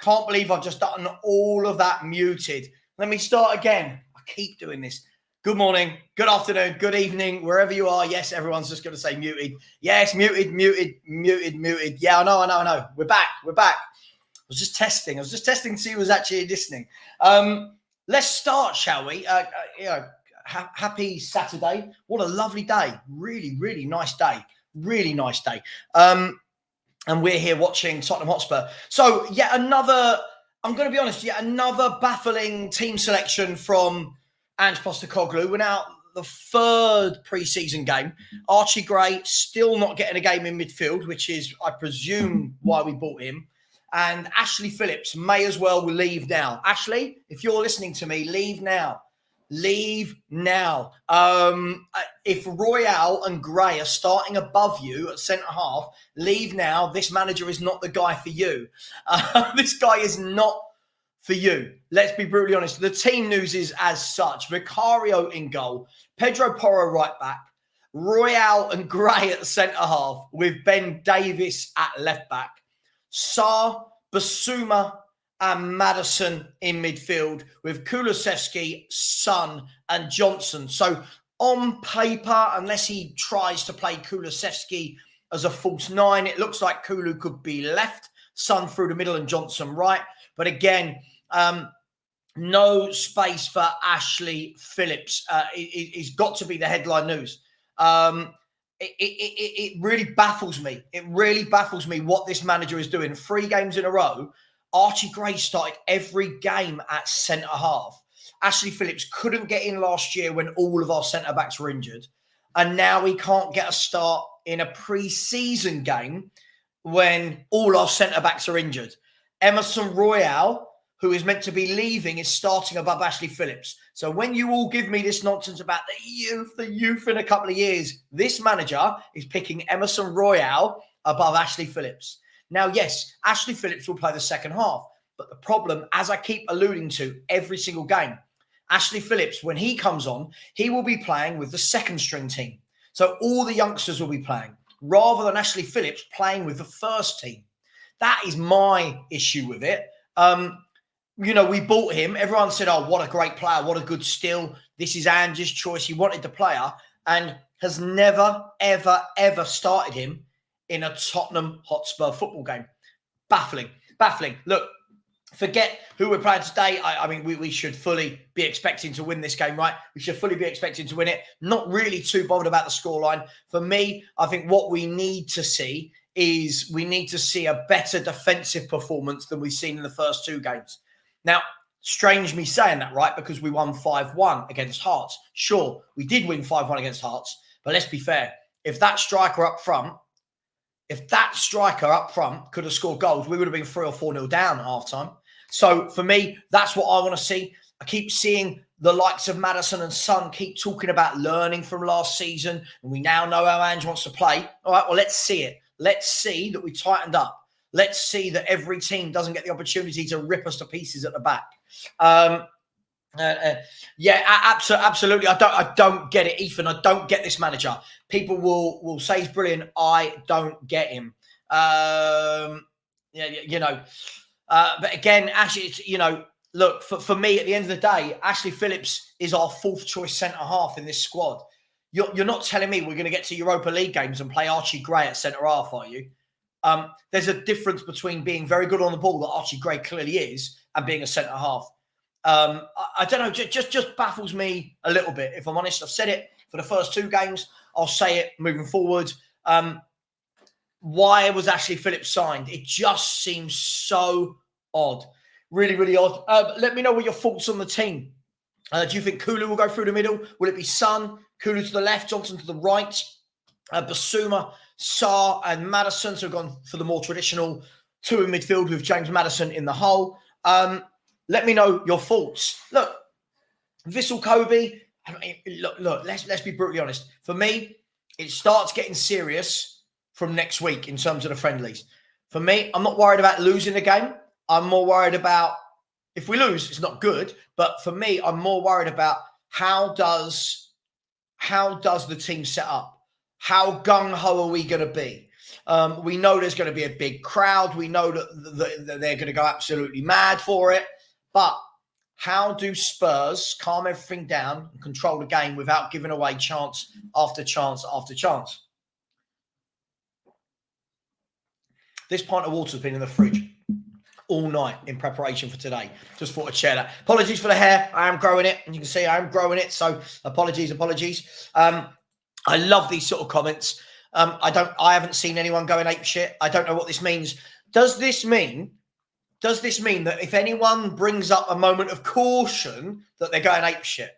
Can't believe I've just done all of that muted. Let me start again. I keep doing this. Good morning, good afternoon, good evening, wherever you are. Yes, everyone's just going to say muted. Yes, muted. Yeah, I know. We're back. I was just testing to see who was actually listening. Let's start, shall we? Happy Saturday. What a lovely day. Really nice day. And we're here watching Tottenham Hotspur. So I'm going to be honest, yet another baffling team selection from Ange Postecoglou. We're now the third pre-season game. Archie Gray still not getting a game in midfield, which is, I presume, why we bought him. And Ashley Phillips may as well leave now. Ashley, if you're listening to me, leave now. Leave now. If Royale and Gray are starting above you at centre-half, leave now. This manager is not the guy for you. This guy is not for you. Let's be brutally honest. The team news is as such. Vicario in goal. Pedro Porro right back. Royale and Gray at centre-half with Ben Davies at left-back. Sarr, Basuma and Maddison in midfield with Kulusevski, Son and Johnson. So on paper, unless he tries to play Kulusevski as a false nine, it looks like Kulu could be left, Son through the middle and Johnson right. But again, no space for Ashley Phillips. He's got to be the headline news. It really baffles me. It really baffles me what this manager is doing. 3 games in a row, Archie Gray started every game at centre-half. Ashley Phillips couldn't get in last year when all of our centre-backs were injured. And now he can't get a start in a pre-season game when all our centre-backs are injured. Emerson Royale, who is meant to be leaving, is starting above Ashley Phillips. So when you all give me this nonsense about the youth in a couple of years, this manager is picking Emerson Royale above Ashley Phillips. Now, yes, Ashley Phillips will play the second half. But the problem, as I keep alluding to every single game, Ashley Phillips, when he comes on, he will be playing with the second string team. So all the youngsters will be playing, rather than Ashley Phillips playing with the first team. That is my issue with it. We bought him. Everyone said, oh, what a great player. What a good steal. This is Ange's choice. He wanted the player and has never, ever started him in a Tottenham Hotspur football game. Baffling. Look, forget who we're playing today. I mean, we should fully be expecting to win this game, right? We should fully be expecting to win it. Not really too bothered about the scoreline. For me, I think what we need to see is a better defensive performance than we've seen in the first 2 games. Now, strange me saying that, right? Because we won 5-1 against Hearts. Sure, we did win 5-1 against Hearts. But let's be fair. If that striker up front could have scored goals, we would have been 3 or 4-0 down at halftime. So for me, that's what I want to see. I keep seeing the likes of Maddison and Son keep talking about learning from last season. And we now know how Ange wants to play. All right, well, let's see it. Let's see that we tightened up. Let's see that every team doesn't get the opportunity to rip us to pieces at the back. Absolutely. I don't get it, Ethan. I don't get this manager. People will say he's brilliant. I don't get him. But again, Ashley, look, for me, at the end of the day, Ashley Phillips is our 4th choice centre-half in this squad. You're not telling me we're going to get to Europa League games and play Archie Gray at centre-half, are you? There's a difference between being very good on the ball, that Archie Gray clearly is, and being a centre-half. I don't know, just baffles me a little bit, if I'm honest. I've said it for the first 2 games. I'll say it moving forward. Why was Ashley Phillips signed? It just seems so odd. Really odd. Let me know what your thoughts on the team. Do you think Kulu will go through the middle? Will it be Son, Kulu to the left, Johnson to the right? Basuma, Sarr and Maddison, so we've gone for the more traditional 2 in midfield with James Maddison in the hole. Let me know your thoughts. Look, Vissel Kobe, look, let's be brutally honest. For me, it starts getting serious from next week in terms of the friendlies. For me, I'm not worried about losing the game. I'm more worried about, if we lose, it's not good. But for me, I'm more worried about how does the team set up? How gung-ho are we going to be? We know there's going to be a big crowd. We know that they're going to go absolutely mad for it. But how do Spurs calm everything down and control the game without giving away chance after chance after chance? This pint of water's been in the fridge all night in preparation for today. Just thought I'd share that. Apologies for the hair. I am growing it. And you can see I am growing it. So apologies. I love these sort of comments. I haven't seen anyone going ape shit. I don't know what this means. Does this mean that if anyone brings up a moment of caution that they're going ape shit?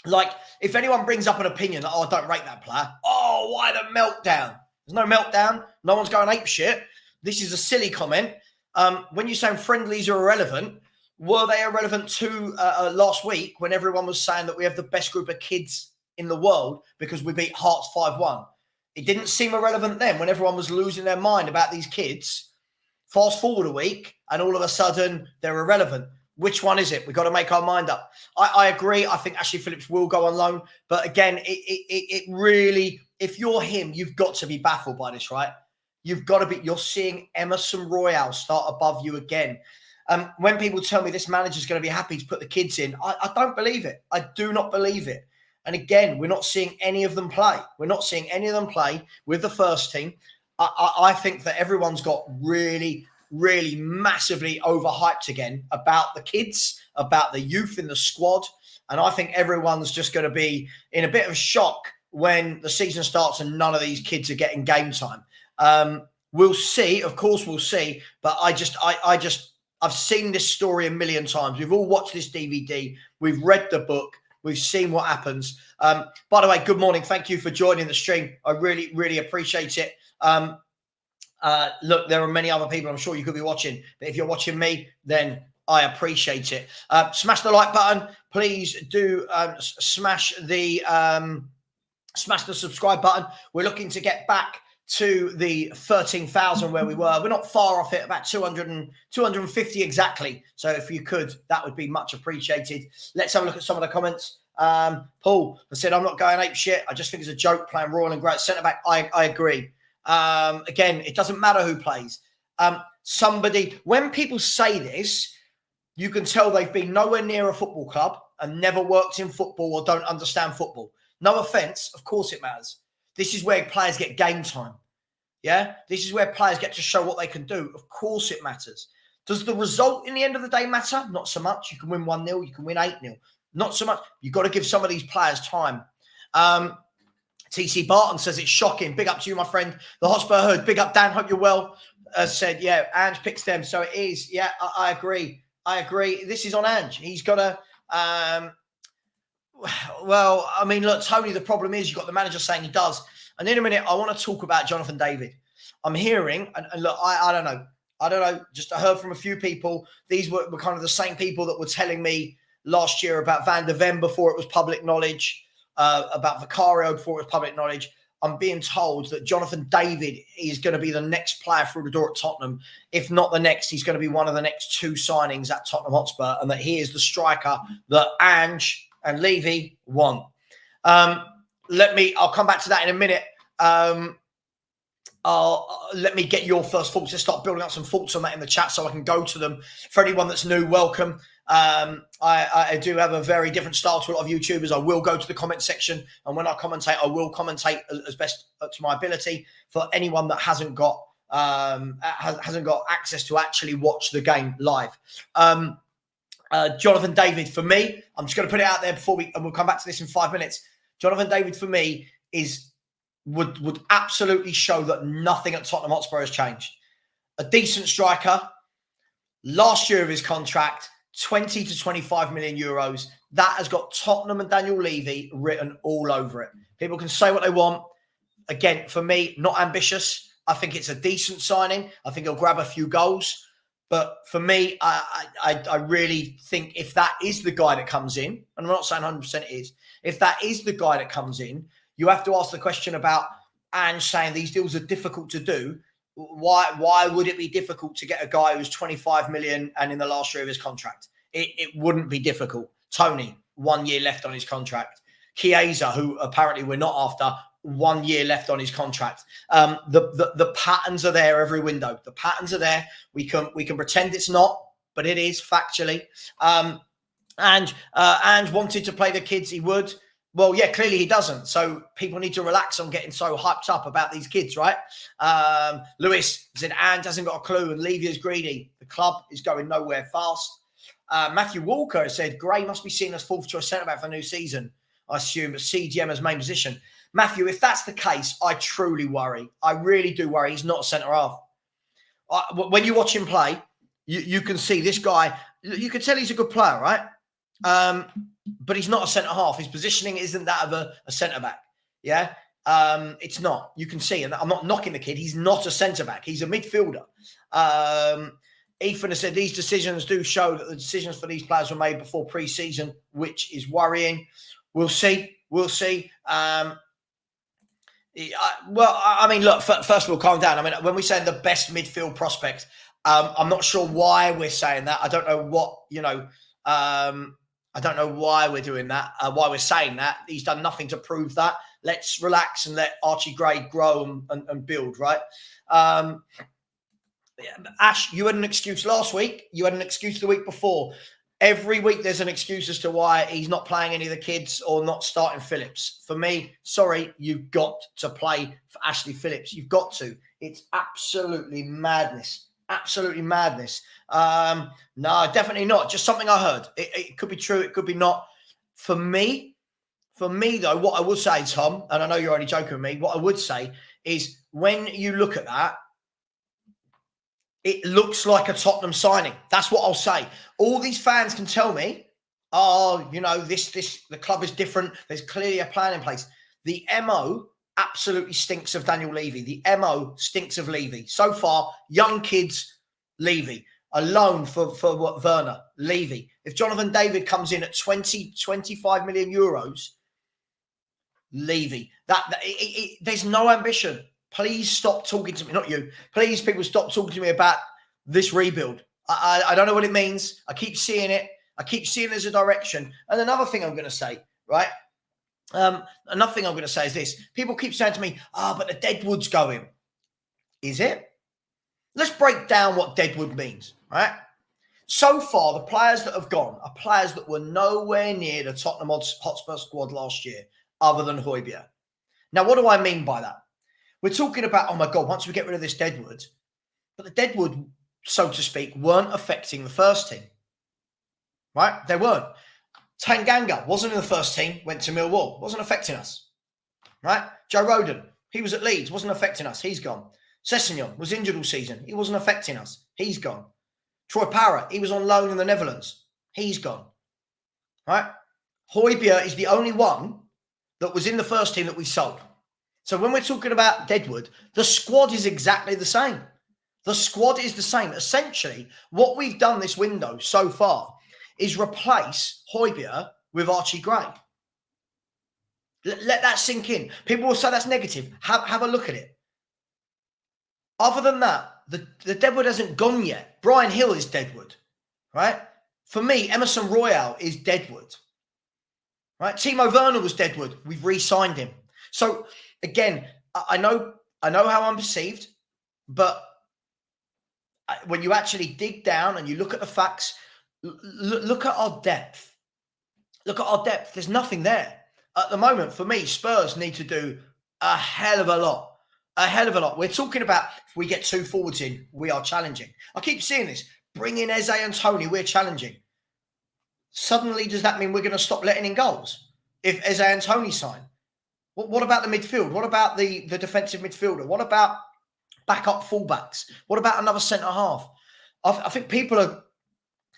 Like if anyone brings up an opinion that, I don't rate that player. Oh, why the meltdown? There's no meltdown. No one's going ape shit. This is a silly comment. When you're saying friendlies are irrelevant, were they irrelevant to last week when everyone was saying that we have the best group of kids in the world because we beat Hearts 5-1? It didn't seem irrelevant then when everyone was losing their mind about these kids. Fast forward a week and all of a sudden they're irrelevant. Which one is it? We've got to make our mind up. I agree. I think Ashley Phillips will go on loan. But again, it really, if you're him, you've got to be baffled by this, right? You've got to be, you're seeing Emerson Royale start above you again. When people tell me this manager's going to be happy to put the kids in, I don't believe it. I do not believe it. And again, we're not seeing any of them play. We're not seeing any of them play with the first team. I think that everyone's got really, really massively overhyped again about the kids, about the youth in the squad. And I think everyone's just going to be in a bit of shock when the season starts and none of these kids are getting game time. We'll see. Of course, we'll see. But I've seen this story a million times. We've all watched this DVD. We've read the book. We've seen what happens. By the way, good morning. Thank you for joining the stream. I really, really appreciate it. Look, there are many other people I'm sure you could be watching. But if you're watching me, then I appreciate it. Smash the like button. Please do smash the subscribe button. We're looking to get back to the 13,000 where we were. We're not far off it, about 250 exactly. So if you could, that would be much appreciated. Let's have a look at some of the comments. Paul said, I'm not going ape shit. I just think it's a joke playing Royal and Great centre-back. I agree. Again, it doesn't matter who plays. When people say this, you can tell they've been nowhere near a football club and never worked in football or don't understand football. No offence, of course it matters. This is where players get game time. Yeah? This is where players get to show what they can do. Of course it matters. Does the result in the end of the day matter? Not so much. You can win 1-0. You can win 8-0. Not so much. You've got to give some of these players time. TC Barton says it's shocking. Big up to you, my friend. The Hotspur Hood. Big up, Dan. Hope you're well. Said, yeah, Ange picks them. So it is. Yeah, I agree. This is on Ange. He's got to... well, I mean, look, Tony, the problem is you've got the manager saying he does. And in a minute, I want to talk about Jonathan David. I'm hearing, and look, I don't know. Just I heard from a few people. These were kind of the same people that were telling me last year about Van der Ven before it was public knowledge, about Vicario before it was public knowledge. I'm being told that Jonathan David is going to be the next player through the door at Tottenham. If not the next, he's going to be one of the next two signings at Tottenham Hotspur, and that he is the striker that Ange and Levy want. I'll come back to that in a minute. Let me get your first thoughts. Let's start building up some thoughts on that in the chat so I can go to them. For anyone that's new, welcome. I do have a very different style to a lot of YouTubers. I will go to the comment section, and when I commentate, I will commentate as best to my ability. For anyone that hasn't got access to actually watch the game live. Jonathan David, for me, I'm just going to put it out there and we'll come back to this in 5 minutes. Jonathan David, for me, would absolutely show that nothing at Tottenham Hotspur has changed. A decent striker, last year of his contract, 20 to 25 million euros. That has got Tottenham and Daniel Levy written all over it. People can say what they want. Again, for me, not ambitious. I think it's a decent signing. I think he'll grab a few goals. But for me, I really think if that is the guy that comes in, and I'm not saying 100% is, if that is the guy that comes in, you have to ask the question about Ange saying these deals are difficult to do. Why would it be difficult to get a guy who's 25 million and in the last year of his contract? It wouldn't be difficult. Tony, 1 year left on his contract. Chiesa, who apparently we're not after, 1 year left on his contract. The patterns are there every window. The patterns are there. We can pretend it's not, but it is factually. And wanted to play the kids, he would. Well, yeah, clearly he doesn't. So people need to relax on getting so hyped up about these kids, right? Lewis said, Ange hasn't got a clue and Levy is greedy. The club is going nowhere fast. Matthew Walker said, Gray must be seen as fourth choice centre-back for the new season, I assume, but CGM as main position. Matthew, if that's the case, I truly worry. I really do worry. He's not a centre-half. When you watch him play, you can see this guy, you can tell he's a good player, right? But he's not a centre-half. His positioning isn't that of a centre-back, yeah? It's not. You can see, and I'm not knocking the kid. He's not a centre-back. He's a midfielder. Ethan has said these decisions do show that the decisions for these players were made before pre-season, which is worrying. We'll see. We'll see. Well, I mean, look, first of all, calm down. I mean, when we say the best midfield prospect, I'm not sure why we're saying that. I don't know what, I don't know why we're doing that, why we're saying that. He's done nothing to prove that. Let's relax and let Archie Gray grow and build, right? Ash, you had an excuse last week. You had an excuse the week before. Every week there's an excuse as to why he's not playing any of the kids or not starting Phillips. For me, sorry, you've got to play for Ashley Phillips. You've got to. It's absolutely madness. Absolutely madness. No, definitely not. Just something I heard. It could be true. It could be not. For me, though, what I would say, Tom, and I know you're only joking with me, what I would say is when you look at that, it looks like a Tottenham signing. That's what I'll say. All these fans can tell me, oh, the club is different. There's clearly a plan in place. The MO absolutely stinks of Daniel Levy. The MO stinks of Levy. So far, young kids, Levy. A loan for Werner, Levy. If Jonathan David comes in at 25 million euros, Levy. There's no ambition. Please stop talking to me. Not you. Please, people, stop talking to me about this rebuild. I don't know what it means. I keep seeing it. I keep seeing there's a direction. And another thing I'm going to say, right? Another thing I'm going to say is this. People keep saying to me, but the Deadwood's going. Is it? Let's break down what Deadwood means, right? So far, the players that have gone are players that were nowhere near the Tottenham Hotspur squad last year, other than Højbjerg. Now, what do I mean by that? We're talking about, oh my God, once we get rid of this Deadwood, but the Deadwood, so to speak, weren't affecting the first team, right? They weren't. Tanganga wasn't in the first team, went to Millwall, wasn't affecting us, right? Joe Rodon, he was at Leeds, wasn't affecting us, he's gone. Sessegnon was injured all season, he wasn't affecting us, he's gone. Troy Parrott, he was on loan in the Netherlands, he's gone, right? Højbjerg is the only one that was in the first team that we sold. So when we're talking about Deadwood, the squad is exactly the same. The squad is the same. Essentially, what we've done this window so far is replace Højbjerg with Archie Gray. Let that sink in. People will say that's negative. Have a look at it. Other than that, the Deadwood hasn't gone yet. Brian Hill is Deadwood, right? For me, Emerson Royale is Deadwood, right? Timo Werner was Deadwood. We've re-signed him. So again, I know how I'm perceived, but when you actually dig down and you look at the facts, look at our depth. Look at our depth. There's nothing there. At the moment, for me, Spurs need to do a hell of a lot. A hell of a lot. We're talking about if we get two forwards in, we are challenging. I keep seeing this. Bring in Eze and Tony, we're challenging. Suddenly, does that mean we're going to stop letting in goals if Eze and Tony sign? What about the midfield? What about the defensive midfielder? What about backup fullbacks? What about another centre-half? I think people are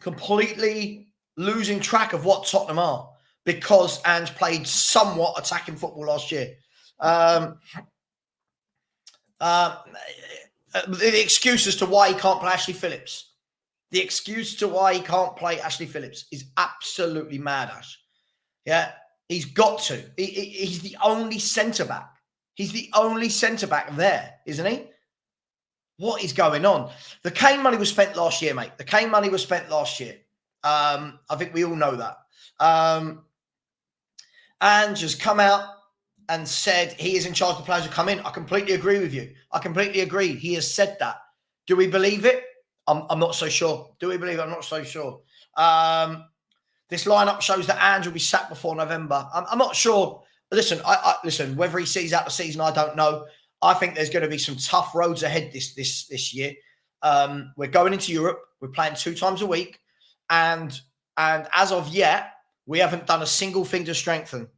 completely losing track of what Tottenham are because Ange played somewhat attacking football last year. The excuse as to why he can't play Ashley Phillips. The excuse to why he can't play Ashley Phillips is absolutely mad, Ash. Yeah, he's got to. He's the only centre-back. He's the only centre-back there, isn't he? What is going on? The Kane money was spent last year, mate. The Kane money was spent last year. I think we all know that. Ange has come out and said he is in charge of the players who come in. I completely agree with you. I completely agree. He has said that. Do we believe it? I'm not so sure. Do we believe it? I'm not so sure. This lineup shows that Ange will be sacked before November. I'm not sure. Listen, listen. Whether he sees out the season, I don't know. I think there's going to be some tough roads ahead this year. We're going into Europe. We're playing 2 times a week, and as of yet, we haven't done a single thing to strengthen.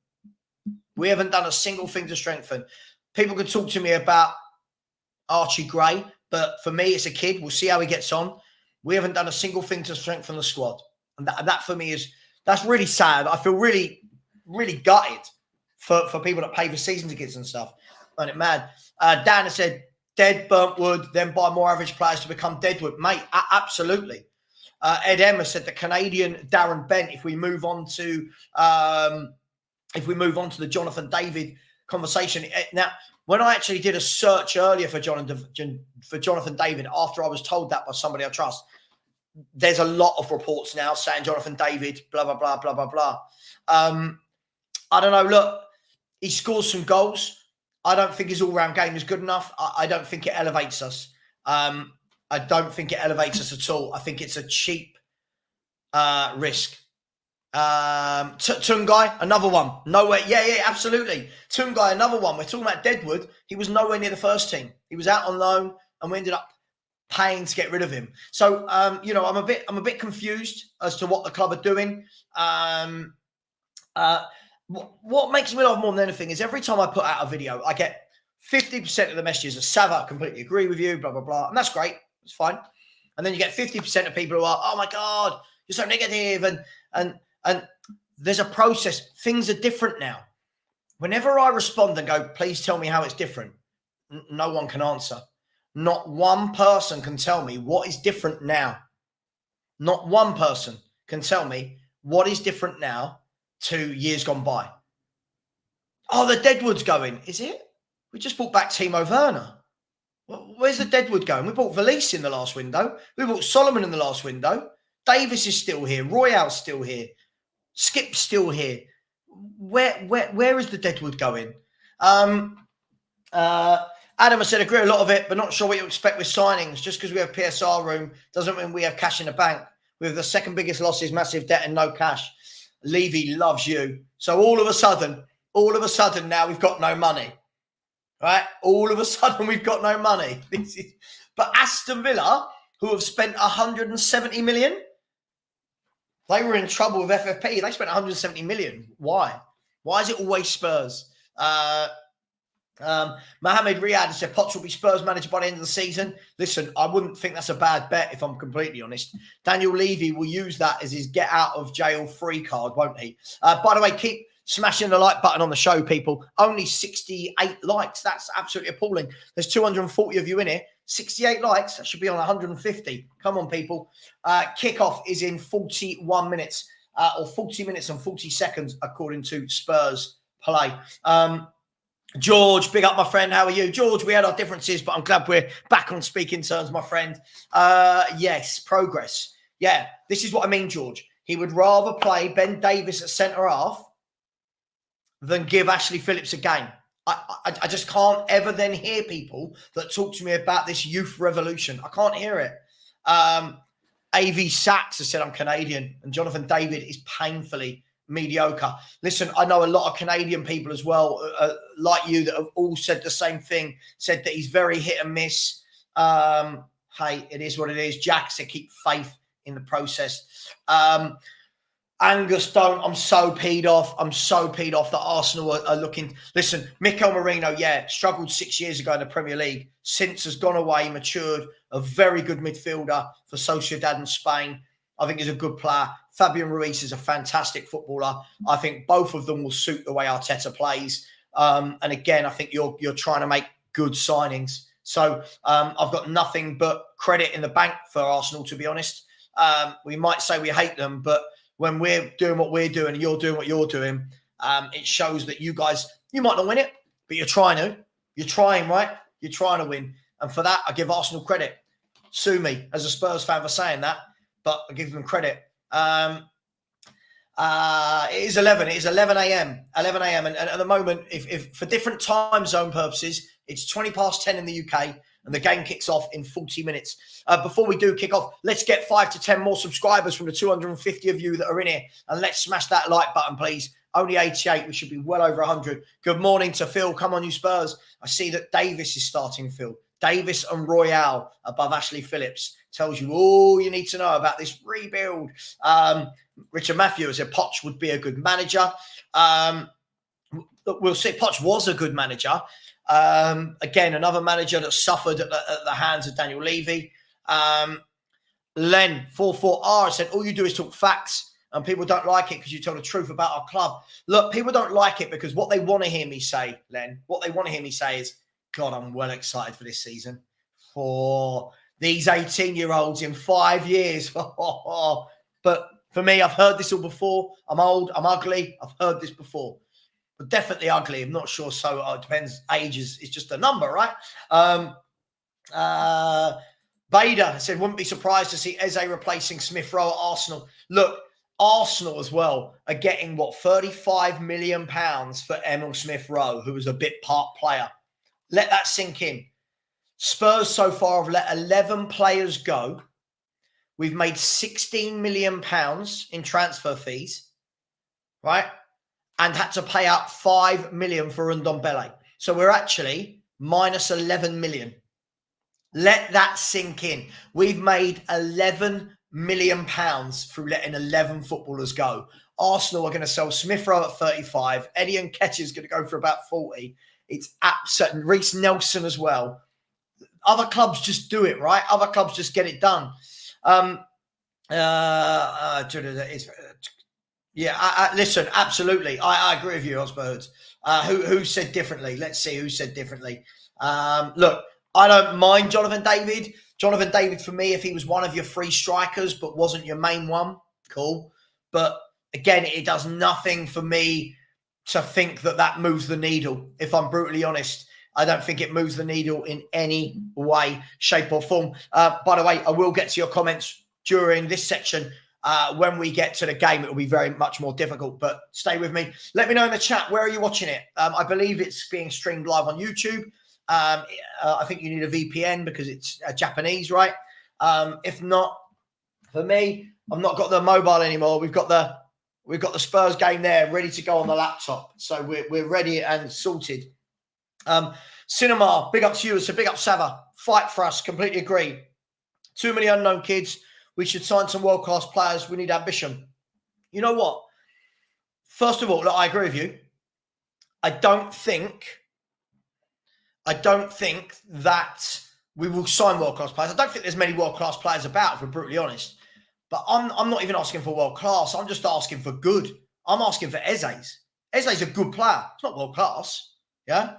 We haven't done a single thing to strengthen. People could talk to me about Archie Gray, but for me, it's a kid. We'll see how he gets on. We haven't done a single thing to strengthen the squad. And that for me that's really sad. I feel really, really gutted for people that pay for season tickets and stuff. Find it mad. Dan has said, dead, burnt wood, then buy more average players to become deadwood. Mate, absolutely. Ed Emma said the Canadian Darren Bent, if we move on to the Jonathan David conversation. Now, when I actually did a search earlier for Jonathan David, after I was told that by somebody I trust, there's a lot of reports now saying Jonathan David, blah, blah, blah, blah, blah, blah. I don't know. Look, he scores some goals. I don't think his all-round game is good enough. I don't think it elevates us. I don't think it elevates us at all. I think it's a cheap risk. Tungai, another one. Nowhere. Yeah, absolutely. Tungai, another one. We're talking about Deadwood. He was nowhere near the first team. He was out on loan, and we ended up paying to get rid of him. So, I'm a bit confused as to what the club are doing. What makes me laugh more than anything is every time I put out a video, I get 50% of the messages of Savva, completely agree with you, blah, blah, blah. And that's great. It's fine. And then you get 50% of people who are, oh my God, you're so negative. And there's a process. Things are different now. Whenever I respond and go, please tell me how it's different, no one can answer. Not one person can tell me what is different now. Not one person can tell me what is different now to years gone by. Oh, the Deadwood's going. Is it? We just brought back Timo Werner. Where's the Deadwood going? We bought Valise in the last window. We bought Solomon in the last window. Davis is still here. Royale's still here. Skip's still here. Where is the Deadwood going? Adam has said, agree a lot of it, but not sure what you expect with signings. Just because we have PSR room doesn't mean we have cash in the bank. We have the second biggest losses, massive debt and no cash. Levy loves you. So all of a sudden now we've got no money. Right? All of a sudden we've got no money. But Aston Villa, who have spent 170 million, they were in trouble with FFP. They spent 170 million. Why? Why is it always Spurs? Mohamed Riyad said Potts will be Spurs manager by the end of the season. Listen, I wouldn't think that's a bad bet if I'm completely honest. Daniel Levy will use that as his get out of jail free card, won't he? By the way, keep smashing the like button on the show, people. Only 68 likes. That's absolutely appalling. There's 240 of you in here. 68 likes. That should be on 150. Come on, people. Kickoff is in 41 minutes or 40 minutes and 40 seconds, according to Spurs play. George, big up, my friend. How are you? George, we had our differences, but I'm glad we're back on speaking terms, my friend. Yes, progress. Yeah, this is what I mean, George. He would rather play Ben Davis at centre-half than give Ashley Phillips a game. I just can't ever then hear people that talk to me about this youth revolution. I can't hear it. AV Sachs has said I'm Canadian, and Jonathan David is painfully mediocre. Listen, I know a lot of Canadian people as well, like you, that have all said the same thing, said that he's very hit and miss. Hey, it is what it is. Jack said keep faith in the process. Angus, don't. I'm so peed off. I'm so peed off that Arsenal are looking. Listen, Mikel Merino, struggled 6 years ago in the Premier League. Since has gone away, matured, a very good midfielder for Sociedad in Spain. I think he's a good player. Fabian Ruiz is a fantastic footballer. I think both of them will suit the way Arteta plays. And again, I think you're trying to make good signings. So I've got nothing but credit in the bank for Arsenal, to be honest. We might say we hate them, but when we're doing what we're doing and you're doing what you're doing, it shows that you guys, you might not win it, but you're trying to. You're trying, right? You're trying to win. And for that, I give Arsenal credit. Sue me as a Spurs fan for saying that, but I give them credit. It is 11. It is 11 a.m. 11 a.m. And at the moment, if for different time zone purposes, it's 20 past 10 in the UK and the game kicks off in 40 minutes. Before we do kick off, let's get 5 to 10 more subscribers from the 250 of you that are in here. And let's smash that like button, please. Only 88. We should be well over 100. Good morning to Phil. Come on, you Spurs. I see that Davis is starting, Phil. Davis and Royale above Ashley Phillips tells you all you need to know about this rebuild. Richard Matthew said Poch would be a good manager. We'll see. Poch was a good manager. Again, another manager that suffered at the hands of Daniel Levy. Len 44R said all you do is talk facts and people don't like it because you tell the truth about our club. Look, people don't like it because what they want to hear me say, Len, what they want to hear me say is, God, I'm well excited for this season. For these 18-year-olds in 5 years. But for me, I've heard this all before. I'm old. I'm ugly. I've heard this before. But definitely ugly. I'm not sure. So it depends. Age is just a number, right? Bader said, wouldn't be surprised to see Eze replacing Smith Rowe at Arsenal. Look, Arsenal as well are getting, £35 million for Emil Smith Rowe, who was a bit part player. Let that sink in. Spurs so far have let 11 players go. We've made £16 million in transfer fees, right? And had to pay out £5 million for Ndombele. So we're actually minus £11 million. Let that sink in. We've made £11 million through letting 11 footballers go. Arsenal are going to sell Smith Rowe at 35. Eddie Nketiah is going to go for about 40. It's absolute. Reece Nelson as well. Other clubs just do it, right? Other clubs just get it done. Listen, absolutely. I agree with you, Osbert. Who said differently? Let's see who said differently. Look, I don't mind Jonathan David. Jonathan David, for me, if he was one of your free strikers but wasn't your main one, cool. But again, it does nothing for me to think that moves the needle. If I'm brutally honest, I don't think it moves the needle in any way, shape or form. By the way, I will get to your comments during this section. When we get to the game, it will be very much more difficult, but stay with me. Let me know in the chat, where are you watching it? I believe it's being streamed live on YouTube. I think you need a VPN because it's Japanese, right? If not, for me, I've not got the mobile anymore. We've got the Spurs game there ready to go on the laptop. So we're ready and sorted. Cinema, big up to you. So big up Savva. Fight for us. Completely agree. Too many unknown kids. We should sign some world-class players. We need ambition. You know what? First of all, look, I agree with you. I don't think that we will sign world-class players. I don't think there's many world-class players about, if we're brutally honest. But I'm not even asking for world-class. I'm just asking for good. I'm asking for Eze's. Eze's a good player. It's not world-class. Yeah?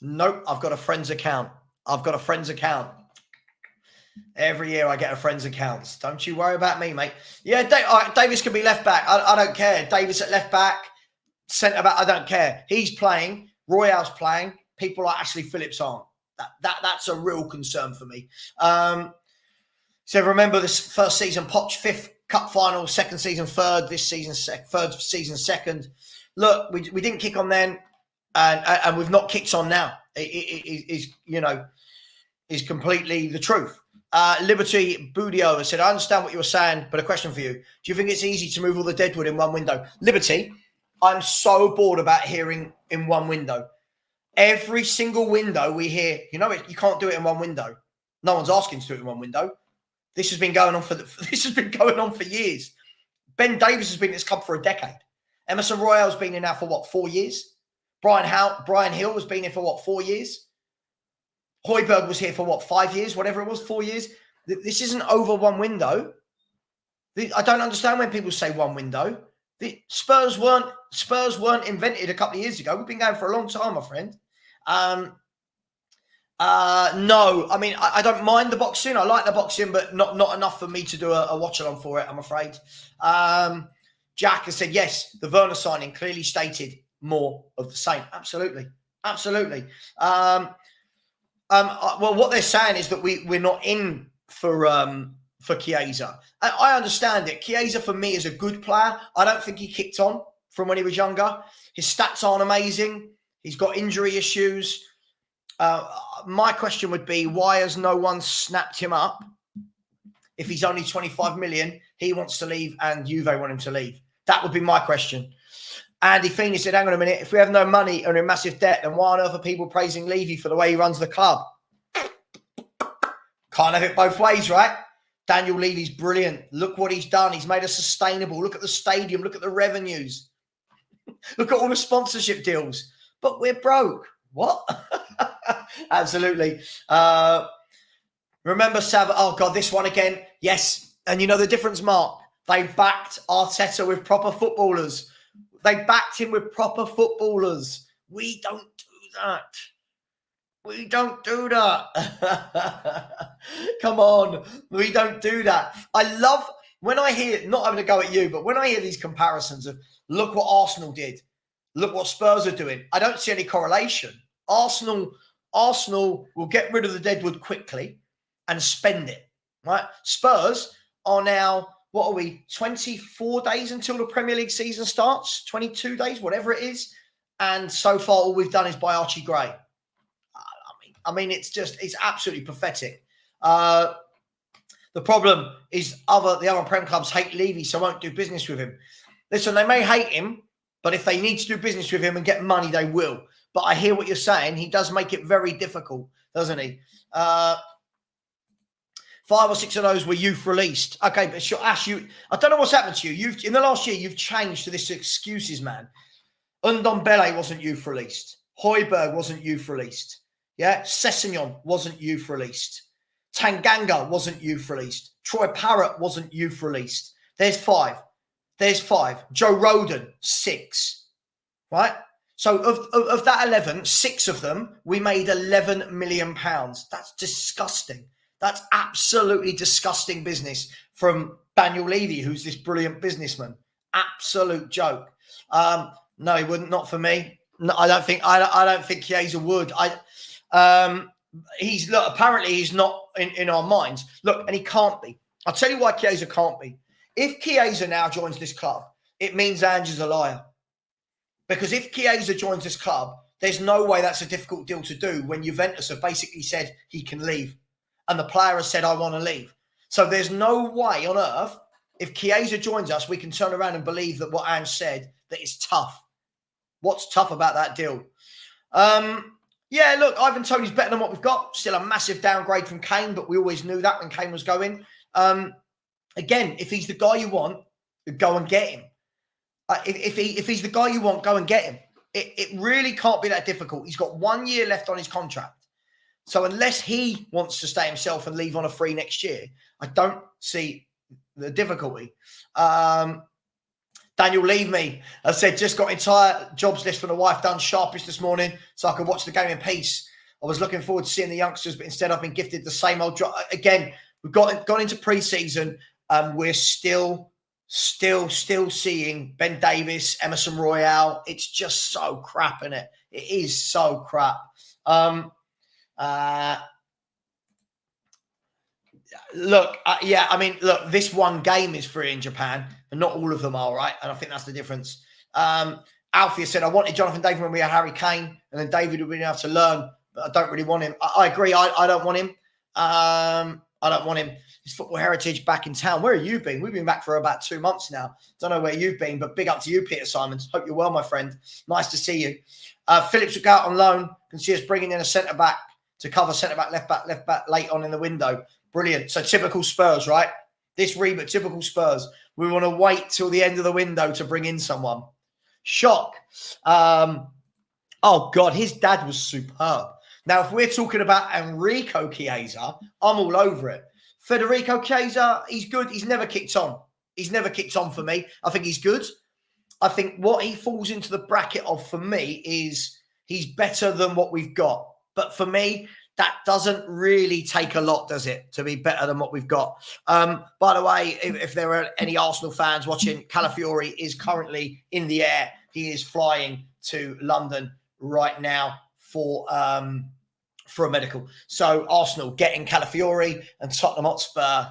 Nope, I've got a friend's account. Every year I get a friend's accounts. Don't you worry about me, mate. Yeah, Davis can be left back. I don't care. Davis at left back, centre back, I don't care. He's playing. Royale's playing. People like Ashley Phillips aren't. That's a real concern for me. So remember this first season, Poch, 5th cup final, second season, third, this season, third season, second. Look, we didn't kick on then, and we've not kicked on now. It is completely the truth. Liberty Budio said, I understand what you were saying, but a question for you. Do you think it's easy to move all the deadwood in one window? Liberty, I'm so bored about hearing in one window. Every single window we hear, you can't do it in one window. No one's asking to do it in one window. This has been going on for years. Ben Davis has been in this club for a decade. Emerson Royale's been in now for 4 years? Brian Hill has been here for 4 years? Højbjerg was here for 5 years, whatever it was, 4 years. This isn't over one window. I don't understand when people say one window. The Spurs weren't invented a couple of years ago. We've been going for a long time, my friend. No, I mean, I don't mind the boxing. I like the boxing, but not enough for me to do a watch along for it, I'm afraid. Jack has said, yes, the Werner signing clearly stated more of the same. Absolutely. Well, what they're saying is that we're not in for for Chiesa. I understand it. Chiesa, for me, is a good player. I don't think he kicked on from when he was younger. His stats aren't amazing. He's got injury issues. My question would be, why has no one snapped him up? If he's only 25 million, he wants to leave and Juve want him to leave. That would be my question. Andy Feeney said, hang on a minute, if we have no money and are in massive debt, then why on earth are people praising Levy for the way he runs the club? Can't have it both ways, right? Daniel Levy's brilliant. Look what he's done. He's made us sustainable. Look at the stadium. Look at the revenues. Look at all the sponsorship deals. But we're broke. What? Absolutely. Remember Savva? Oh, God, this one again. Yes. And you know the difference, Mark? They backed Arteta with proper footballers. They backed him with proper footballers. We don't do that. We don't do that. Come on. We don't do that. I love when I hear, not having to go at you, but when I hear these comparisons of look what Arsenal did, look what Spurs are doing, I don't see any correlation. Arsenal will get rid of the deadwood quickly and spend it, right? Spurs are now, what are we, 24 days until the Premier League season starts? 22 days, whatever it is. And so far, all we've done is buy Archie Gray. I mean, it's absolutely pathetic. The problem is the other Prem clubs hate Levy, so won't do business with him. Listen, they may hate him, but if they need to do business with him and get money, they will. But I hear what you're saying. He does make it very difficult, doesn't he? 5 or 6 of those were youth released. Okay, but sure, Ash, I don't know what's happened to you. In the last year, you've changed to this excuses, man. Ndombele wasn't youth released. Højbjerg wasn't youth released. Yeah, Sessegnon wasn't youth released. Tanganga wasn't youth released. Troy Parrott wasn't youth released. There's 5. Joe Roden, 6. Right? So of that 11, 6 of them, we made £11 million. That's disgusting. That's absolutely disgusting business from Daniel Levy, who's this brilliant businessman. Absolute joke. No, he wouldn't. Not for me. No, I don't think Chiesa would. Apparently he's not in our minds. Look, and he can't be. I'll tell you why Chiesa can't be. If Chiesa now joins this club, it means Ange's a liar. Because if Chiesa joins this club, there's no way that's a difficult deal to do when Juventus have basically said he can leave. And the player has said, I want to leave. So there's no way on earth, if Chiesa joins us, we can turn around and believe that what Ange said, that it's tough. What's tough about that deal? Yeah, look, Ivan Toney's better than what we've got. Still a massive downgrade from Kane, but we always knew that when Kane was going. Again, if he's the guy you want, go and get him. If he's the guy you want, go and get him. It really can't be that difficult. He's got 1 year left on his contract. So unless he wants to stay himself and leave on a free next year, I don't see the difficulty. Daniel, leave me. I said, just got entire jobs list for the wife done sharpish this morning so I could watch the game in peace. I was looking forward to seeing the youngsters, but instead I've been gifted the same old job. Again, we've gone into pre-season and we're still seeing Ben Davis, Emerson Royale. It's just so crap, isn't it? It is so crap. Look, this one game is free in Japan, and not all of them are, right? And I think that's the difference. Alfie said, I wanted Jonathan David when we had Harry Kane, and then David would be able to learn, but I don't really want him. I agree. I don't want him. I don't want him. His football heritage back in town. Where have you been? We've been back for about 2 months now. Don't know where you've been, but big up to you, Peter Simons. Hope you're well, my friend. Nice to see you. Phillips will go out on loan. Can see us bringing in a centre-back to cover centre-back, left-back late on in the window. Brilliant. So typical Spurs, right? This reboot, typical Spurs. We want to wait till the end of the window to bring in someone. Shock. Oh, God, his dad was superb. Now, if we're talking about Enrico Chiesa, I'm all over it. Federico Chiesa, he's good. He's never kicked on. He's never kicked on for me. I think he's good. I think what he falls into the bracket of for me is he's better than what we've got. But for me, that doesn't really take a lot, does it, to be better than what we've got? By the way, if there are any Arsenal fans watching, Calafiori is currently in the air. He is flying to London right now for a medical. So Arsenal getting Calafiori and Tottenham Hotspur.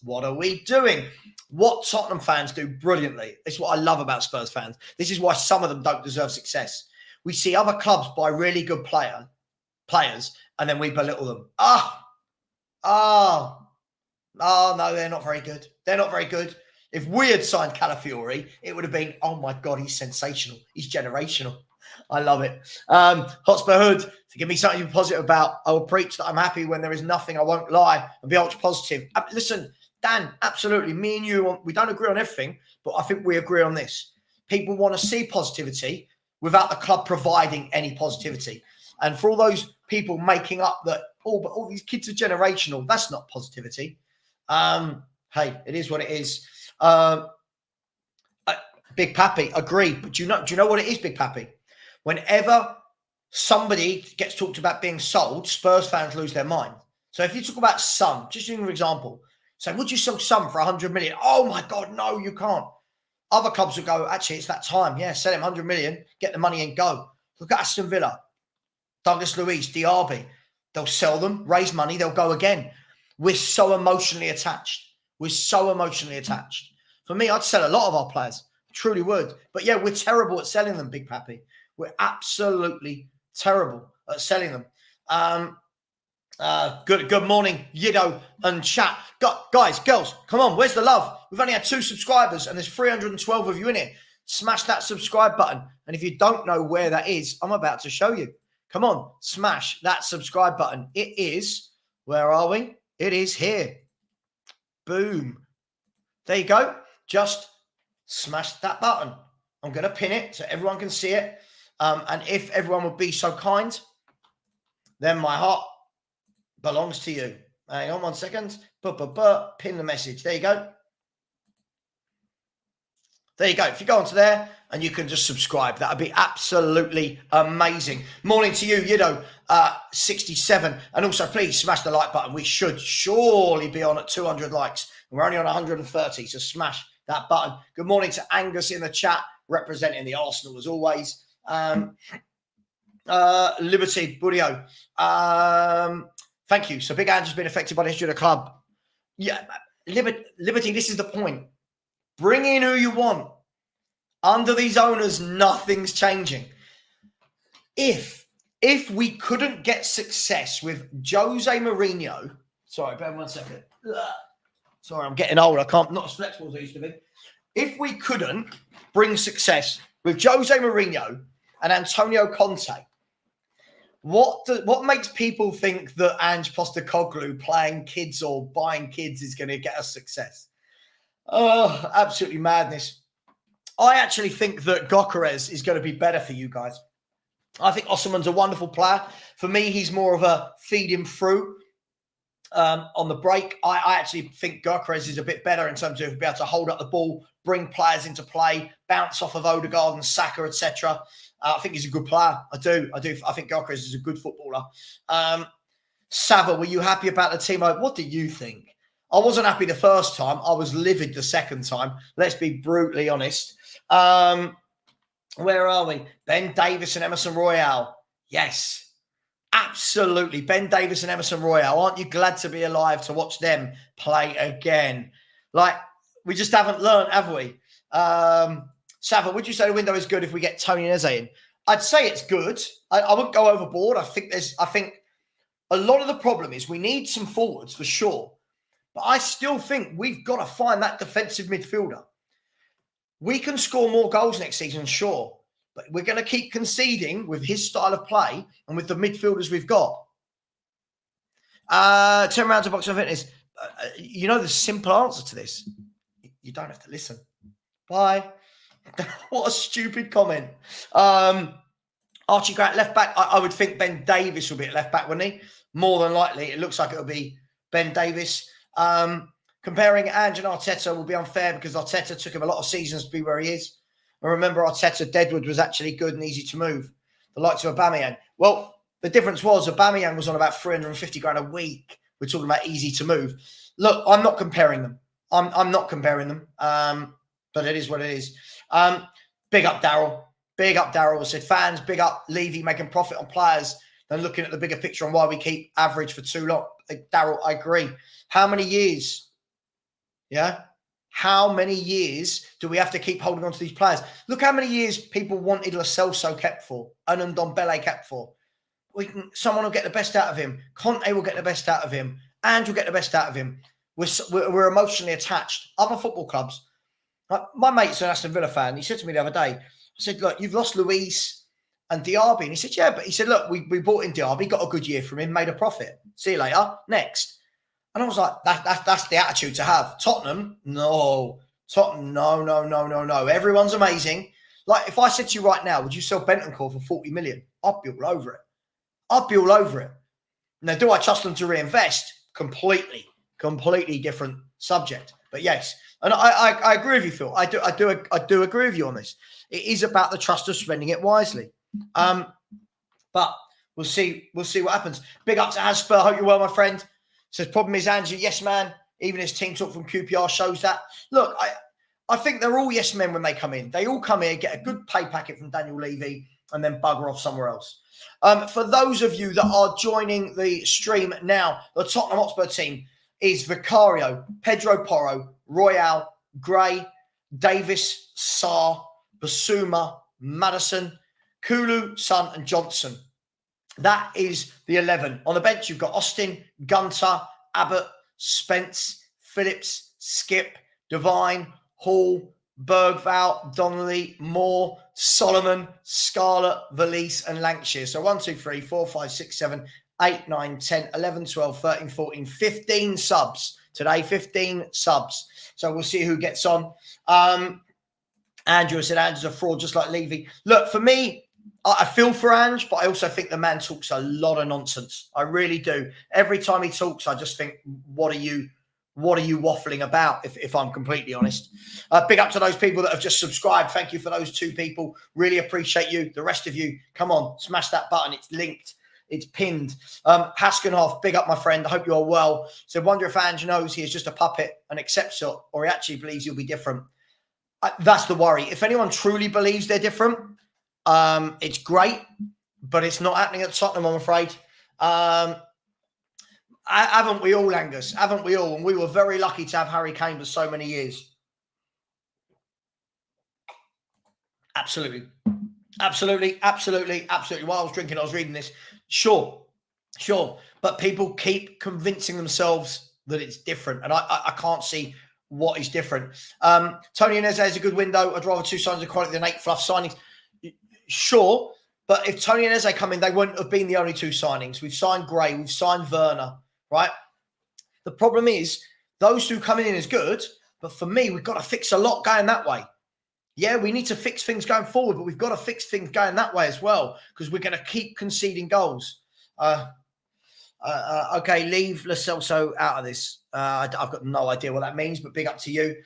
What are we doing? What Tottenham fans do brilliantly. This is what I love about Spurs fans. This is why some of them don't deserve success. We see other clubs buy really good players, and then we belittle them. No, they're not very good. They're not very good. If we had signed Calafiori, it would have been, oh my God, he's sensational. He's generational. I love it. Hotspur Hood, to give me something to be positive about. I will preach that I'm happy when there is nothing. I won't lie and be ultra positive. Listen, Dan, absolutely. Me and you, we don't agree on everything, but I think we agree on this. People want to see positivity without the club providing any positivity. And for all those people making up that, but all these kids are generational, that's not positivity. Hey, it is what it is. Big Pappy, agree. But do you know what it is, Big Pappy? Whenever somebody gets talked about being sold, Spurs fans lose their mind. So if you talk about Son, just using an example, say, would you sell Son for 100 million? Oh my God, no, you can't. Other clubs would go, actually, it's that time. Yeah, sell him 100 million, get the money and go. Look at Aston Villa, Douglas Luiz, Diaby. They'll sell them, raise money, they'll go again. We're so emotionally attached. We're so emotionally attached. For me, I'd sell a lot of our players. I truly would. But yeah, we're terrible at selling them, Big Pappy. We're absolutely terrible at selling them. Good morning, Yido and chat. Guys, girls, come on, where's the love? We've only had 2 subscribers and there's 312 of you in it. Smash that subscribe button. And if you don't know where that is, I'm about to show you. Come on, smash that subscribe button. It is, where are we? It is here. Boom. There you go. Just smash that button. I'm going to pin it so everyone can see it. And if everyone would be so kind, then my heart belongs to you. Hang on 1 second. Pin the message. There you go. There you go. If you go onto there and you can just subscribe, that would be absolutely amazing. Morning to you, Yido, 67. And also, please smash the like button. We should surely be on at 200 likes. We're only on 130, so smash that button. Good morning to Angus in the chat, representing the Arsenal as always. Liberty, Budio. Thank you. So Big Ange's been affected by the history of the club. Yeah, Liberty, this is the point. Bring in who you want. Under these owners, nothing's changing. If we couldn't get success with Jose Mourinho, sorry, bear 1 second. Sorry, I'm getting old. Not as flexible as I used to be. If we couldn't bring success with Jose Mourinho and Antonio Conte, what makes people think that Ange Postecoglou playing kids or buying kids is going to get us success? Oh, absolutely madness. I actually think that Gyökeres is going to be better for you guys. I think Osimhen's a wonderful player. For me, he's more of a feed him through on the break. I actually think Gyökeres is a bit better in terms of being able to hold up the ball, bring players into play, bounce off of Odegaard and Saka, etc. I think he's a good player. I do. I think Gyökeres is a good footballer. Savva, were you happy about the team? What do you think? I wasn't happy the first time. I was livid the second time. Let's be brutally honest. Where are we? Ben Davies and Emerson Royale. Yes, absolutely. Ben Davies and Emerson Royale. Aren't you glad to be alive to watch them play again? Like, we just haven't learned, have we? Savva, would you say the window is good if we get Tony and Eze in? I'd say it's good. I wouldn't go overboard. I think a lot of the problem is we need some forwards for sure. But I still think we've got to find that defensive midfielder. We can score more goals next season, sure. But we're going to keep conceding with his style of play and with the midfielders we've got. 10 rounds of boxing fitness. You know the simple answer to this. You don't have to listen. Bye. What a stupid comment. Archie Grant, left back. I would think Ben Davies will be at left back, wouldn't he? More than likely. It looks like it'll be Ben Davies. Comparing Ange and Arteta will be unfair because Arteta took him a lot of seasons to be where he is. And remember, Arteta, Deadwood was actually good and easy to move. The likes of Aubameyang. Well, the difference was Aubameyang was on about 350 grand a week. We're talking about easy to move. Look, I'm not comparing them. I'm not comparing them. But it is what it is. Big up Daryl. Big up Daryl. Said fans, big up Levy making profit on players than looking at the bigger picture on why we keep average for too long. Daryl, I agree. How many years Yeah. How many years do we have to keep holding on to these players? Look how many years people wanted Lo Celso kept for, and Ndombele kept for. Someone will get the best out of him. Conte will get the best out of him. And will get the best out of him. We're emotionally attached. Other football clubs. Like my mate's an Aston Villa fan. He said to me the other day, I said, look, you've lost Luis and Diaby. And he said, yeah, but he said, look, we bought in Diaby, got a good year from him, made a profit. See you later. Next. And I was like, that's the attitude to have. Tottenham, no. Tottenham, no. Everyone's amazing. Like, if I said to you right now, would you sell Bentancur for 40 million? I'd be all over it. I'd be all over it. Now, do I trust them to reinvest? Completely different subject. But yes, and I agree with you, Phil. I do agree with you on this. It is about the trust of spending it wisely. But we'll see what happens. Big up to Hotspur. Hope you're well, my friend. Says problem is Andrew, yes man. Even his team talk from QPR shows that. Look, I think they're all yes men when they come in. They all come here, get a good pay packet from Daniel Levy, and then bugger off somewhere else. For those of you that are joining the stream now, the Tottenham Hotspur team is Vicario, Pedro Porro, Royale, Gray, Davis, Sarr, Basuma, Madison, Kulu, Son, and Johnson. That is the 11. On the bench, you've got Austin, Gunter, Abbott, Spence, Phillips, Skip, Devine, Hall, Bergval, Donnelly, Moore, Solomon, Scarlett, Valise, and Lancashire. So 1, 2, 3, 4, 5, 6, 7, 8, 9, 10, 11, 12, 13, 14, 15 subs today. 15 subs. So we'll see who gets on. Andrew said Andrew's a fraud, just like Levy. Look, for me, I feel for Ange, but I also think the man talks a lot of nonsense. I really do. Every time he talks, I just think, what are you waffling about, if I'm completely honest? Big up to those people that have just subscribed. Thank you for those 2 people. Really appreciate you. The rest of you, come on, smash that button. It's linked. It's pinned. Haskenhoff, big up, my friend. I hope you are well. So wonder if Ange knows he is just a puppet and accepts it, or he actually believes he'll be different. That's the worry. If anyone truly believes they're different, it's great, but it's not happening at Tottenham, I'm afraid. Haven't we all, Angus? Haven't we all? And we were very lucky to have Harry Kane for so many years. Absolutely. While I was drinking, I was reading this. Sure. But people keep convincing themselves that it's different. And I can't see what is different. Tony Inez has a good window. I'd rather 2 signings of quality than 8 fluff signings. Sure. But if Tony and Eze come in, they wouldn't have been the only 2 signings. We've signed Gray. We've signed Werner. Right? The problem is those 2 coming in is good. But for me, we've got to fix a lot going that way. Yeah, we need to fix things going forward, but we've got to fix things going that way as well because we're going to keep conceding goals. Okay, leave Lo Celso out of this. I've got no idea what that means, but big up to you.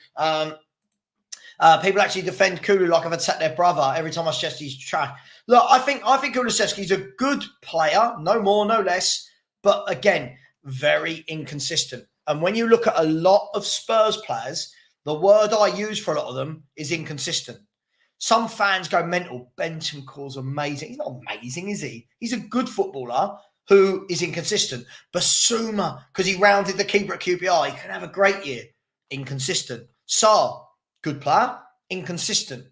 People actually defend Kulu like I've attacked their brother every time I suggest he's trash. Look, I think Kulusevski's a good player, no more, no less, but again, very inconsistent. And when you look at a lot of Spurs players, the word I use for a lot of them is inconsistent. Some fans go mental. Bentancur's amazing. He's not amazing, is he? He's a good footballer who is inconsistent. Basuma, because he rounded the keeper at QPR, he can have a great year. Inconsistent. Sarr, good player. Inconsistent.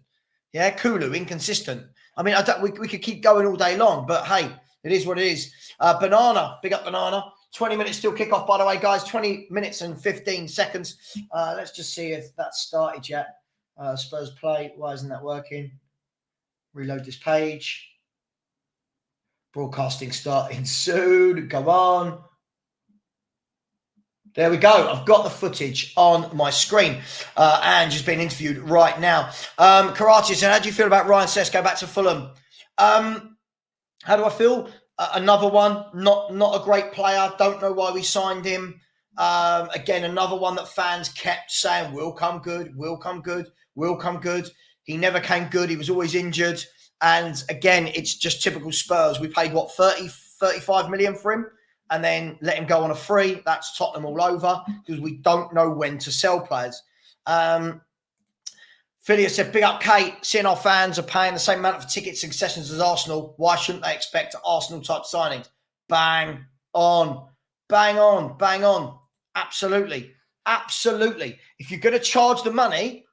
Yeah, Kulu, inconsistent. I mean, we could keep going all day long, but hey, it is what it is. Banana, big up Banana. 20 minutes still kickoff, by the way, guys. 20 minutes and 15 seconds. Let's just see if that's started yet. Spurs play. Why isn't that working? Reload this page. Broadcasting starting soon. Go on. There we go. I've got the footage on my screen. And just being interviewed right now. Karate said, how do you feel about Ryan Sesko back to Fulham? How do I feel? Another one, not a great player. Don't know why we signed him. Again, another one that fans kept saying, will come good. He never came good. He was always injured. And again, it's just typical Spurs. We paid, 35 million for him and then let him go on a free. That's Tottenham all over because we don't know when to sell players. Philia said, big up Kate, seeing our fans are paying the same amount of tickets and concessions as Arsenal. Why shouldn't they expect Arsenal-type signings? Bang on. Absolutely. Absolutely. If you're going to charge the money,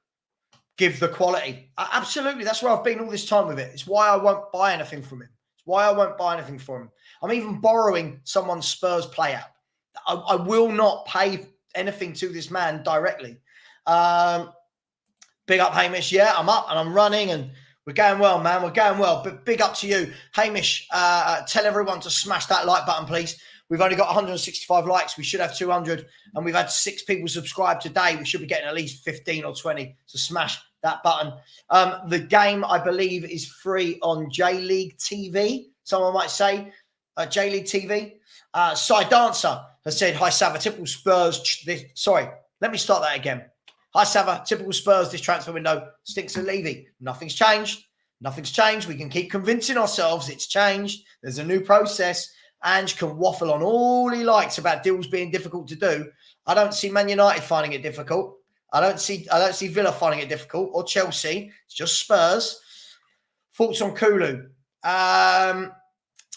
give the quality. Absolutely. That's where I've been all this time with it. It's why I won't buy anything from him. It's why I won't buy anything from him. I'm even borrowing someone's Spurs play out. I will not pay anything to this man directly. Big up, Hamish. Yeah, I'm up and I'm running and we're going well, man. We're going well. But big up to you. Hamish, tell everyone to smash that like button, please. We've only got 165 likes. We should have 200. And we've had 6 people subscribe today. We should be getting at least 15 or 20. So smash that button. The game, I believe, is free on J-League TV. Someone might say J-League TV. Cy Dancer has said, hi, Savva, typical Spurs. Sorry, let me start that again. Hi, Savva, typical Spurs this transfer window. Stinks of Levy. Nothing's changed. Nothing's changed. We can keep convincing ourselves it's changed. There's a new process. Ange can waffle on all he likes about deals being difficult to do. I don't see Man United finding it difficult. I don't see Villa finding it difficult or Chelsea. It's just Spurs. Thoughts on Kulu?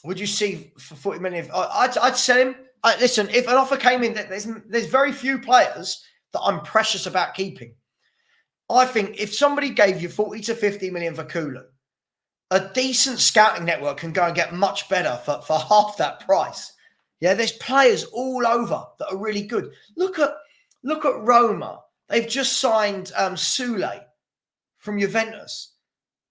Would you see for 40 million? I'd sell him. Listen, if an offer came in, there's very few players that I'm precious about keeping. I think if somebody gave you 40 to 50 million for Kulu, a decent scouting network can go and get much better for half that price. Yeah, there's players all over that are really good. Look at Roma. They've just signed Sule from Juventus.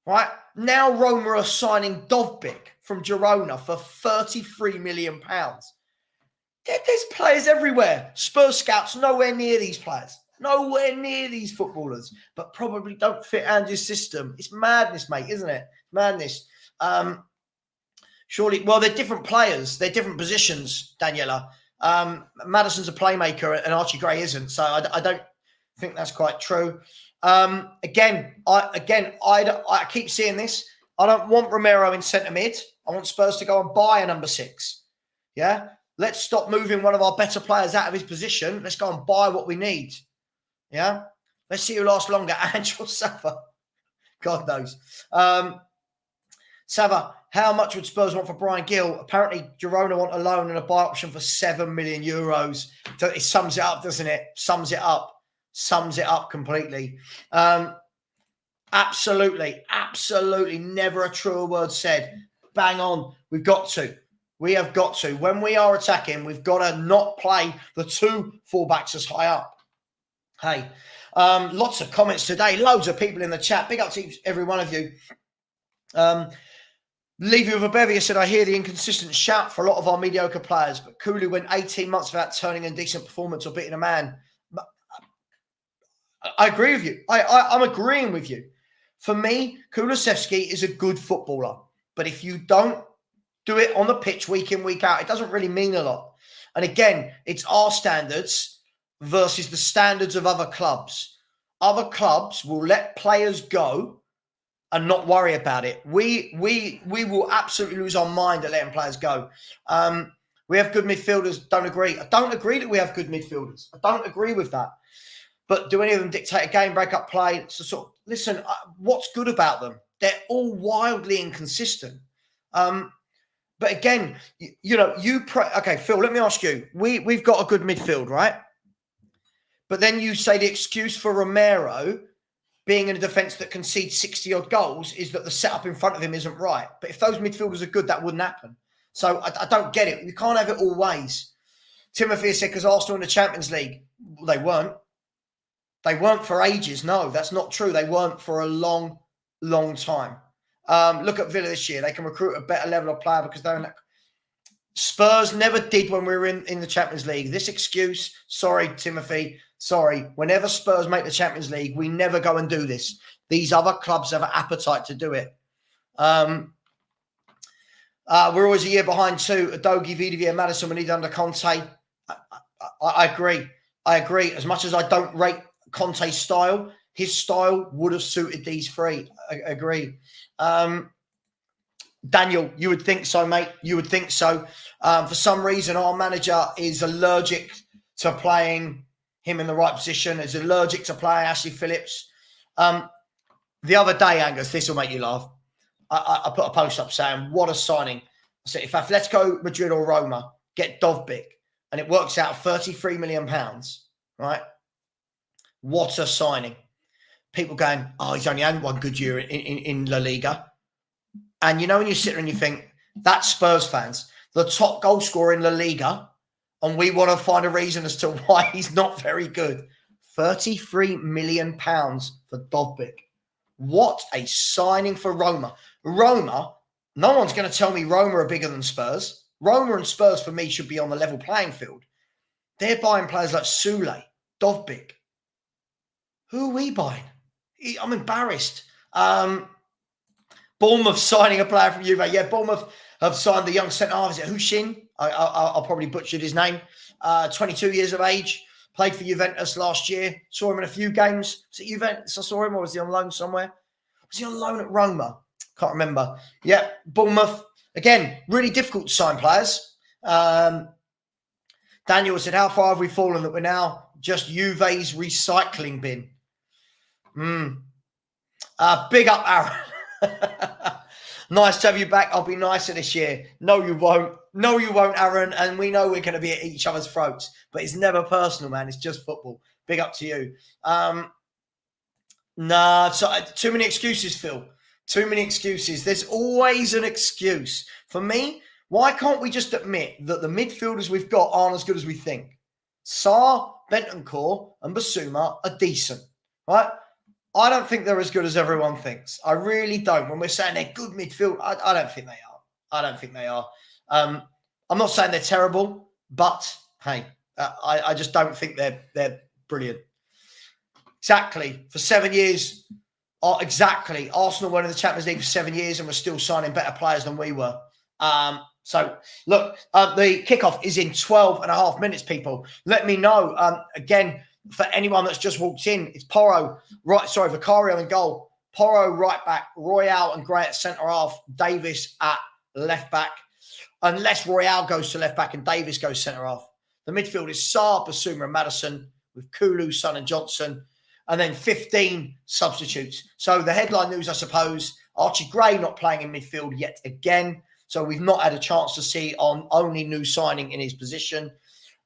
Right? Now Roma are signing Dovbyk from Girona for £33 million. There's players everywhere. Spurs scouts nowhere near these players. Nowhere near these footballers, but probably don't fit Ange's system. It's madness, mate, isn't it? Madness. Surely, well, they're different players. They're different positions, Daniela. Maddison's a playmaker and Archie Gray isn't. So I don't think that's quite true. I keep seeing this. I don't want Romero in centre mid. I want Spurs to go and buy a number 6. Yeah? Let's stop moving one of our better players out of his position. Let's go and buy what we need. Yeah? Let's see who lasts longer, Ange or Savva. God knows. Savva, how much would Spurs want for Brian Gill? Apparently, Girona want a loan and a buy option for €7 million. It sums it up, doesn't it? Sums it up completely. Absolutely. Never a truer word said. Bang on. We've got to. We have got to. When we are attacking, we've got to not play the 2 fullbacks as high up. Hey, lots of comments today. Loads of people in the chat. Big up to every one of you. Leave you with a bevy. I said, I hear the inconsistent shout for a lot of our mediocre players, but Kulu went 18 months without turning in a decent performance or beating a man. I agree with you. I'm agreeing with you. For me, Kulusevski is a good footballer, but if you don't do it on the pitch week in, week out, it doesn't really mean a lot. And again, it's our standards versus the standards of other clubs. Other clubs will let players go and not worry about it. We will absolutely lose our mind at letting players go. We have good midfielders. Don't agree. I don't agree that we have good midfielders. I don't agree with that. But do any of them dictate a game, break up play? So listen, what's good about them? They're all wildly inconsistent. But again, okay, Phil, let me ask you. We've got a good midfield, right? But then you say the excuse for Romero being in a defence that concedes 60-odd goals is that the setup in front of him isn't right. But if those midfielders are good, that wouldn't happen. So I don't get it. You can't have it all ways. Timothy said, because Arsenal in the Champions League, they weren't. They weren't for ages. No, that's not true. They weren't for a long, long time. Look at Villa this year. They can recruit a better level of player because they're in that. Spurs never did when we were in the Champions League. This excuse, sorry, Timothy, sorry. Whenever Spurs make the Champions League, we never go and do this. These other clubs have an appetite to do it. We're always a year behind too. Adogi, Vidivia, Maddison, we need under Conte. I agree. As much as I don't rate Conte's style, his style would have suited these 3. I agree. Daniel, you would think so, mate. You would think so. For some reason, our manager is allergic to playing him in the right position. Is allergic to playing Ashley Phillips. The other day, Angus, this will make you laugh. I put a post up saying, what a signing. I said, if Atletico Madrid or Roma get Dovbyk and it works out £33 million, right? What a signing. People going, oh, he's only had one good year in La Liga. And you know when you sit there and you think, that's Spurs fans, the top goal scorer in La Liga, and we want to find a reason as to why he's not very good. £33 million for Dovbyk. What a signing for Roma. Roma, no one's going to tell me Roma are bigger than Spurs. Roma and Spurs, for me, should be on the level playing field. They're buying players like Sule, Dovbyk. Who are we buying? I'm embarrassed. Bournemouth signing a player from Juve. Yeah, Bournemouth have signed the young centre-half. Is it Hushin? I'll probably butchered his name. 22 years of age. Played for Juventus last year. Saw him in a few games. Was it Juventus I saw him, or was he on loan somewhere? Was he on loan at Roma? Can't remember. Yeah, Bournemouth. Again, really difficult to sign players. Daniel said, how far have we fallen that we're now just Juve's recycling bin? Big up, Aaron. Nice to have you back. I'll be nicer this year. No, you won't. No, you won't, Aaron. And we know we're going to be at each other's throats. But it's never personal, man. It's just football. Big up to you. Too many excuses, Phil. Too many excuses. There's always an excuse. For me, why can't we just admit that the midfielders we've got aren't as good as we think? Sarr, Bentancur, and Basuma are decent, right? I don't think they're as good as everyone thinks. I really don't. When we're saying they're good midfield, I don't think they are. I don't think they are. I'm not saying they're terrible, but hey, I just don't think they're brilliant. Exactly. For 7 years, exactly. Arsenal were in the Champions League for 7 years and were still signing better players than we were. So, look, the kickoff is in 12 and a half minutes, people. Let me know. Again, for anyone that's just walked in, it's Vicario in goal. Porro right back, Royale and Gray at centre-half, Davis at left-back. Unless Royale goes to left-back and Davis goes centre-half. The midfield is Sarr, Basuma and Maddison with Kulu, Son and Johnson. And then 15 substitutes. So the headline news, I suppose, Archie Gray not playing in midfield yet again. So we've not had a chance to see on only new signing in his position.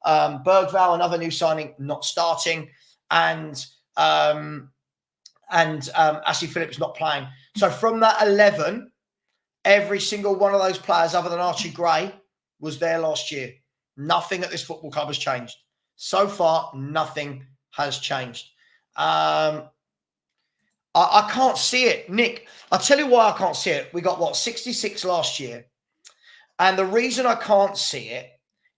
Bergvall, another new signing, not starting. And Ashley Phillips not playing. So from that 11, every single one of those players other than Archie Gray was there last year. Nothing at this football club has changed. So far, nothing has changed. I can't see it. Nick, I'll tell you why I can't see it. We got, 66 last year. And the reason I can't see it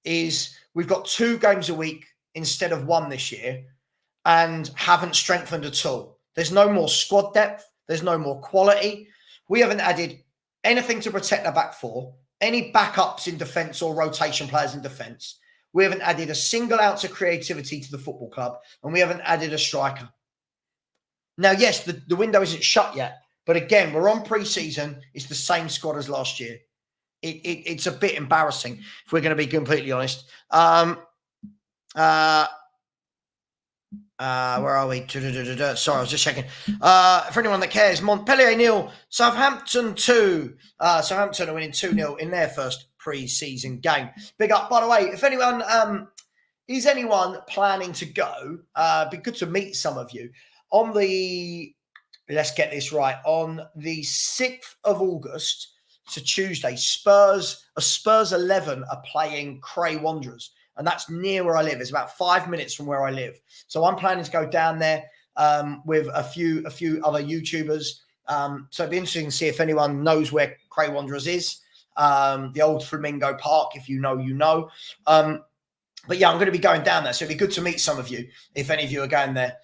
is we've got 2 games a week instead of 1 this year and haven't strengthened at all. There's no more squad depth. There's no more quality. We haven't added anything to protect the back four, any backups in defence or rotation players in defence. We haven't added a single ounce of creativity to the football club, and we haven't added a striker. Now, yes, the window isn't shut yet, but again, we're on pre-season. It's the same squad as last year. It's a bit embarrassing, if we're going to be completely honest. Where are we? Sorry, I was just checking. For anyone that cares, Montpellier 0, Southampton 2. Southampton are winning 2-0 in their first pre-season game. Big up, by the way. If anyone is anyone planning to go, be good to meet some of you on the. Let's get this right. On the 6th of August, it's a Tuesday. Spurs 11 are playing Cray Wanderers. And that's near where I live. It's about 5 minutes from where I live. So I'm planning to go down there with a few other YouTubers. So it'd be interesting to see if anyone knows where Cray Wanderers is. The old Flamingo Park, if you know, you know. But yeah, I'm going to be going down there. So it'd be good to meet some of you, if any of you are going there.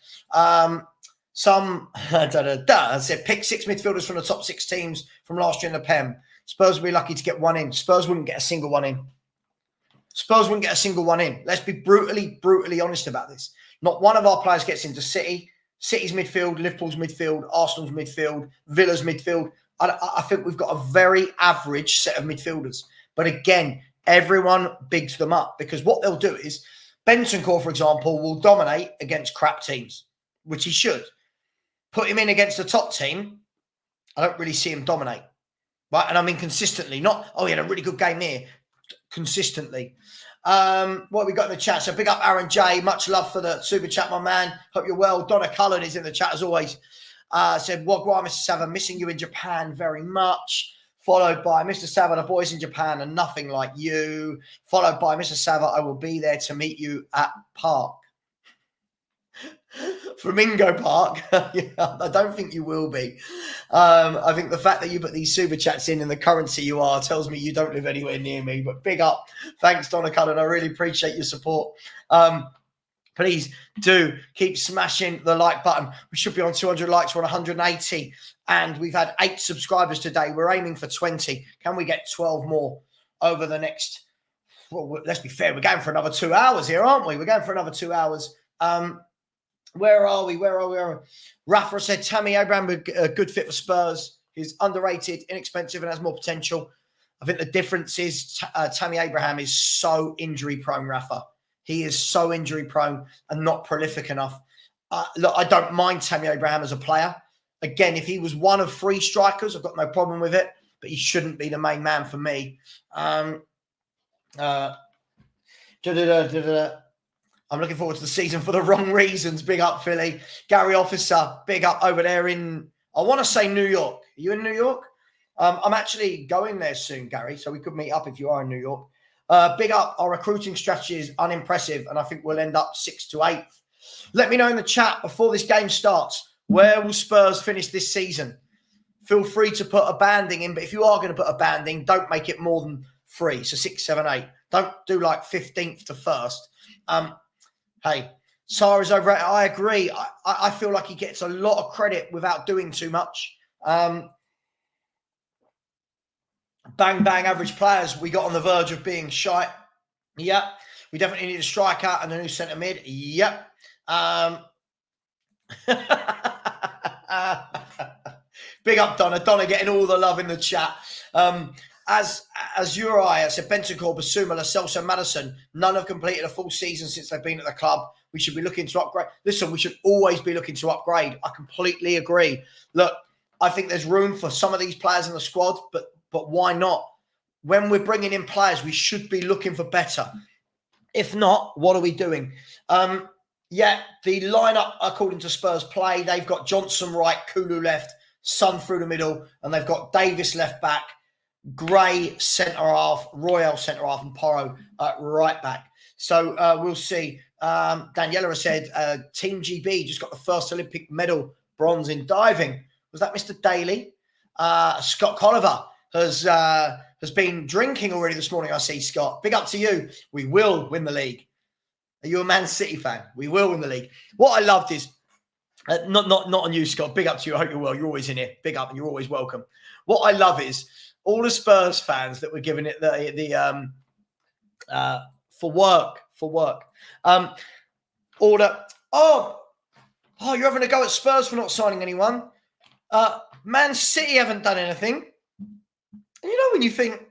Said pick 6 midfielders from the top 6 teams from last year in the Prem. Spurs will be lucky to get one in. Spurs wouldn't get a single one in. Spurs wouldn't get a single one in. Let's be brutally honest about this. Not one of our players gets into City. City's midfield, Liverpool's midfield, Arsenal's midfield, Villa's midfield. I think we've got a very average set of midfielders. But again, everyone bigs them up because what they'll do is Bentancur, for example, will dominate against crap teams, which he should. Put him in against the top team, I don't really see him dominate. Right? And I mean consistently. Not, he had a really good game here. Consistently. What we got in the chat? So big up Aaron J. Much love for the super chat, my man. Hope you're well. Donna Cullen is in the chat as always. Said, Wagwan, Mr. Savva, missing you in Japan very much. Followed by Mr. Savva, the boys in Japan are nothing like you. Followed by Mr. Savva, I will be there to meet you at Park. Flamingo Park. Yeah, I don't think you will be. I think the fact that you put these super chats in the currency you are tells me you don't live anywhere near me. But big up. Thanks, Donna Cullen. I really appreciate your support. Please do keep smashing the like button. We should be on 200 likes. We're on 180. And we've had 8 subscribers today. We're aiming for 20. Can we get 12 more over the next... Well, let's be fair. We're going for another 2 hours here, aren't we? We're going for another 2 hours. Where are we? Rafa said Tammy Abraham a good fit for Spurs. He's underrated, inexpensive, and has more potential. I think the difference is Tammy Abraham is so injury prone, Rafa. He is so injury prone and not prolific enough. Look, I don't mind Tammy Abraham as a player. Again, if he was one of 3 strikers, I've got no problem with it, but he shouldn't be the main man for me. I'm looking forward to the season for the wrong reasons. Big up, Philly. Gary Officer, big up over there in, I want to say New York. Are you in New York? I'm actually going there soon, Gary, so we could meet up if you are in New York. Big up. Our recruiting strategy is unimpressive, and I think we'll end up 6th to 8th. Let me know in the chat before this game starts, where will Spurs finish this season? Feel free to put a banding in, but if you are going to put a banding, don't make it more than 3, so 6, 7, 8. Don't do like 15th to 1st. Hey, Sarah's over it. I agree. I feel like he gets a lot of credit without doing too much. Bang, bang, average players. We got on the verge of being shite. Yep. We definitely need a striker and a new centre mid. Yep. Big up, Donna. Donna getting all the love in the chat. As Uriah said, Bentancur, Basuma, Lo Celso, Madison, none have completed a full season since they've been at the club. We should be looking to upgrade. Listen, we should always be looking to upgrade. I completely agree. Look, I think there's room for some of these players in the squad, but why not? When we're bringing in players, we should be looking for better. If not, what are we doing? Yeah, the lineup, according to Spurs play, they've got Johnson right, Kulu left, Son through the middle, and they've got Davis left back, Gray centre-half, Royale centre-half, and Porro right back. So we'll see. Daniela said, Team GB just got the first Olympic medal, bronze in diving. Was that Mr. Daly? Scott Colliver has been drinking already this morning, I see, Scott. Big up to you. We will win the league. Are you a Man City fan? We will win the league. What I loved is, not on you, Scott. Big up to you. I hope you're well. You're always in here. Big up, and you're always welcome. What I love is all the Spurs fans that were giving it for work. Order. Oh, you're having a go at Spurs for not signing anyone. Man City haven't done anything. And you know when you think,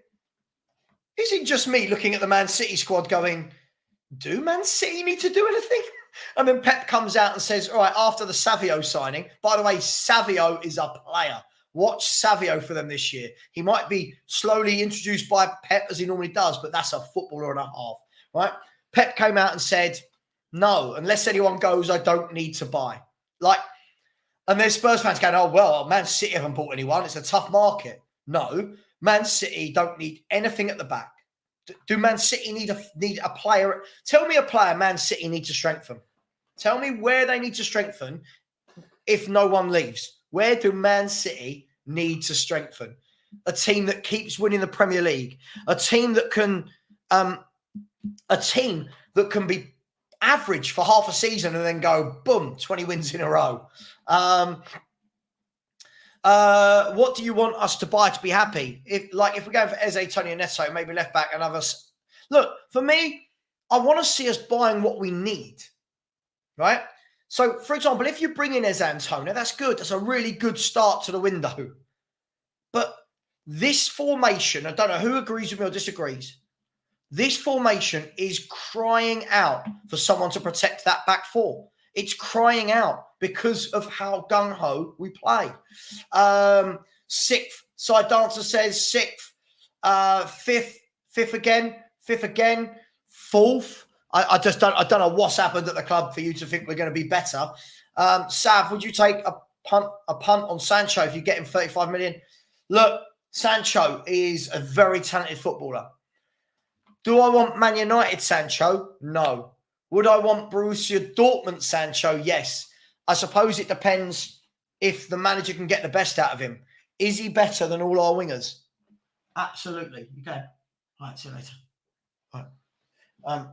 is it just me looking at the Man City squad going, do Man City need to do anything? And then Pep comes out and says, all right, after the Savio signing, by the way, Savio is a player. Watch Savio for them this year. He might be slowly introduced by Pep as he normally does, but that's a footballer and a half, right? Pep came out and said, no, unless anyone goes, I don't need to buy. And there's Spurs fans going, oh, well, Man City haven't bought anyone. It's a tough market. No, Man City don't need anything at the back. Do Man City need a player? Tell me a player Man City need to strengthen. Tell me where they need to strengthen if no one leaves. Where do Man City need to strengthen? A team that keeps winning the Premier League, a team that can be average for half a season and then go boom, 20 wins in a row. What do you want us to buy to be happy? If we're going for Eze, Tony and Neto, maybe left back and others. Look, for me, I want to see us buying what we need, right? So, for example, if you bring in Eze Antonio, that's good. That's a really good start to the window. But this formation, I don't know who agrees with me or disagrees, this formation is crying out for someone to protect that back four. It's crying out because of how gung-ho we play. Sixth. Side Dancer says sixth. Fifth again. fourth. I just don't. I don't know what's happened at the club for you to think we're going to be better. Sav, would you take a punt on Sancho if you get him 35 million? Look, Sancho is a very talented footballer. Do I want Man United Sancho? No. Would I want Borussia Dortmund Sancho? Yes. I suppose it depends if the manager can get the best out of him. Is he better than all our wingers? Absolutely. Okay. All right, see you later. All right.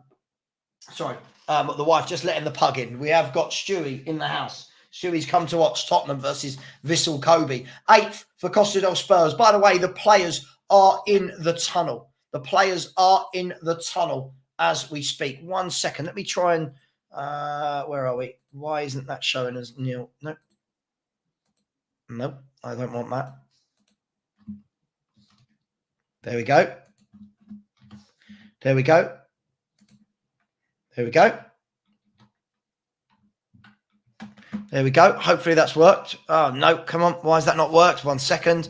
Sorry, the wife just letting the pug in. We have got Stewie in the house. Stewie's come to watch Tottenham versus Vissel Kobe. 8th for Costa del Spurs. By the way, the players are in the tunnel. The players are in the tunnel as we speak. 1 second. Let me try and... where are we? Why isn't that showing us nil? No. Nope, I don't want that. There we go. There we go. There we go. There we go. Hopefully that's worked. Oh, no, come on. Why has that not worked? 1 second.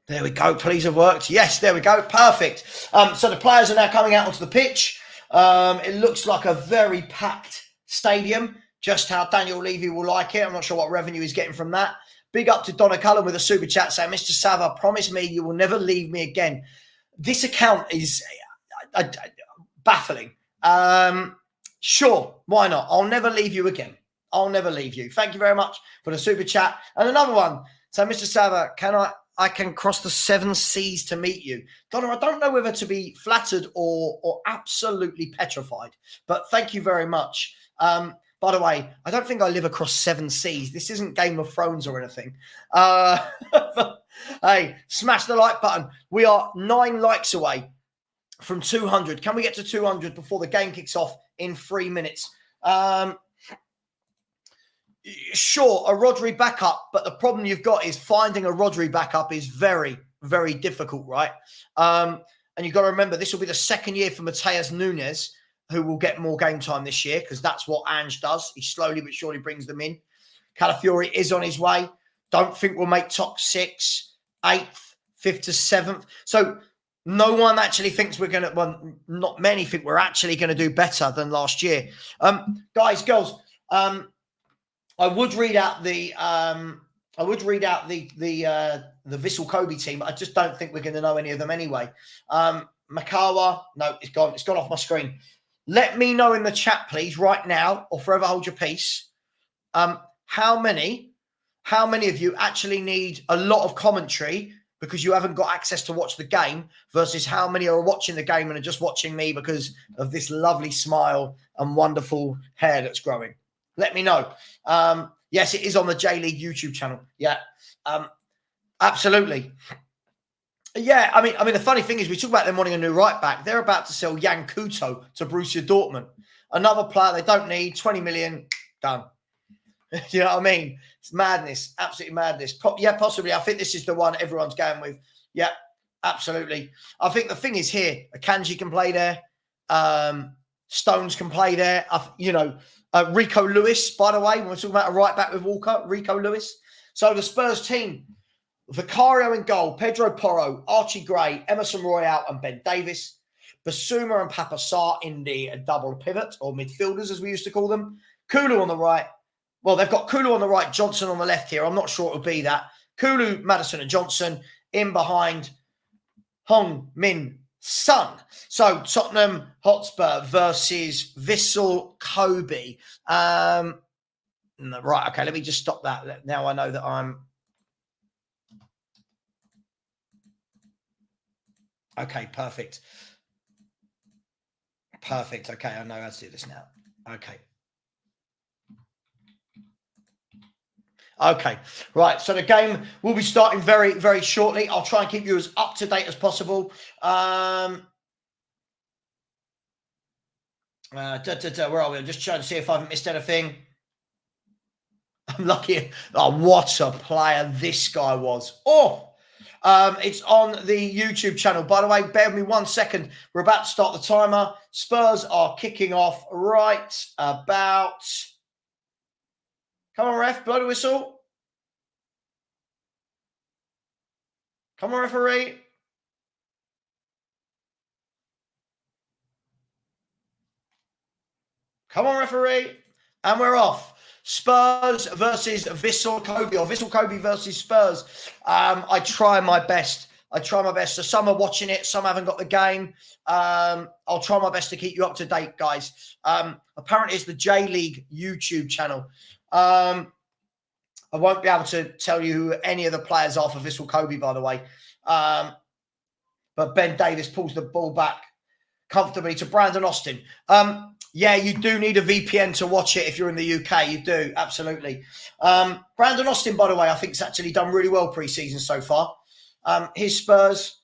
There we go. Please have worked. Yes, there we go. Perfect. So the players are now coming out onto the pitch. It looks like a very packed stadium. Just how Daniel Levy will like it. I'm not sure what revenue he's getting from that. Big up to Donna Cullen with a super chat saying, Mr. Savva, promise me you will never leave me again. This account is baffling. Sure, why not? I'll never leave you again. I'll never leave you. Thank you very much for the super chat. And another one. So, Mr. Savva, I can cross the 7 seas to meet you. Donna, I don't know whether to be flattered or absolutely petrified, but thank you very much. By the way, I don't think I live across 7 seas. This isn't Game of Thrones or anything. Hey, smash the like button. We are 9 likes away from 200. Can we get to 200 before the game kicks off in 3 minutes? Sure, a Rodri backup, but the problem you've got is finding a Rodri backup is very, very difficult, right? And you've got to remember, this will be the second year for Mateus Nunes, who will get more game time this year, because that's what Ange does. He slowly but surely brings them in. Calafiori is on his way. Don't think we'll make top 6, 8th, 5th to 7th. So no one actually thinks we're going to, well, not many think we're actually going to do better than last year. Guys, girls, I would read out the Vissel Kobe team, but I just don't think we're going to know any of them anyway. Makawa, no, it's gone. It's gone off my screen. Let me know in the chat, please, right now, or forever hold your peace. How many of you actually need a lot of commentary because you haven't got access to watch the game versus how many are watching the game and are just watching me because of this lovely smile and wonderful hair that's growing? Let me know. Yes, it is on the J League YouTube channel. Yeah, absolutely. Yeah, I mean, the funny thing is we talk about them wanting a new right back. They're about to sell Jan Kuto to Borussia Dortmund. Another player they don't need, 20 million, done. You know what I mean? It's madness, absolutely madness. Yeah, possibly. I think this is the one everyone's going with. Yeah, absolutely. I think the thing is here, Akanji can play there. Stones can play there. Rico Lewis, by the way, when we're talking about a right back with Walker, Rico Lewis. So the Spurs team, Vicario in goal, Pedro Porro, Archie Gray, Emerson Royale and Ben Davis. Basuma and Papa Sarr in the double pivot, or midfielders as we used to call them. Kulu on the right. Well, they've got Kulu on the right, Johnson on the left here. I'm not sure it'll be that. Kulu, Madison and Johnson in behind Hong Min Son. So Tottenham Hotspur versus Vissel Kobe. Right, okay, let me just stop that. Now I know that I'm... Okay, perfect. Perfect. Okay, I know how to do this now. Okay. Okay, right. So the game will be starting very, very shortly. I'll try and keep you as up to date as possible. Where are we? I'm just trying to see if I haven't missed anything. I'm lucky. Oh, what a player this guy was. Oh, it's on the YouTube channel. By the way, bear with me 1 second. We're about to start the timer. Spurs are kicking off right about... Come on, ref, blow the whistle. Come on, referee. Come on, referee. And we're off. Spurs versus Vissel Kobe, or Vissel Kobe versus Spurs. I try my best. So some are watching it, some haven't got the game. I'll try my best to keep you up to date, guys. Apparently, it's the J League YouTube channel. I won't be able to tell you who any of the players are for Vissel Kobe, by the way. But Ben Davies pulls the ball back comfortably to Brandon Austin. Yeah, you do need a VPN to watch it if you're in the UK. You do, absolutely. Brandon Austin, by the way, I think has actually done really well pre-season so far. His Spurs,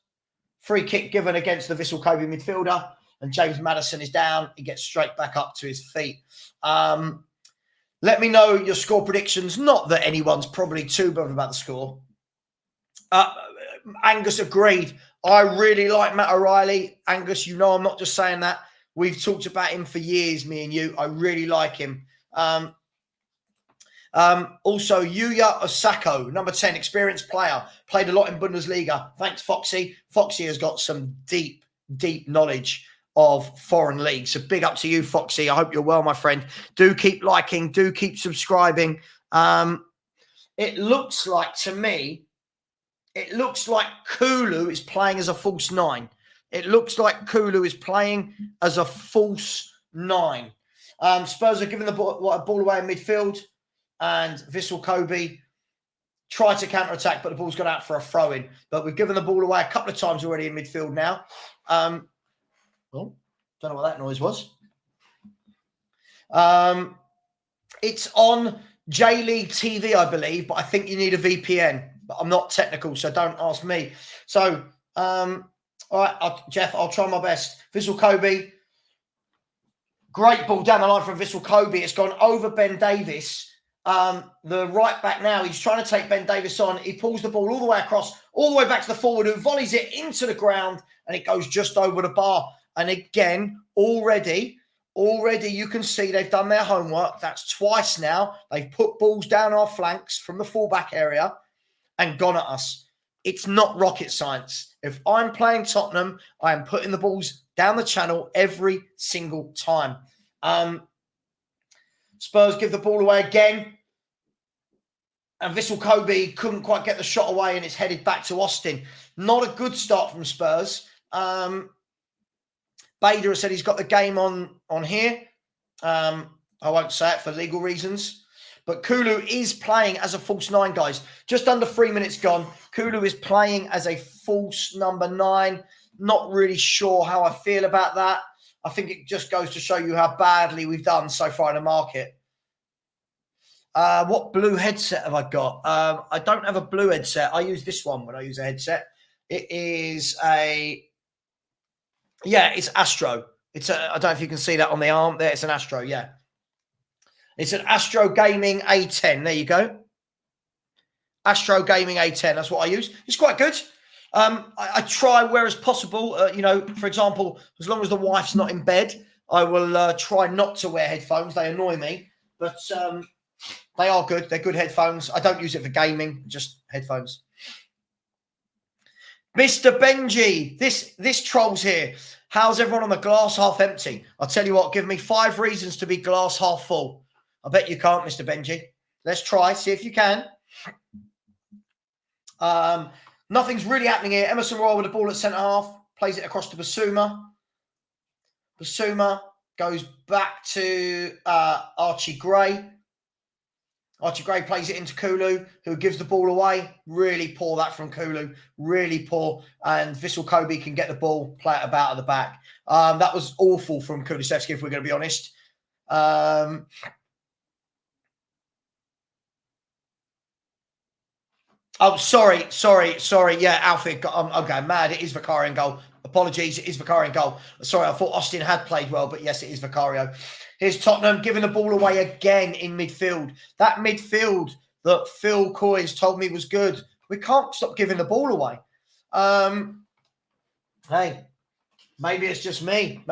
free kick given against the Vissel Kobe midfielder, and James Maddison is down. He gets straight back up to his feet. Let me know your score predictions. Not that anyone's probably too bothered about the score. Angus agreed. I really like Matt O'Reilly. Angus, you know I'm not just saying that. We've talked about him for years, me and you. I really like him. Also, Yuya Osako, number 10, experienced player. Played a lot in Bundesliga. Thanks, Foxy. Foxy has got some deep, deep knowledge of foreign leagues. So big up to you, Foxy. I hope you're well, my friend. Do keep liking. Do keep subscribing. It looks like, to me, Kulu is playing as a false 9. It looks like Kulu is playing as a false 9. Spurs are giving the ball away in midfield, and Vissel Kobe tried to counter-attack, but the ball's gone out for a throw-in. But we've given the ball away a couple of times already in midfield now. Well, don't know what that noise was. It's on J League TV, I believe, but I think you need a VPN. But I'm not technical, so don't ask me. So, all right, Jeff, I'll try my best. Vissel Kobe. Great ball down the line from Vissel Kobe. It's gone over Ben Davies. The right back now, he's trying to take Ben Davies on. He pulls the ball all the way across, all the way back to the forward, who volleys it into the ground, and it goes just over the bar. And again, already you can see they've done their homework. That's twice now. They've put balls down our flanks from the fullback area and gone at us. It's not rocket science. If I'm playing Tottenham, I am putting the balls down the channel every single time. Spurs give the ball away again. And Vissel Kobe couldn't quite get the shot away, and it's headed back to Austin. Not a good start from Spurs. Bader has said he's got the game on here. I won't say it for legal reasons. But Kulu is playing as a false 9, guys. Just under 3 minutes gone. Kulu is playing as a false number 9. Not really sure how I feel about that. I think it just goes to show you how badly we've done so far in the market. What blue headset have I got? I don't have a blue headset. I use this one when I use a headset. It is it's Astro. I don't know if you can see that on the arm there. It's an Astro, yeah. It's an Astro Gaming A10. There you go. Astro Gaming A10. That's what I use. It's quite good. I try where as possible. For example, as long as the wife's not in bed, I will try not to wear headphones. They annoy me, but they are good. They're good headphones. I don't use it for gaming, just headphones. Mr. Benji, this troll's here. How's everyone on the glass half empty? I'll tell you what, give me 5 reasons to be glass half full. I bet you can't, Mr. Benji. Let's try, see if you can. Nothing's really happening here. Emerson Royal with the ball at centre-half. Plays it across to Basuma. Basuma goes back to Archie Gray. Archie Gray plays it into Kulu, who gives the ball away. Really poor that from Kulu. Really poor. And Vissel Kobe can get the ball, play it about at the back. That was awful from Kulusevski, if we're going to be honest. Oh, sorry. Yeah, Alfie, I'm going mad. It is Vicario in goal. Apologies, it is Vicario in goal. Sorry, I thought Austin had played well, but yes, it is Vicario. Here's Tottenham giving the ball away again in midfield. That midfield that Phil Coys told me was good. We can't stop giving the ball away. Hey, maybe it's just me.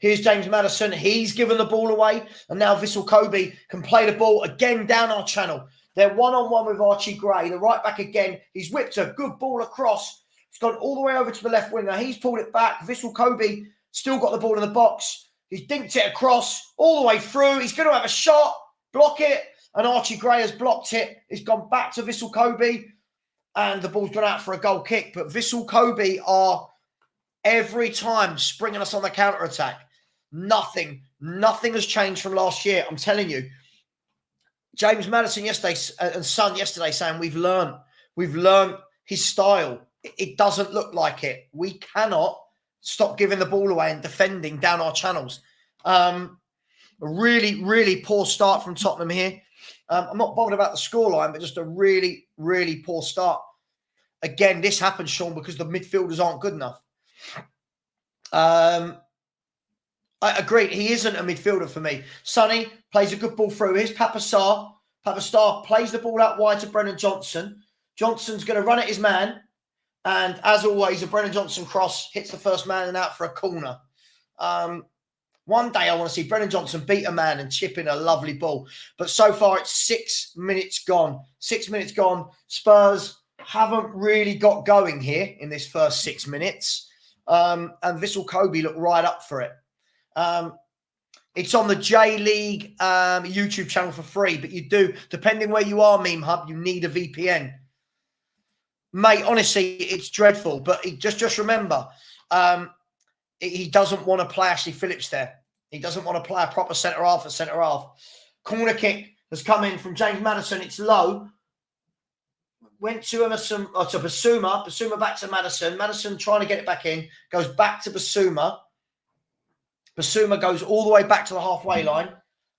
Here's James Maddison. He's given the ball away. And now Vissel Kobe can play the ball again down our channel. They're one-on-one with Archie Gray. The right back again. He's whipped a good ball across. It's gone all the way over to the left winger. He's pulled it back. Vissel Kobe still got the ball in the box. He's dinked it across all the way through. He's going to have a shot, block it, and Archie Gray has blocked it. It's gone back to Vissel Kobe, and the ball's gone out for a goal kick. But Vissel Kobe are every time springing us on the counter-attack. Nothing has changed from last year. I'm telling you. James Maddison yesterday and Son yesterday saying we've learned his style. It doesn't look like it. We cannot stop giving the ball away and defending down our channels. A really, really poor start from Tottenham here. I'm not bothered about the scoreline, but just a really, really poor start. Again, this happens, Sean, because the midfielders aren't good enough. I agree. He isn't a midfielder for me. Sonny plays a good ball through. Here's Papa Sarr. Papa Sarr plays the ball out wide to Brennan Johnson. Johnson's going to run at his man. And as always, a Brennan Johnson cross hits the first man and out for a corner. One day I want to see Brennan Johnson beat a man and chip in a lovely ball. But so far it's 6 minutes gone. 6 minutes gone. Spurs haven't really got going here in this first 6 minutes. And Vissel Kobe looked right up for it. It's on the J League YouTube channel for free, but you do, depending where you are, Meme Hub, you need a VPN. Mate, honestly, it's dreadful, but just remember, he doesn't want to play Ashley Phillips there. He doesn't want to play a proper centre-half at centre-half. Corner kick has come in from James Maddison. It's low. Went to Emerson, or to Basuma. Basuma back to Maddison. Maddison trying to get it back in. Goes back to Basuma. Basuma goes all the way back to the halfway line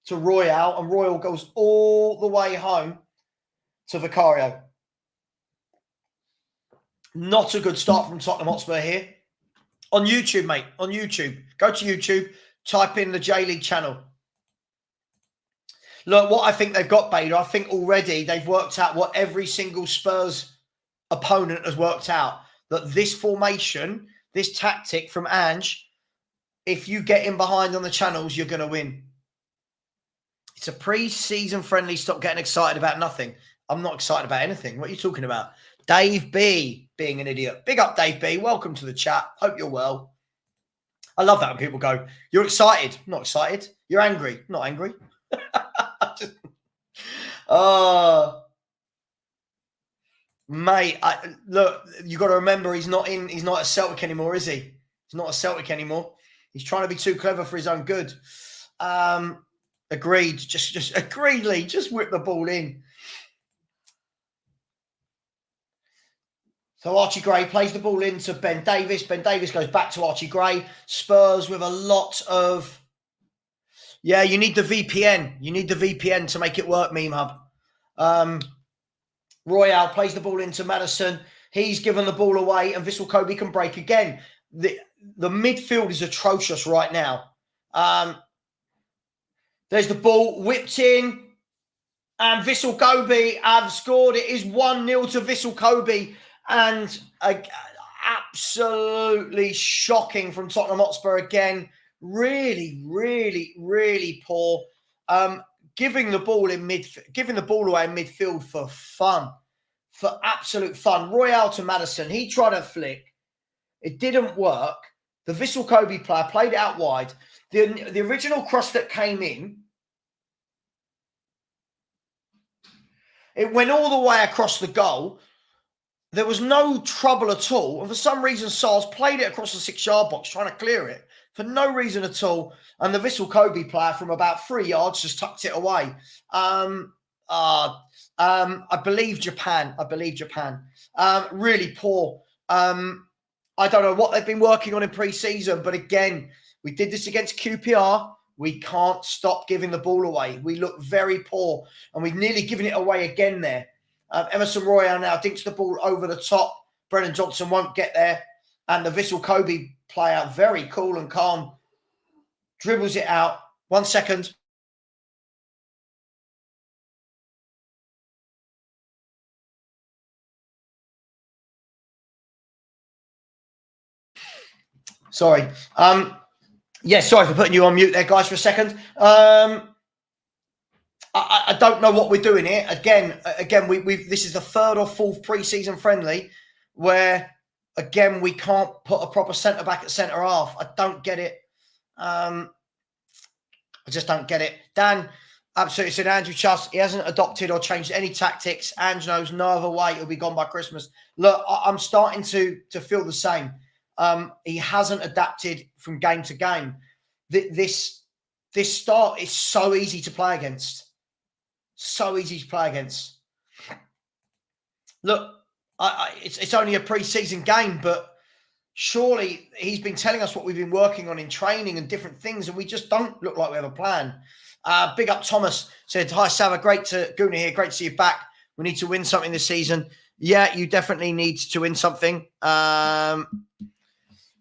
to Royale. And Royale goes all the way home to Vicario. Not a good start from Tottenham Hotspur here. On YouTube, mate. On YouTube. Go to YouTube. Type in the J League channel. Look, what I think they've got, Bader, I think already they've worked out what every single Spurs opponent has worked out. That this formation, this tactic from Ange, if you get in behind on the channels, you're going to win. It's a pre-season friendly. Stop getting excited about nothing. I'm not excited about anything. What are you talking about? Dave B being an idiot. Big up, Dave B. Welcome to the chat. Hope you're well. I love that when people go, you're excited. I'm not excited. You're angry. I'm not angry. Mate, look, you got to remember he's not a Celtic anymore, is he? He's not a Celtic anymore. He's trying to be too clever for his own good. Agreed. Just agreed, Lee. Just whip the ball in. So Archie Gray plays the ball into Ben Davis. Ben Davis goes back to Archie Gray. Spurs with a lot of... Yeah, you need the VPN. You need the VPN to make it work, Meme Hub. Royale plays the ball into Maddison. He's given the ball away, and Vissel Kobe can break again. The midfield is atrocious right now. There's the ball whipped in, and Vissel Kobe have scored. It is 1-0 to Vissel Kobe, and absolutely shocking from Tottenham Hotspur again. Really, really, really poor. Giving the ball away in midfield for fun, for absolute fun. Royale to Maddison. He tried a flick. It didn't work. The Vissel Kobe player played it out wide. The original cross that came in, it went all the way across the goal. There was no trouble at all. And for some reason, Sars played it across the 6-yard box, trying to clear it for no reason at all. And the Vissel Kobe player from about 3 yards just tucked it away. I believe Japan. Really poor. I don't know what they've been working on in pre-season, but again, we did this against QPR. We can't stop giving the ball away. We look very poor, and we've nearly given it away again there. Emerson Royale now dinks the ball over the top. Brennan Johnson won't get there. And the Vissel Kobe player, very cool and calm, dribbles it out. 1 second. Sorry. Sorry for putting you on mute there, guys, for a second. I don't know what we're doing here. Again, this is the third or fourth pre-season friendly where, again, we can't put a proper centre-back at centre-half. I don't get it. I just don't get it. Dan absolutely said Andrew Chuss, he hasn't adopted or changed any tactics. Ange knows no other way. He'll be gone by Christmas. Look, I'm starting to feel the same. He hasn't adapted from game to game. This start is so easy to play against. So easy to play against. Look, it's only a pre-season game, but surely he's been telling us what we've been working on in training and different things, and we just don't look like we have a plan. Big up Thomas said, hi, Savva, great to Guna here. Great to see you back. We need to win something this season. Yeah, you definitely need to win something. So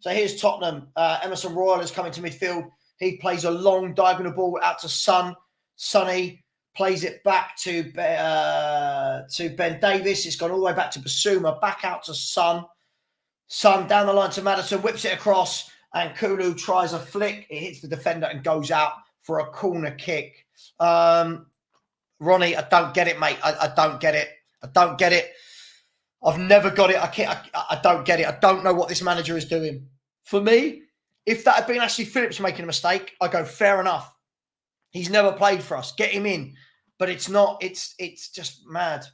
here's Tottenham. Emerson Royal is coming to midfield. He plays a long diagonal ball out to Sonny plays it back to Ben Davis. It's gone all the way back to Basuma, back out to Son down the line to Maddison, whips it across, and Kulu tries a flick. It hits the defender and goes out for a corner kick. Ronnie, I don't get it, mate. I don't get it. I don't get it. I've never got it. I don't get it. I don't know what this manager is doing. For me, if that had been Ashley Phillips making a mistake, I go, fair enough. He's never played for us. Get him in. But it's not. It's just mad.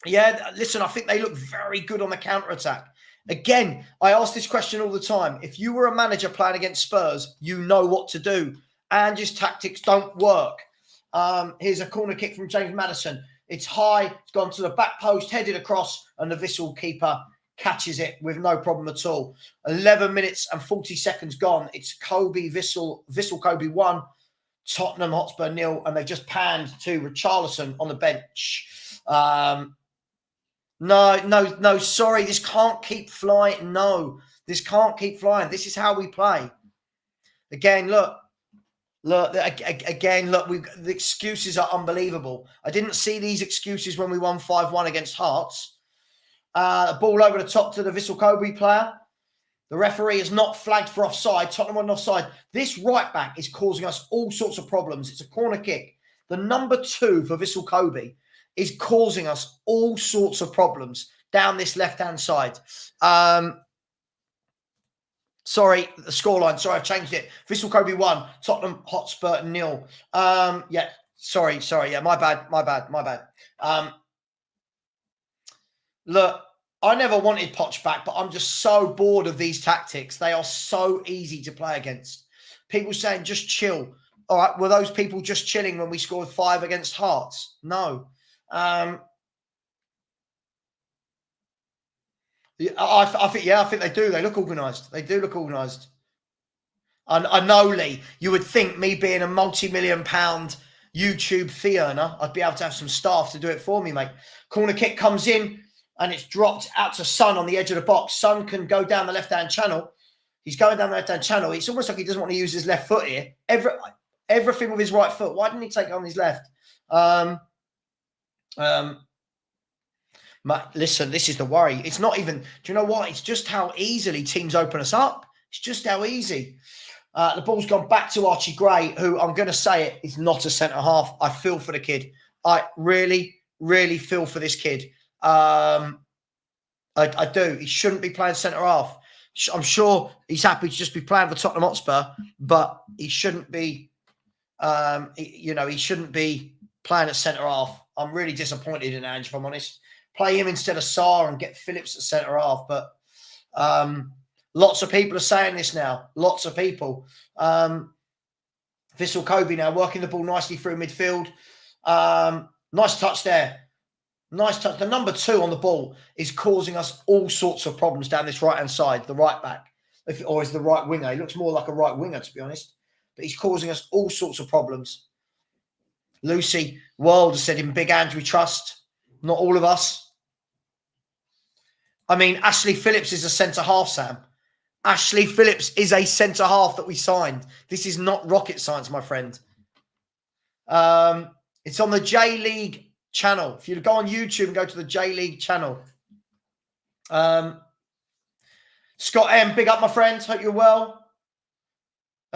Yeah, listen, I think they look very good on the counter-attack. Again, I ask this question all the time. If you were a manager playing against Spurs, you know what to do. And his tactics don't work. Here's a corner kick from James Maddison. It's high. It's gone to the back post, headed across, and the Vissel keeper catches it with no problem at all. 11 minutes and 40 seconds gone. It's Vissel Kobe 1, Tottenham Hotspur 0, and they've just panned to Richarlison on the bench. No, sorry. This can't keep flying. No, this can't keep flying. This is how we play. Again, look, the excuses are unbelievable. I didn't see these excuses when we won 5-1 against Hearts. Ball over the top to the Vissel Kobe player. The referee has not flagged for offside. Tottenham on offside. This right back is causing us all sorts of problems. It's a corner kick. The number 2 for Vissel Kobe is causing us all sorts of problems down this left-hand side. Sorry, the scoreline. Sorry, I've changed it. Vissel Kobe 1, Tottenham Hotspur 0. Yeah, sorry. Yeah, my bad. Look, I never wanted Poch back, but I'm just so bored of these tactics. They are so easy to play against. People saying, just chill. All right, were those people just chilling when we scored 5 against Hearts? No. I think they do. They look organised. They do look organised. I know, Lee, you would think me being a multi-million-pound YouTube fee earner, I'd be able to have some staff to do it for me, mate. Corner kick comes in, and it's dropped out to Son on the edge of the box. Son can go down the left-hand channel. He's going down the left-hand channel. It's almost like he doesn't want to use his left foot here. Everything with his right foot. Why didn't he take it on his left? Listen, this is the worry. It's not even, do you know what? It's just how easily teams open us up. It's just how easy. The ball's gone back to Archie Gray, who, I'm going to say it, is not a centre-half. I feel for the kid. I really, really feel for this kid. I do. He shouldn't be playing centre-half. I'm sure he's happy to just be playing for Tottenham Hotspur, but he shouldn't be, he shouldn't be playing at centre-half. I'm really disappointed in Ange, if I'm honest. Play him instead of Sarr and get Phillips at centre-half. But lots of people are saying this now. Lots of people. Vissel Kobe now working the ball nicely through midfield. Nice touch there. Nice touch. The number 2 on the ball is causing us all sorts of problems down this right-hand side, the right back. Or is the right winger. He looks more like a right winger, to be honest. But he's causing us all sorts of problems. Lucy World has said in Big Andrew Trust. Not all of us. I mean, Ashley Phillips is a centre-half, Sam. Ashley Phillips is a centre-half that we signed. This is not rocket science, my friend. It's on the J-League channel. If you go on YouTube and go to the J-League channel. Scott M, big up, my friend. Hope you're well.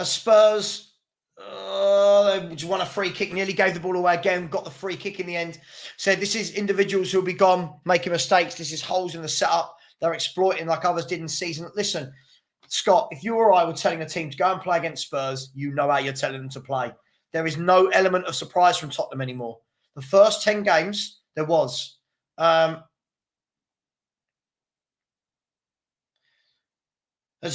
Spurs, they just won a free kick, nearly gave the ball away again, got the free kick in the end. Said this is individuals who will be gone, making mistakes. This is holes in the setup. They're exploiting like others did in season. Listen, Scott, if you or I were telling a team to go and play against Spurs, you know how you're telling them to play. There is no element of surprise from Tottenham anymore. The first 10 games, there was. There's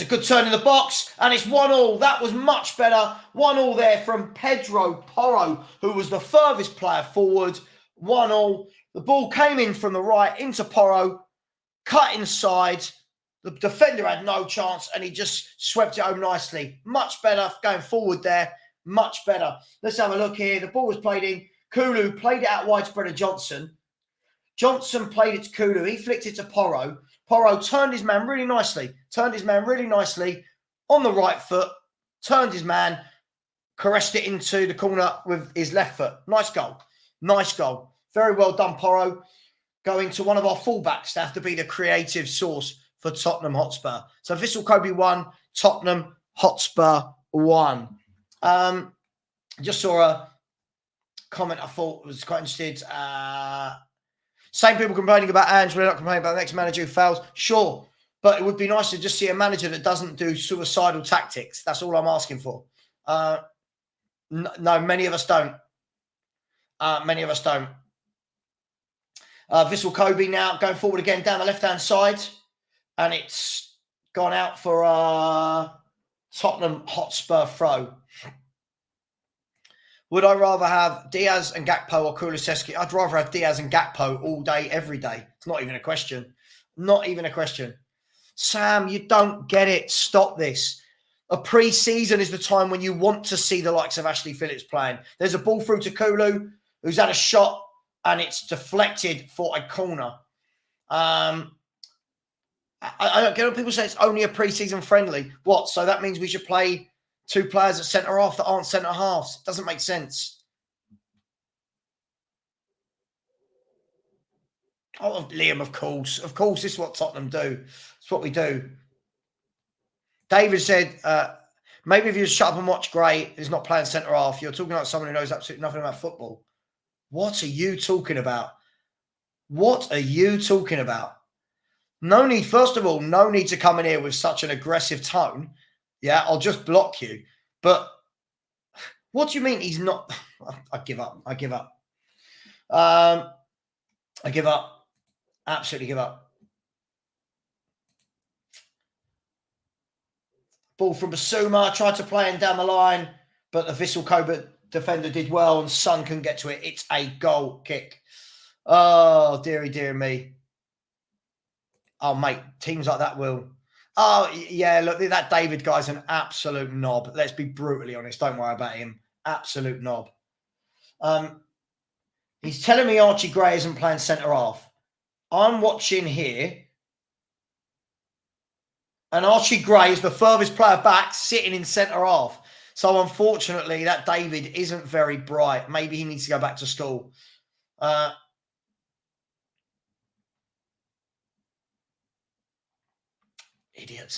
a good turn in the box, and it's 1-1. That was much better. 1-1 there from Pedro Porro, who was the furthest player forward. 1-1. The ball came in from the right into Porro, cut inside. The defender had no chance, and he just swept it home nicely. Much better going forward there. Much better. Let's have a look here. The ball was played in. Kulu played it out widespread to Johnson. Johnson played it to Kulu. He flicked it to Porro. Porro turned his man really nicely. On the right foot. Turned his man. Caressed it into the corner with his left foot. Nice goal. Very well done, Porro. Going to one of our fullbacks to have to be the creative source for Tottenham Hotspur. So Vissel Kobe 1, Tottenham Hotspur 1. Just saw a comment I thought was quite interesting. Same people complaining about Ange, we're not complaining about the next manager who fails. Sure, but it would be nice to just see a manager that doesn't do suicidal tactics. That's all I'm asking for. No, many of us don't. Vissel Kobe now going forward again down the left-hand side. And it's gone out for a Tottenham Hotspur throw. Would I rather have Diaz and Gakpo or Kulusevski? I'd rather have Diaz and Gakpo all day, every day. It's not even a question. Sam, you don't get it. Stop this. A pre-season is the time when you want to see the likes of Ashley Phillips playing. There's a ball through to Kulu, who's had a shot, and it's deflected for a corner. I don't get what people say it's only a pre-season friendly. What? So that means we should play two players at centre-half that aren't centre-halves. It doesn't make sense. Oh, Liam, of course. Of course, this is what Tottenham do. It's what we do. David said, maybe if you shut up and watch Gray, he's not playing centre-half. You're talking about someone who knows absolutely nothing about football. What are you talking about? No need, first of all, no need to come in here with such an aggressive tone. Yeah, I'll just block you. But what do you mean he's not? I give up. Absolutely give up. Ball from Basuma, tried to play him down the line, but the Vissel Kobe defender did well, and Son couldn't get to it. It's a goal kick. Oh, dear me. Oh, mate, teams like that will. Oh, yeah, look, that David guy's an absolute knob. Let's be brutally honest. Don't worry about him. Absolute knob. He's telling me Archie Gray isn't playing centre-half. I'm watching here, and Archie Gray is the furthest player back sitting in centre-half. So, unfortunately, that David isn't very bright. Maybe he needs to go back to school.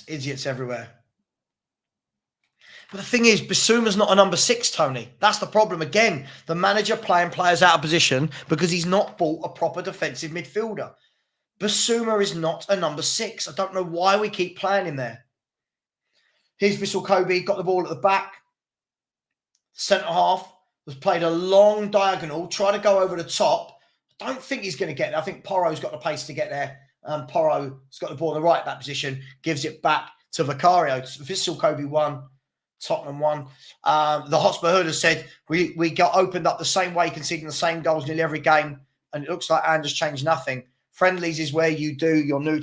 Idiots everywhere. But the thing is, Basuma's not a number 6, Tony. That's the problem. Again, the manager playing players out of position because he's not bought a proper defensive midfielder. Basuma is not a number 6. I don't know why we keep playing him there. Here's Vissel Kobe, got the ball at the back. Centre-half was played a long diagonal, tried to go over the top. I don't think he's going to get there. I think Porro's got the pace to get there. Porro's got the ball in the right back position, gives it back to Vicario. Vissel Kobe 1, Tottenham 1. The Hotspur Hood has said we got opened up the same way, conceding the same goals nearly every game, and it looks like Ange has changed nothing. Friendlies is where you do your new...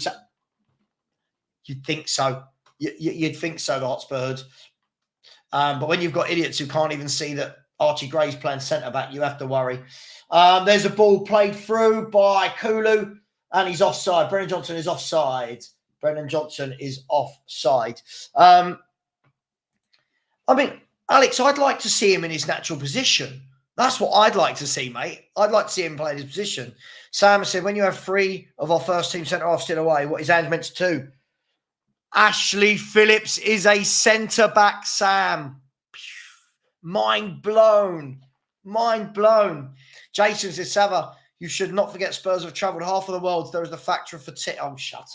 You'd think so. You'd think so, the Hotspur Hood. But when you've got idiots who can't even see that Archie Gray's playing centre-back, you have to worry. There's a ball played through by Kulu, and he's offside. Brennan Johnson is offside. I mean, Alex, I'd like to see him in his natural position. That's what I'd like to see, mate. I'd like to see him play in his position. Sam said, when you have 3 of our first team centre-half still away, what is Ange meant to do? Ashley Phillips is a centre-back, Sam. Mind blown. Jason says, Savva, you should not forget Spurs have travelled half of the world. There is the factor of fatigue. Oh, shut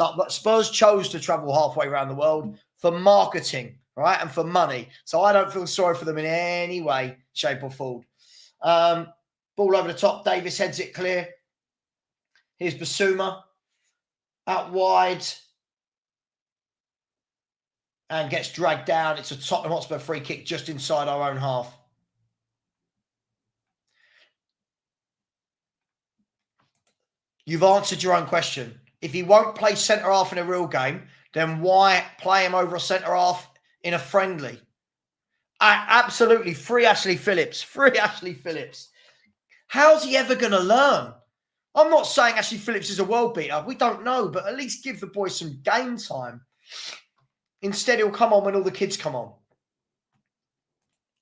up. But Spurs chose to travel halfway around the world for marketing right? And for money. So I don't feel sorry for them in any way, shape or form. Ball over the top. Davis heads it clear. Here's Basuma. Out wide. And gets dragged down. It's a Tottenham Hotspur free kick just inside our own half. You've answered your own question. If he won't play centre-half in a real game, then why play him over a centre-half in a friendly? Absolutely. Free Ashley Phillips. Free Ashley Phillips. How's he ever going to learn? I'm not saying Ashley Phillips is a world beater. We don't know, but at least give the boy some game time. Instead, he'll come on when all the kids come on.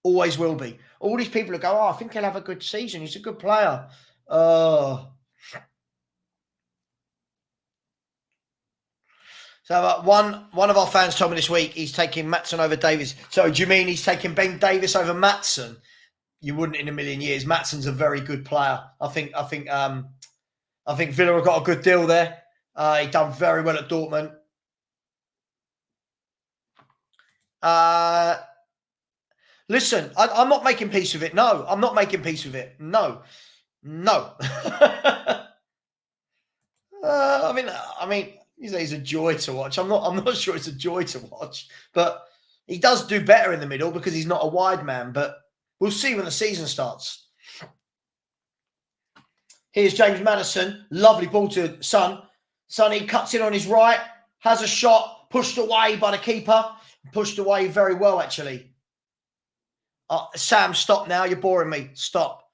Always will be. All these people will go, oh, I think he'll have a good season. He's a good player. So one of our fans told me this week he's taking Maatsen over Davis. So do you mean he's taking Ben Davis over Maatsen? You wouldn't in a million years. Maatsen's a very good player. I think Villa have got a good deal there. He done very well at Dortmund. Listen, I'm not making peace with it. No, I'm not making peace with it. No. I mean, he's a joy to watch. I'm not sure it's a joy to watch, but he does do better in the middle because he's not a wide man. But we'll see when the season starts. Here's James Maddison. Lovely ball to Son. Sonny cuts in on his right, has a shot, pushed away by the keeper. Pushed away very well, actually. Sam, stop now. You're boring me. Stop.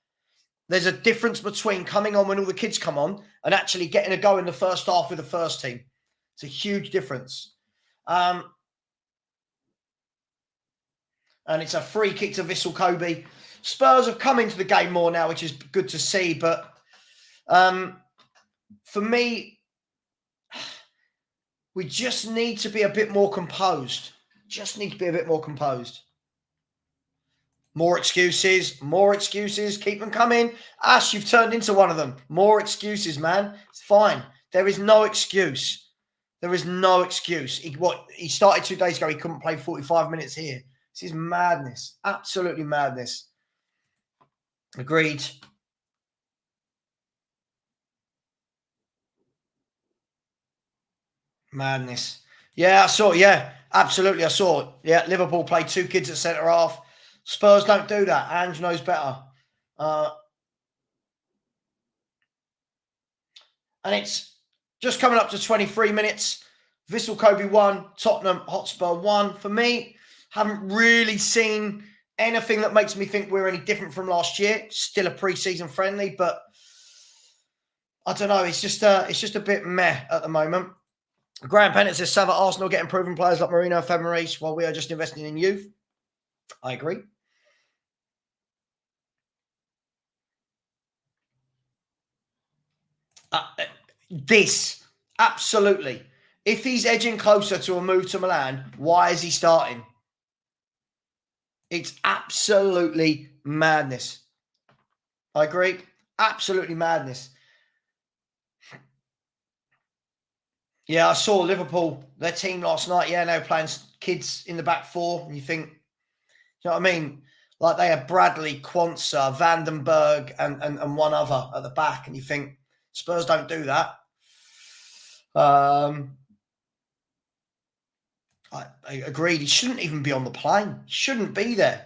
There's a difference between coming on when all the kids come on and actually getting a go in the first half with the first team. It's a huge difference. And it's a free kick to Vissel Kobe. Spurs have come into the game more now, which is good to see. But for me, we just need to be a bit more composed. Just need to be a bit more composed. More excuses. Keep them coming. Ash, you've turned into one of them. More excuses, man. It's fine. There is no excuse. He started 2 days ago. He couldn't play 45 minutes here. This is madness. Absolutely madness. Agreed. Madness. Yeah, I saw it. Yeah, absolutely. I saw it. Yeah, Liverpool played 2 kids at centre half. Spurs don't do that. Ange knows better. And it's just coming up to 23 minutes. Vissel Kobe 1, Tottenham Hotspur 1. For me, haven't really seen anything that makes me think we're any different from last year. Still a pre-season friendly, but I don't know. It's just a bit meh at the moment. Graham Pennant says, Savva, Arsenal getting proven players like Marino and Fabregas while we are just investing in youth. I agree. Absolutely. If he's edging closer to a move to Milan, why is he starting? It's absolutely madness. I agree. Absolutely madness. Yeah, I saw Liverpool, their team last night. Yeah, they were playing kids in the back four. And you think, you know what I mean? Like they had Bradley, Quansah, Vandenberg, and one other at the back. And you think, Spurs don't do that. I agreed. He shouldn't even be on the plane. Shouldn't be there.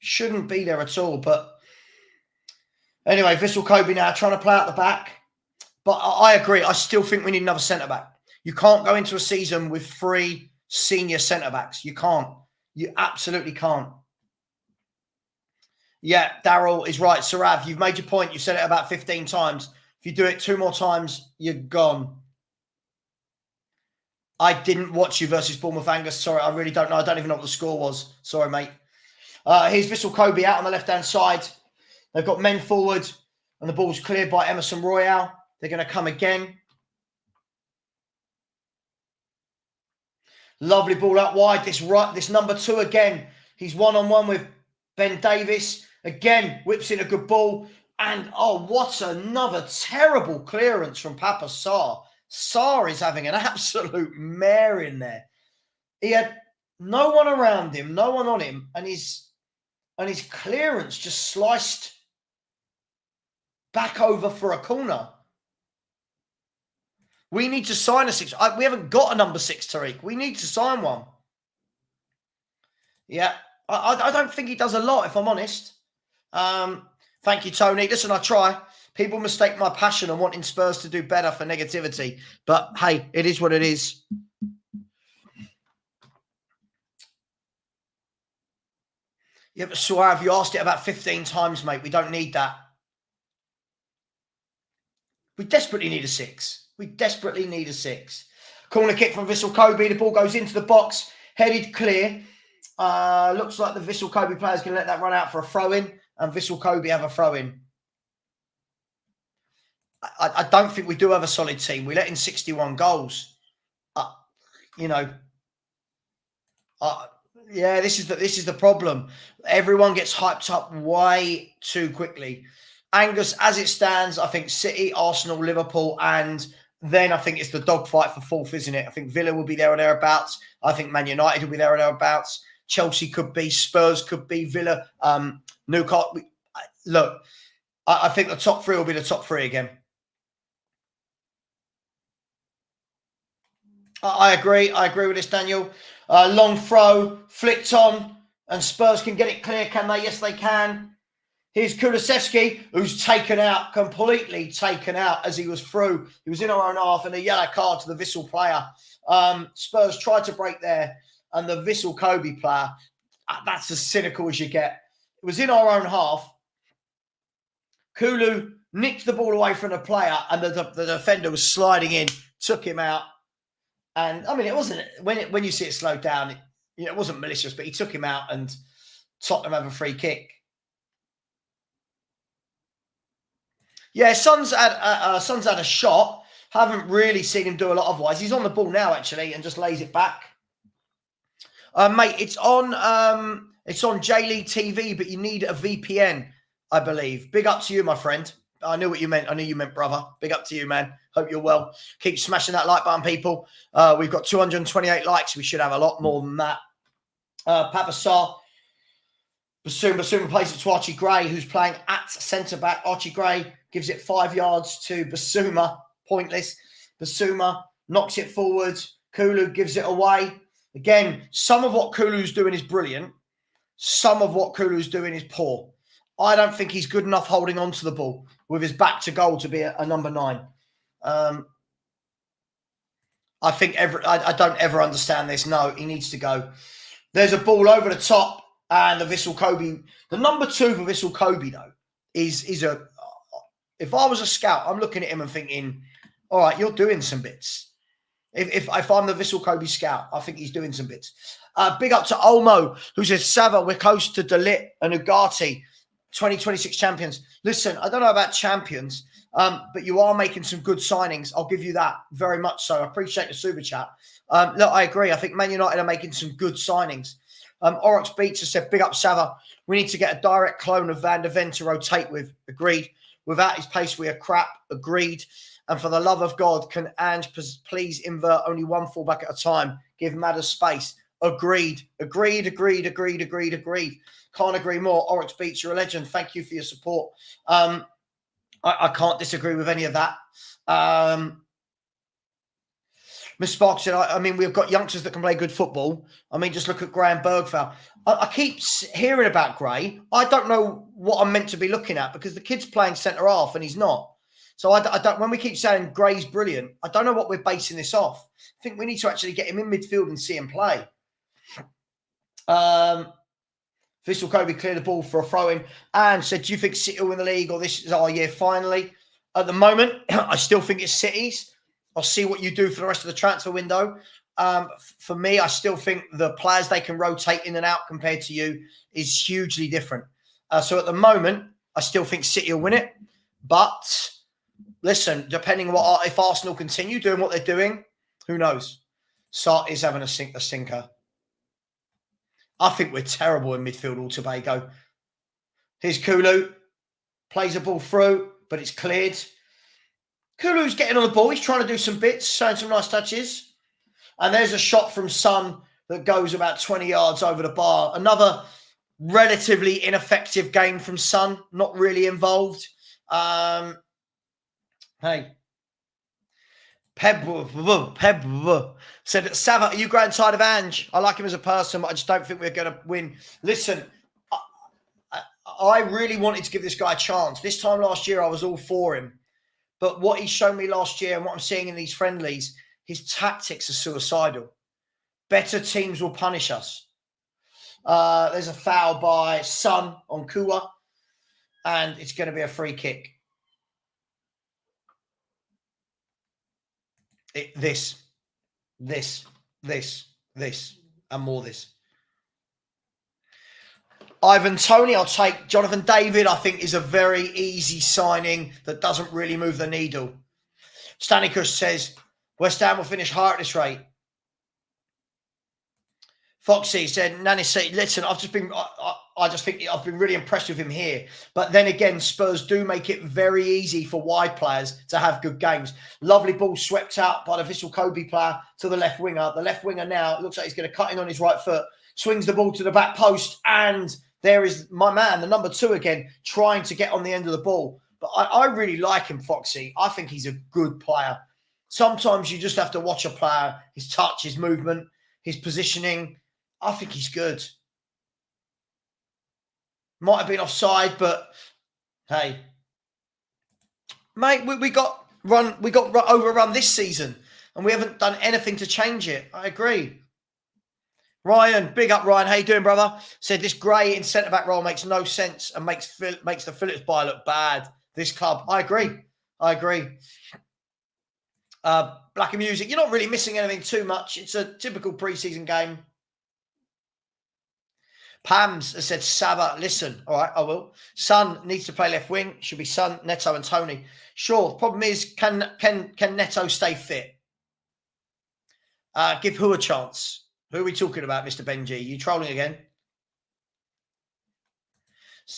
Shouldn't be there at all. But anyway, Vissel Kobe now trying to play out the back. But I agree. I still think we need another centre-back. You can't go into a season with 3 senior centre-backs. You can't. You absolutely can't. Yeah, Daryl is right. Sarav, you've made your point. You've said it about 15 times. If you do it 2 more times, you're gone. I didn't watch you versus Bournemouth, Angus. Sorry, I really don't know. I don't even know what the score was. Sorry, mate. Here's Vissel Kobe out on the left-hand side. They've got men forward, and the ball's cleared by Emerson Royale. They're going to come again. Lovely ball out wide. This number 2 again. He's one-on-one with Ben Davis. Again, whips in a good ball. And, oh, what another terrible clearance from Papa Sarr. Sarr is having an absolute mare in there. He had No one around him, no one on him, and his clearance just sliced back over for a corner. We need to sign a 6. We haven't got a number 6, Tariq. We need to sign one. Yeah, I don't think he does a lot, if I'm honest. Thank you, Tony. Listen, I try. People mistake my passion and wanting Spurs to do better for negativity. But, hey, it is what it is. Yeah, but Suave, you asked it about 15 times, mate. We don't need that. We desperately need a 6. We desperately need a 6. Corner kick from Vissel Kobe. The ball goes into the box. Headed clear. Looks like the Vissel Kobe players can let that run out for a throw-in. And Vissel Kobe have a throw-in. I don't think we do have a solid team. We let in 61 goals. Yeah, this is the problem. Everyone gets hyped up way too quickly. Angus, as it stands, I think City, Arsenal, Liverpool, and then I think it's the dogfight for fourth, isn't it? I think Villa will be there or thereabouts. I think Man United will be there or thereabouts. Chelsea could be, Spurs could be, Villa, Newcastle. Look, I think the top 3 will be the top 3 again. I agree. I agree with this, Daniel. Long throw, flicked on, and Spurs can get it clear, can they? Yes, they can. Here's Kulusevski, who's taken out, completely taken out as he was through. He was in our own half and a yellow card to the Vissel player. Spurs tried to break there, and the Vissel Kobe player, that's as cynical as you get. It was in our own half. Kulu nicked the ball away from the player, and the defender was sliding in, took him out. And I mean, it wasn't when you see it slowed down. It wasn't malicious, but he took him out, and Tottenham have a free kick. Yeah, Son's had a shot. Haven't really seen him do a lot otherwise. He's on the ball now actually, and just lays it back. Mate, it's on J League TV, but you need a VPN, I believe. Big up to you, my friend. I knew what you meant. I knew you meant, brother. Big up to you, man. Hope you're well. Keep smashing that like button, people. We've got 228 likes. We should have a lot more than that. Papa Sarr. Basuma plays it to Archie Gray, who's playing at centre-back. Archie Gray gives it 5 yards to Basuma. Pointless. Basuma knocks it forward. Kulu gives it away. Again, some of what Kulu's doing is brilliant. Some of what Kulu's doing is poor. I don't think he's good enough holding on to the ball with his back to goal to be a number 9. I think I don't ever understand this. No, he needs to go. There's a ball over the top, and the Vissel Kobe. The number 2 for Vissel Kobe, though, is a. If I was a scout, I'm looking at him and thinking, all right, you're doing some bits. If I'm the Vissel Kobe scout, I think he's doing some bits. Big up to Olmo, who says, Savva, we're close to Delit and Ugarte, 2026 champions. Listen, I don't know about champions, but you are making some good signings. I'll give you that very much so. I appreciate the super chat. Look, I agree. I think Man United are making some good signings. Oryx Beats has said, big up Savva. We need to get a direct clone of Van der Ven to rotate with. Agreed. Without his pace, we are crap. Agreed. And for the love of God, can Ange please invert only one fullback at a time? Give Madders space. Agreed. Agreed. Can't agree more. Oryx Beats, you're a legend. Thank you for your support. I can't disagree with any of that. Miss Sparks said, I mean, we've got youngsters that can play good football. I mean, just look at Graham Bergfell. I keep hearing about Gray. I don't know what I'm meant to be looking at because the kid's playing centre half and he's not. So I don't. When we keep saying Gray's brilliant, I don't know what we're basing this off. I think we need to actually get him in midfield and see him play. Vissel Kobe cleared the ball for a throw-in and said, do you think City will win the league or this is our year finally? At the moment, I still think it's City's. I'll see what you do for the rest of the transfer window. For me, I still think the players they can rotate in and out compared to you is hugely different. So at the moment, I still think City will win it. But listen, depending on if Arsenal continue doing what they're doing, who knows? Sart is having a stinker. I think we're terrible in midfield all Tobago. Here's Kulu. Plays a ball through, but it's cleared. Kulu's getting on the ball. He's trying to do some bits, showing some nice touches. And there's a shot from Son that goes about 20 yards over the bar. Another relatively ineffective game from Son, not really involved. Hey. Peb said, Savva, are you growing tired of Ange? I like him as a person, but I just don't think we're going to win. Listen, I really wanted to give this guy a chance. This time last year, I was all for him. But what he's shown me last year and what I'm seeing in these friendlies, his tactics are suicidal. Better teams will punish us. There's a foul by Son on Kua, and it's going to be a free kick. This, and more this. Ivan Toney, I'll take. Jonathan David, I think, is a very easy signing that doesn't really move the needle. Stanikus says, West Ham will finish higher at this rate. Foxy said, Nanny said, listen, I just think I've been really impressed with him here. But then again, Spurs do make it very easy for wide players to have good games. Lovely ball swept out by the Vissel Kobe player to the left winger. The left winger now, it looks like he's going to cut in on his right foot, swings the ball to the back post, and there is my man, the number 2 again, trying to get on the end of the ball. But I really like him, Foxy. I think he's a good player. Sometimes you just have to watch a player, his touch, his movement, his positioning. I think he's good. Might have been offside, but hey, mate, we got overrun this season, and we haven't done anything to change it. I agree. Ryan, big up, Ryan. How you doing, brother? Said this Gray in centre back role makes no sense and makes the Phillips buy look bad. This club, I agree. Black and Music, you're not really missing anything too much. It's a typical pre-season game. Pams has said, Savva, listen, all right, I will. Son needs to play left wing. Should be Son, Neto and Toney. Sure, the problem is, can Neto stay fit? Give who a chance? Who are we talking about, Mr. Benji? You trolling again?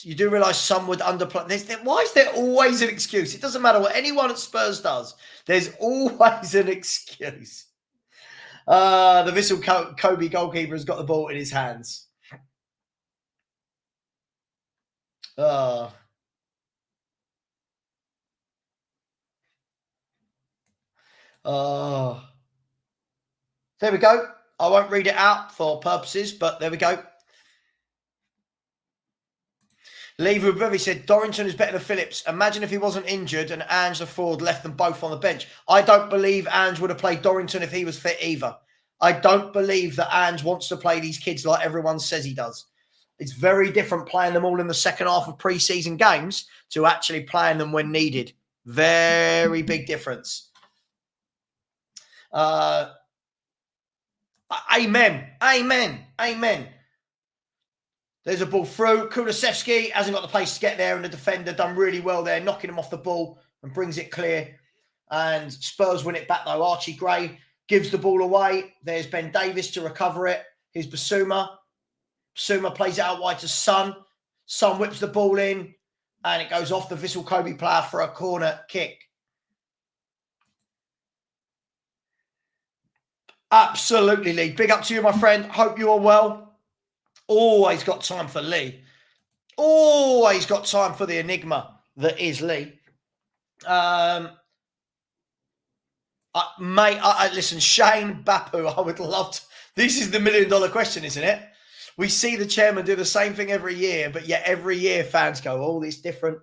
You do realise some would underplay. Why is there always an excuse? It doesn't matter what anyone at Spurs does. There's always an excuse. The Vissel Kobe goalkeeper has got the ball in his hands. There we go. I won't read it out for purposes, but there we go. Lever Bevy said, Dorrington is better than Phillips. Imagine if he wasn't injured and Ange the forward left them both on the bench. I don't believe Ange would have played Dorrington if he was fit either. I don't believe that Ange wants to play these kids like everyone says he does. It's very different playing them all in the second half of pre-season games to actually playing them when needed. Very big difference. Amen. There's a ball through. Kulusevski hasn't got the pace to get there, and the defender done really well there, knocking him off the ball and brings it clear. And Spurs win it back, though. Archie Gray gives the ball away. There's Ben Davis to recover it. Here's Basuma. Basuma plays it out wide to Son. Son whips the ball in, and it goes off the Vissel Kobe player for a corner kick. Absolutely, Lee. Big up to you, my friend. Hope you are well. Always got time for Lee. Always got time for the enigma that is Lee. Listen, Shane Bapu, I would love to. This is the $1 million question, isn't it? We see the chairman do the same thing every year, but yet every year fans go, oh, it's different.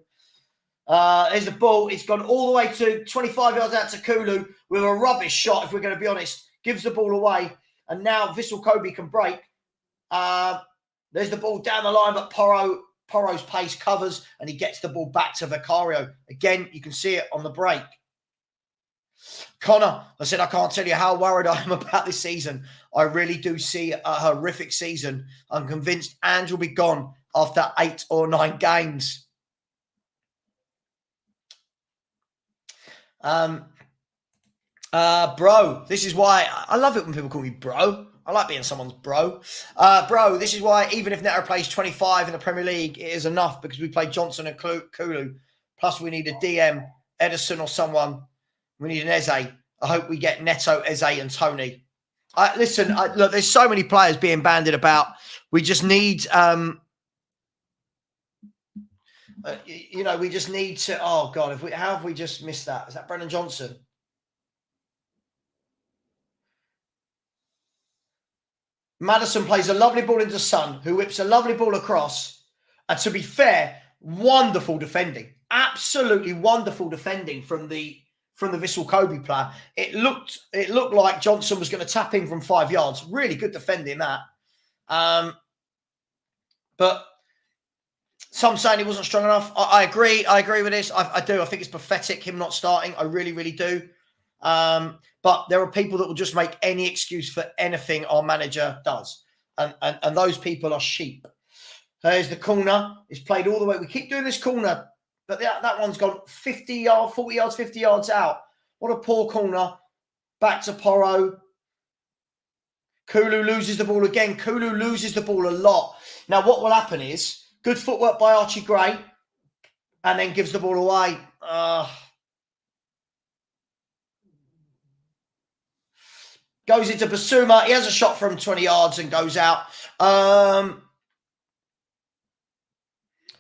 There's the ball. It's gone all the way to 25 yards out to Kulu with a rubbish shot, if we're going to be honest. Gives the ball away. And now Vissel Kobe can break. There's the ball down the line, but Porro's pace covers, and he gets the ball back to Vicario. Again, you can see it on the break. Connor, I said, I can't tell you how worried I am about this season. I really do see a horrific season. I'm convinced Ange will be gone after 8 or 9 games. Bro, this is why I love it when people call me bro. I like being someone's bro. Bro, this is why even if Neto plays 25 in the Premier League, it is enough because we play Johnson and Kulu. Plus, we need a DM, Edison or someone. We need an Eze. I hope we get Neto, Eze and Toney. Listen, look, there's so many players being bandied about. We just need, we just need to. Oh God, how have we just missed that? Is that Brennan Johnson? Maddison plays a lovely ball into Son, who whips a lovely ball across. And to be fair, wonderful defending, absolutely wonderful defending from the Vissel Kobe player. It looked like Johnson was going to tap in from 5 yards. Really good defending that. But some saying he wasn't strong enough. I agree. I agree with this. I do. I think it's pathetic him not starting. I really, really do. But there are people that will just make any excuse for anything our manager does. And those people are sheep. There's the corner. It's played all the way. We keep doing this corner, but that one's gone 50 yards, 40 yards, 50 yards out. What a poor corner. Back to Porro. Kulu loses the ball again. Kulu loses the ball a lot. Now, what will happen is good footwork by Archie Gray and then gives the ball away. Goes into Basuma. He has a shot from 20 yards and goes out.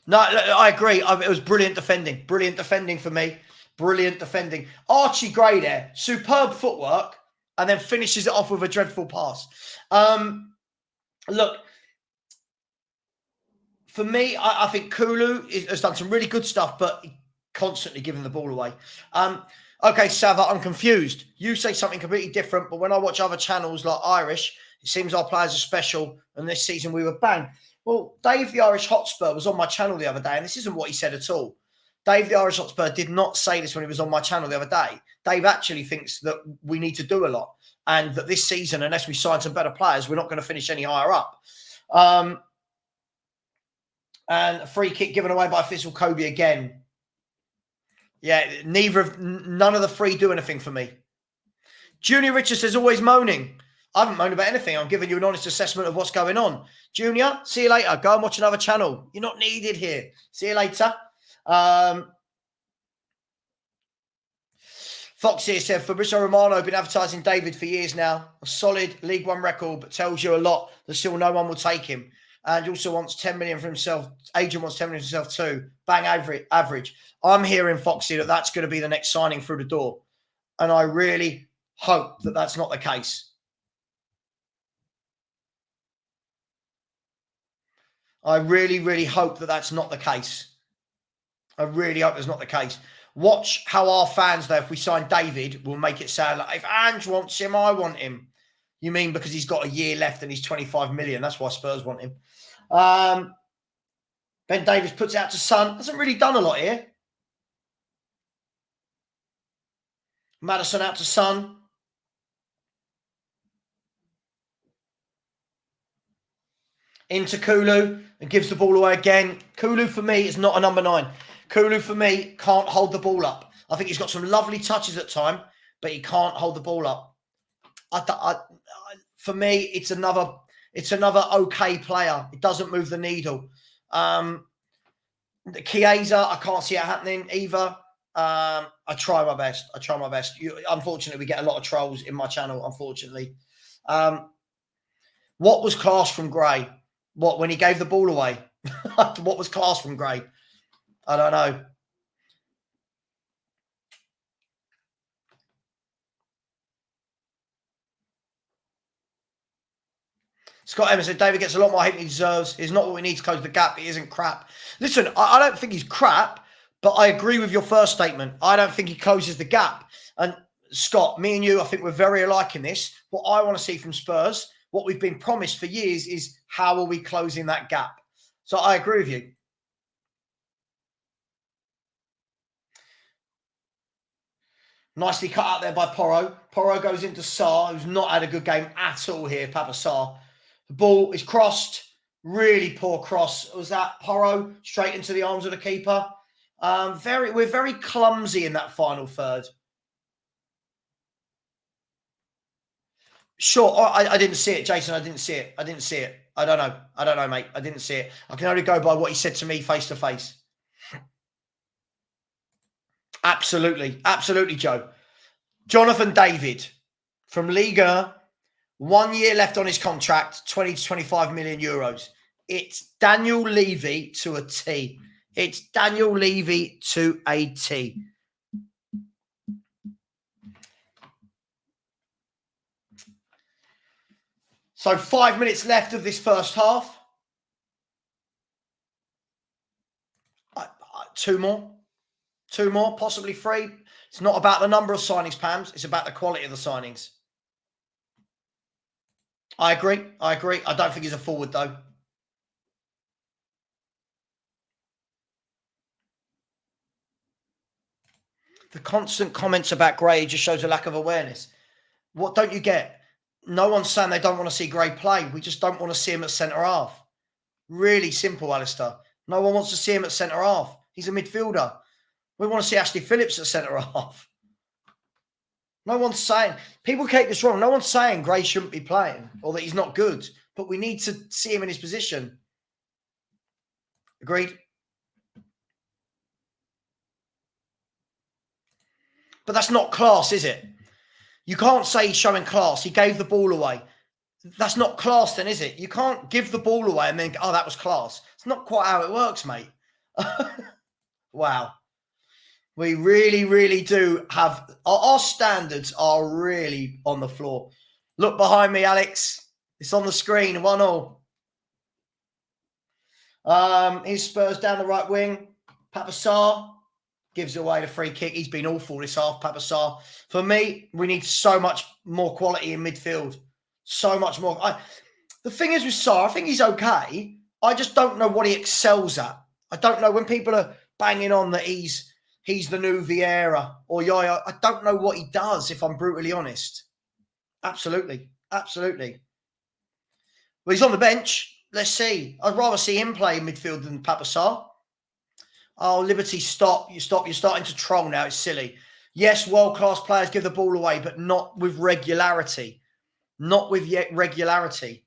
No, I agree. It was brilliant defending. Brilliant defending for me. Brilliant defending. Archie Gray there. Superb footwork. And then finishes it off with a dreadful pass. Look, for me, I think Kulu has done some really good stuff, but constantly giving the ball away. Okay, Savva, I'm confused. You say something completely different, but when I watch other channels like Irish, it seems our players are special, and this season we were bang. Well, Dave the Irish Hotspur was on my channel the other day, and this isn't what he said at all. Dave the Irish Hotspur did not say this when he was on my channel the other day. Dave actually thinks that we need to do a lot, and that this season, unless we sign some better players, we're not going to finish any higher up. And a free kick given away by Vissel Kobe again. Yeah, none of the three do anything for me. Junior Richards is always moaning. I haven't moaned about anything. I'm giving you an honest assessment of what's going on. Junior, see you later. Go and watch another channel. You're not needed here. See you later. Fox here said, Fabrizio Romano been advertising David for years now. A solid League One record, but tells you a lot that still no one will take him. And also wants 10 million for himself. Agent wants 10 million for himself too. Bang average. I'm hearing, Foxy, that that's going to be the next signing through the door. And I really hope that that's not the case. I really, really hope that that's not the case. I really hope it's not the case. Watch how our fans, though, if we sign David, will make it sound like, if Ange wants him, I want him. You mean because he's got a year left and he's 25 million. That's why Spurs want him. Ben Davies puts it out to Son. Hasn't really done a lot here. Maddison out to Son. Into Kulu and gives the ball away again. Kulu, for me, is not a number 9. Kulu, for me, can't hold the ball up. I think he's got some lovely touches at time, but he can't hold the ball up. For me, it's another okay player. It doesn't move the needle. Chiesa, I can't see it happening either. I try my best. Unfortunately, we get a lot of trolls in my channel, unfortunately. What was class from Gray? What, when he gave the ball away? What was class from Gray? I don't know. Scott Evans said, David gets a lot more hate than he deserves. He's not what we need to close the gap. He isn't crap. Listen, I don't think he's crap, but I agree with your first statement. I don't think he closes the gap. And Scott, me and you, I think we're very alike in this. What I want to see from Spurs, what we've been promised for years, is how are we closing that gap? So I agree with you. Nicely cut out there by Porro. Porro goes into Sarr, who's not had a good game at all here, Papa Sarr. The ball is crossed. Really poor cross. Was that Porro straight into the arms of the keeper? We're very clumsy in that final third. Sure, I didn't see it, Jason. I didn't see it. I don't know, mate. I didn't see it. I can only go by what he said to me face to face. Absolutely, Joe. Jonathan David from Liga 1 year left on his contract, 20 to 25 million euros. It's Daniel Levy to a T. It's Daniel Levy to a T. So 5 minutes left of this first half. Two more, possibly three. It's not about the number of signings, Pams. It's about the quality of the signings. I agree. I don't think he's a forward, though. The constant comments about Gray just shows a lack of awareness. What don't you get? No one's saying they don't want to see Gray play. We just don't want to see him at centre-half. Really simple, Alistair. No one wants to see him at centre-half. He's a midfielder. We want to see Ashley Phillips at centre-half. No one's saying... People take this wrong. No one's saying Gray shouldn't be playing or that he's not good. But we need to see him in his position. Agreed? But that's not class, is it? You can't say he's showing class. He gave the ball away. That's not class then, is it? You can't give the ball away and then, oh, that was class. It's not quite how it works, mate. Wow. We really, really do have... Our standards are really on the floor. Look behind me, Alex. It's on the screen, 1-1. Here's Spurs down the right wing. Papasar gives away the free kick. He's been awful this half, Papasar. For me, we need so much more quality in midfield. So much more. The thing is with Sarr, I think he's okay. I just don't know what he excels at. I don't know when people are banging on that he's the new Vieira or Yaya. I don't know what he does, if I'm brutally honest. Absolutely. Absolutely. Well, he's on the bench. Let's see. I'd rather see him play in midfield than Papasar. Oh, Liberty, stop. You're starting to troll now. It's silly. Yes, world-class players give the ball away, but not with regularity. Not with regularity.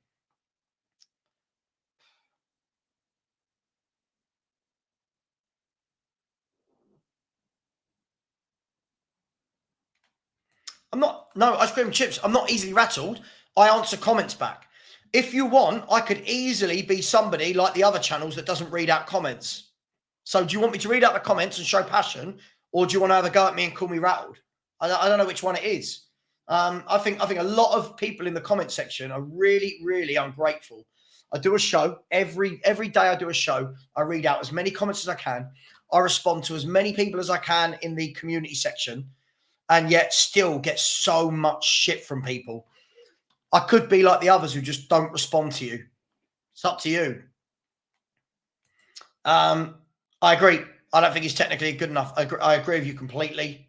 Ice cream and chips. I'm not easily rattled. I answer comments back. If you want, I could easily be somebody like the other channels that doesn't read out comments. So do you want me to read out the comments and show passion, or do you want to have a go at me and call me rattled? I don't know which one it is. I think a lot of people in the comment section are really, really ungrateful. I do a show every day. I do a show. I read out as many comments as I can. I respond to as many people as I can in the community section, and yet still get so much shit from people. I could be like the others who just don't respond to you. It's up to you. I agree. I don't think he's technically good enough. I agree with you completely.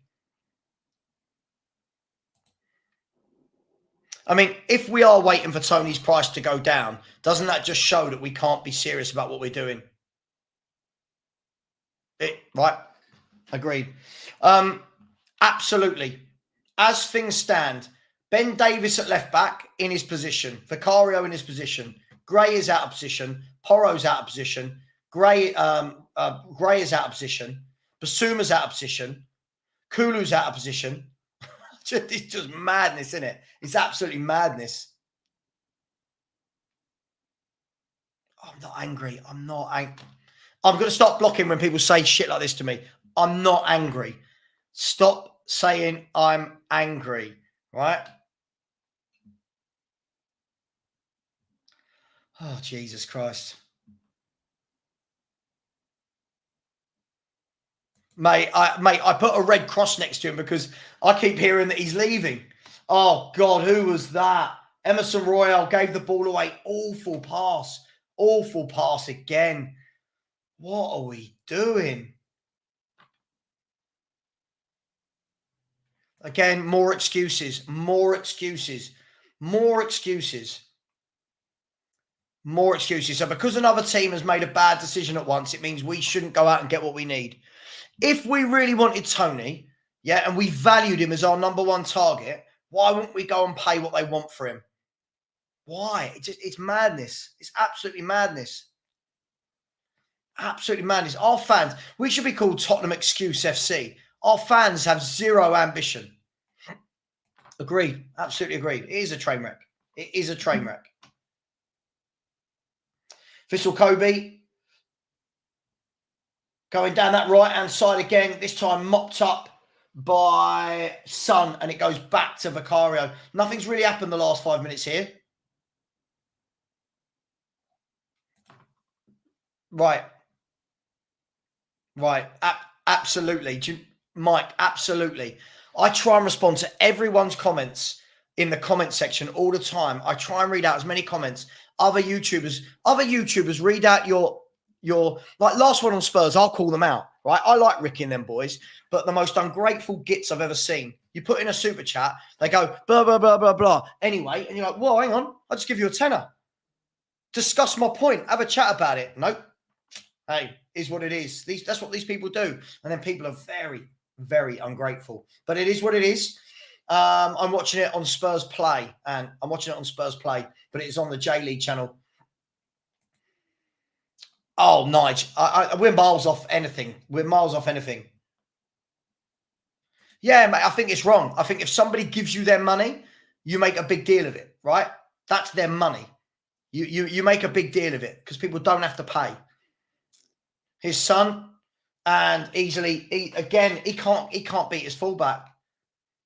I mean, if we are waiting for Tony's price to go down, doesn't that just show that we can't be serious about what we're doing? Right? Agreed. Absolutely. As things stand, Ben Davies at left back in his position. Vicario in his position. Gray is out of position. Porro's out of position. Gray is out of position. Basuma's out of position. Kulu's out of position. It's just madness, isn't it? It's absolutely madness. I'm not angry. I'm going to stop blocking when people say shit like this to me. I'm not angry. Stop saying I'm angry, right? Oh, Jesus Christ. Mate, I put a red cross next to him because I keep hearing that he's leaving. Oh, God, who was that? Emerson Royale gave the ball away. Awful pass. Awful pass again. What are we doing? Again, more excuses. More excuses. More excuses. More excuses. So because another team has made a bad decision at once, it means we shouldn't go out and get what we need. If we really wanted Tony, yeah, and we valued him as our number one target, why wouldn't we go and pay what they want for him? Why? It's madness. It's absolutely madness. Absolutely madness. Our fans, we should be called Tottenham Excuse FC. Our fans have zero ambition. Agreed. Absolutely agreed. It is a train wreck. It is a train wreck. Vissel Kobe going down that right-hand side again, this time mopped up by Son, and it goes back to Vicario. Nothing's really happened the last 5 minutes here. Right. Absolutely. Mike, absolutely. I try and respond to everyone's comments in the comment section all the time. I try and read out as many comments. Other YouTubers read out your like last one on Spurs, I'll call them out, right? I like Ricky and them boys, but the most ungrateful gits I've ever seen. You put in a super chat, they go, blah, blah, blah, blah, blah. Anyway, and you're like, well, hang on, I'll just give you a tenner. Discuss my point, have a chat about it. Nope. Hey, is what it is. That's what these people do. And then people are very, very ungrateful. But it is what it is. I'm watching it on Spurs Play, but it's on the J-League channel. Oh, Nige, we're miles off anything. Yeah, mate, I think it's wrong. I think if somebody gives you their money, you make a big deal of it, right? That's their money. You make a big deal of it because people don't have to pay. His son, and easily, he can't beat his fullback.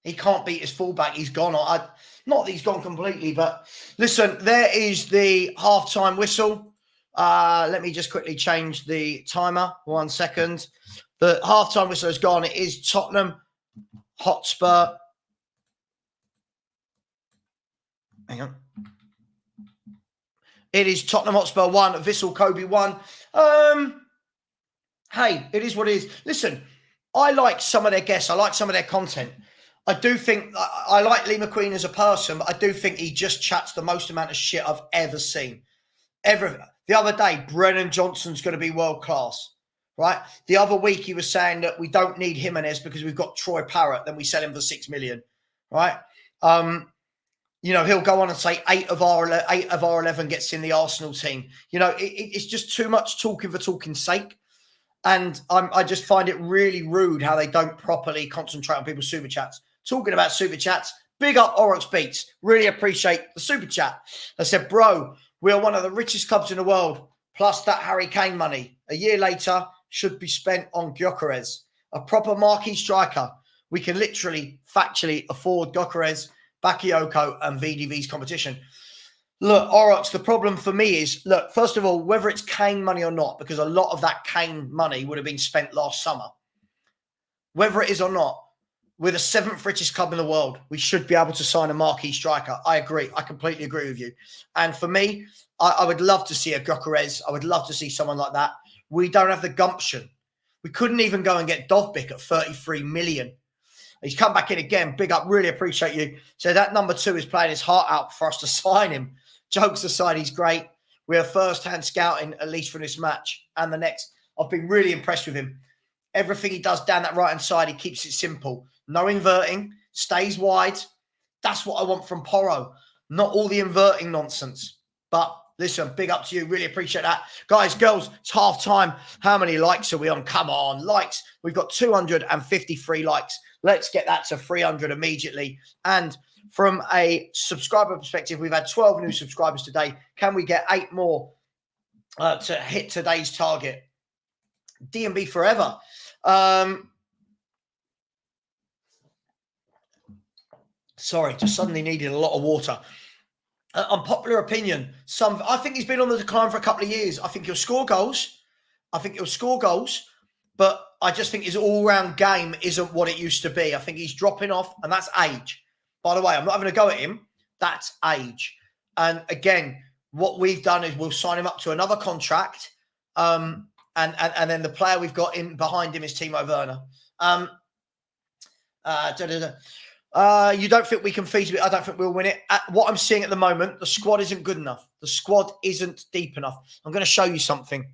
He can't beat his fullback. He's gone. Not that he's gone completely, but listen, there is the halftime whistle. Let me just quickly change the timer. 1 second. The halftime whistle is gone. It is Tottenham Hotspur. Hang on. It is Tottenham Hotspur 1, Vissel Kobe 1. Hey, it is what it is. Listen, I like some of their guests. I like some of their content. I do think I like Lee McQueen as a person, but I do think he just chats the most amount of shit I've ever seen. The other day, Brennan Johnson's going to be world class, right? The other week, he was saying that we don't need Jimenez because we've got Troy Parrott, then we sell him for $6 million, right? He'll go on and say 8 of our 11 gets in the Arsenal team. It's just too much talking for talking's sake. And I just find it really rude how they don't properly concentrate on people's super chats. Talking about super chats, big up Oryx Beats. Really appreciate the super chat. I said, bro, we are one of the richest clubs in the world, plus that Harry Kane money. A year later, should be spent on Gyökeres, a proper marquee striker. We can literally, factually afford Gyökeres, Bakayoko, and VDV's competition. Look, Oryx, the problem for me is, look, first of all, whether it's Kane money or not, because a lot of that Kane money would have been spent last summer. Whether it is or not, we're the 7th richest club in the world. We should be able to sign a marquee striker. I agree. I completely agree with you. And for me, I would love to see a Gyökeres. I would love to see someone like that. We don't have the gumption. We couldn't even go and get Dovbyk at 33 million. He's come back in again. Big up. Really appreciate you. So that number 2 is playing his heart out for us to sign him. Jokes aside, he's great. We have first-hand scouting, at least for this match and the next. I've been really impressed with him. Everything he does down that right-hand side, he keeps it simple. No inverting, stays wide. That's what I want from Porro. Not all the inverting nonsense. But listen, big up to you. Really appreciate that. Guys, girls, it's half time. How many likes are we on? Come on, likes. We've got 253 likes. Let's get that to 300 immediately. And from a subscriber perspective, we've had 12 new subscribers today. Can we get 8 more to hit today's target? D&B forever. Sorry, just suddenly needed a lot of water. Unpopular opinion. I think he's been on the decline for a couple of years. I think he'll score goals. But I just think his all-round game isn't what it used to be. I think he's dropping off, and that's age. By the way, I'm not having a go at him. That's age. And again, what we've done is we'll sign him up to another contract. And then the player we've got in behind him is Timo Werner. You don't think we can feasibly? I don't think we'll win it. What I'm seeing at the moment, the squad isn't good enough. The squad isn't deep enough. I'm going to show you something.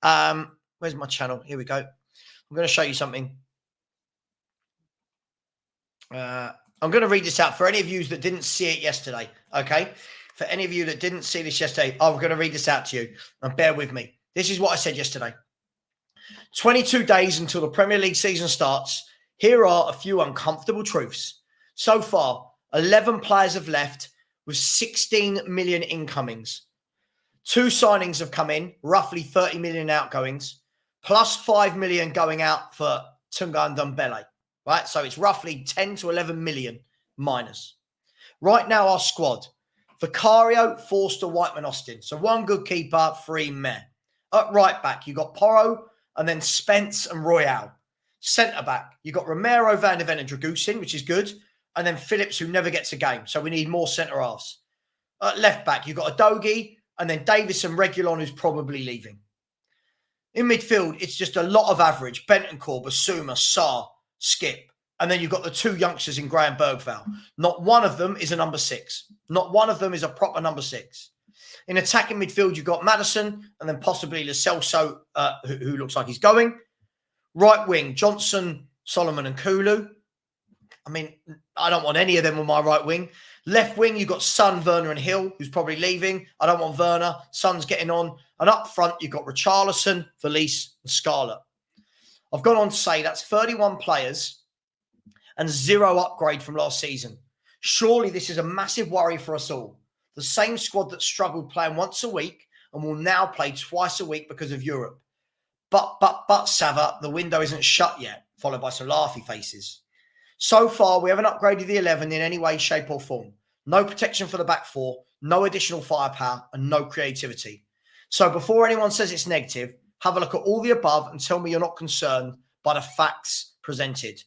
Where's my channel? Here we go. I'm going to show you something. I'm going to read this out for any of you that didn't see it yesterday. Okay? For any of you that didn't see this yesterday, I'm going to read this out to you. And bear with me. This is what I said yesterday. 22 days until the Premier League season starts. Here are a few uncomfortable truths. So far, 11 players have left. with 16 million incomings. 2 signings have come in, roughly 30 million outgoings, plus 5 million going out for Tunga and Dumbele, right? So it's roughly 10 to 11 million minus. Right now, our squad, Vicario, Forster, Whiteman, Austin. So 1 good keeper, 3 meh. At right back, you got Porro and then Spence and Royale. Centre back, you got Romero, Van de Ven and Dragusin, which is good. And then Phillips, who never gets a game. So we need more centre halves. At left back, you've got Adogi and then Davis and Regulon, who's probably leaving. In midfield, it's just a lot of average. Bentancur, Basuma, Sarr, Skip. And then you've got the 2 youngsters in Graham Bergvall. Not one of them is a number 6. Not one of them is a proper number 6. In attacking midfield, you've got Maddison and then possibly Lo Celso, who looks like he's going. Right wing, Johnson, Solomon and Kulu. I mean, I don't want any of them on my right wing. Left wing, you've got Son, Werner and Hill, who's probably leaving. I don't want Werner. Son's getting on. And up front, you've got Richarlison, Valise and Scarlett. I've gone on to say that's 31 players and 0 upgrade from last season. Surely this is a massive worry for us all. The same squad that struggled playing once a week and will now play twice a week because of Europe. But, Savva, the window isn't shut yet, followed by some laughy faces. So far, we haven't upgraded the 11 in any way, shape or form. No protection for the back 4, no additional firepower and no creativity. So before anyone says it's negative, have a look at all the above and tell me you're not concerned by the facts presented.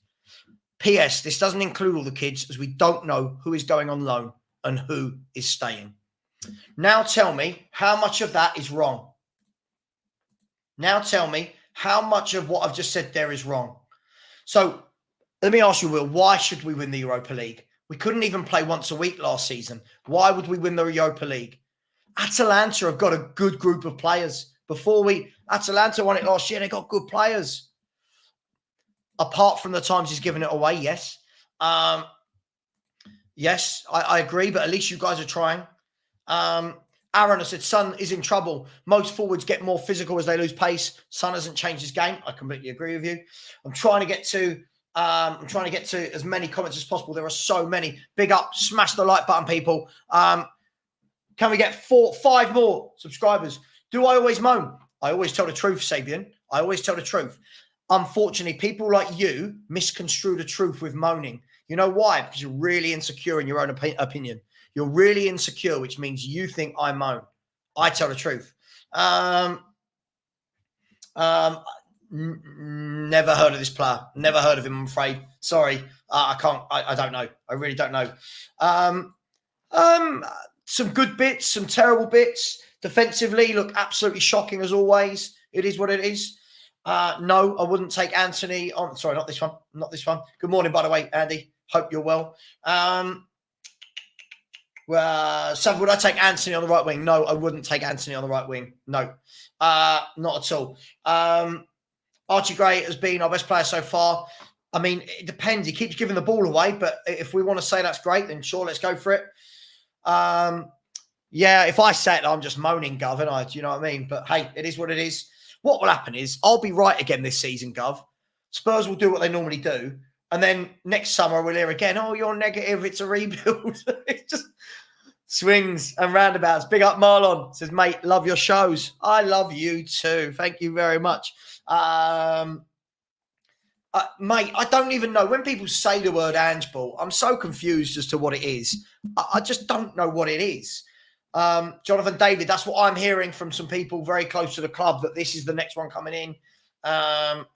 P.S. This doesn't include all the kids as we don't know who is going on loan and who is staying. Now tell me how much of that is wrong. Now tell me how much of what I've just said there is wrong. So let me ask you, Will, why should we win the Europa League? We couldn't even play once a week last season. Why would we win the Europa League? Atalanta have got a good group of players. Atalanta won it last year, they got good players. Apart from the times he's given it away, yes. Yes, I agree, but at least you guys are trying. Aaron has said, Son is in trouble. Most forwards get more physical as they lose pace. Son hasn't changed his game. I completely agree with you. I'm trying to get to as many comments as possible. There are so many. Big up, smash the like button, people. Can we get 5 more subscribers? Do I always moan? I always tell the truth, Sabian. I always tell the truth. Unfortunately, people like you misconstrue the truth with moaning. You know why? Because you're really insecure in your own opinion. You're really insecure, which means you think I moan. I tell the truth. Never heard of this player. Never heard of him, I'm afraid. Sorry. I can't. I don't know. I really don't know. Some good bits, some terrible bits. Defensively, look absolutely shocking as always. It is what it is. No, I wouldn't take Anthony on. Sorry, not this one. Not this one. Good morning, by the way, Andy. Hope you're well. So would I take Anthony on the right wing? No, I wouldn't take Anthony on the right wing. No, not at all. Archie Gray has been our best player so far. I mean, it depends. He keeps giving the ball away, but if we want to say that's great, then sure, let's go for it. Yeah, if I say it, I'm just moaning, Gov, and do you know what I mean? But hey, it is what it is. What will happen is I'll be right again this season, Gov. Spurs will do what they normally do. And then next summer we'll hear again, oh, you're negative, it's a rebuild. It just swings and roundabouts. Big up Marlon. Says, mate, love your shows. I love you too. Thank you very much. Mate, I don't even know. When people say the word Ange Ball, I'm so confused as to what it is. I just don't know what it is. Jonathan David, that's what I'm hearing from some people very close to the club, that this is the next one coming in.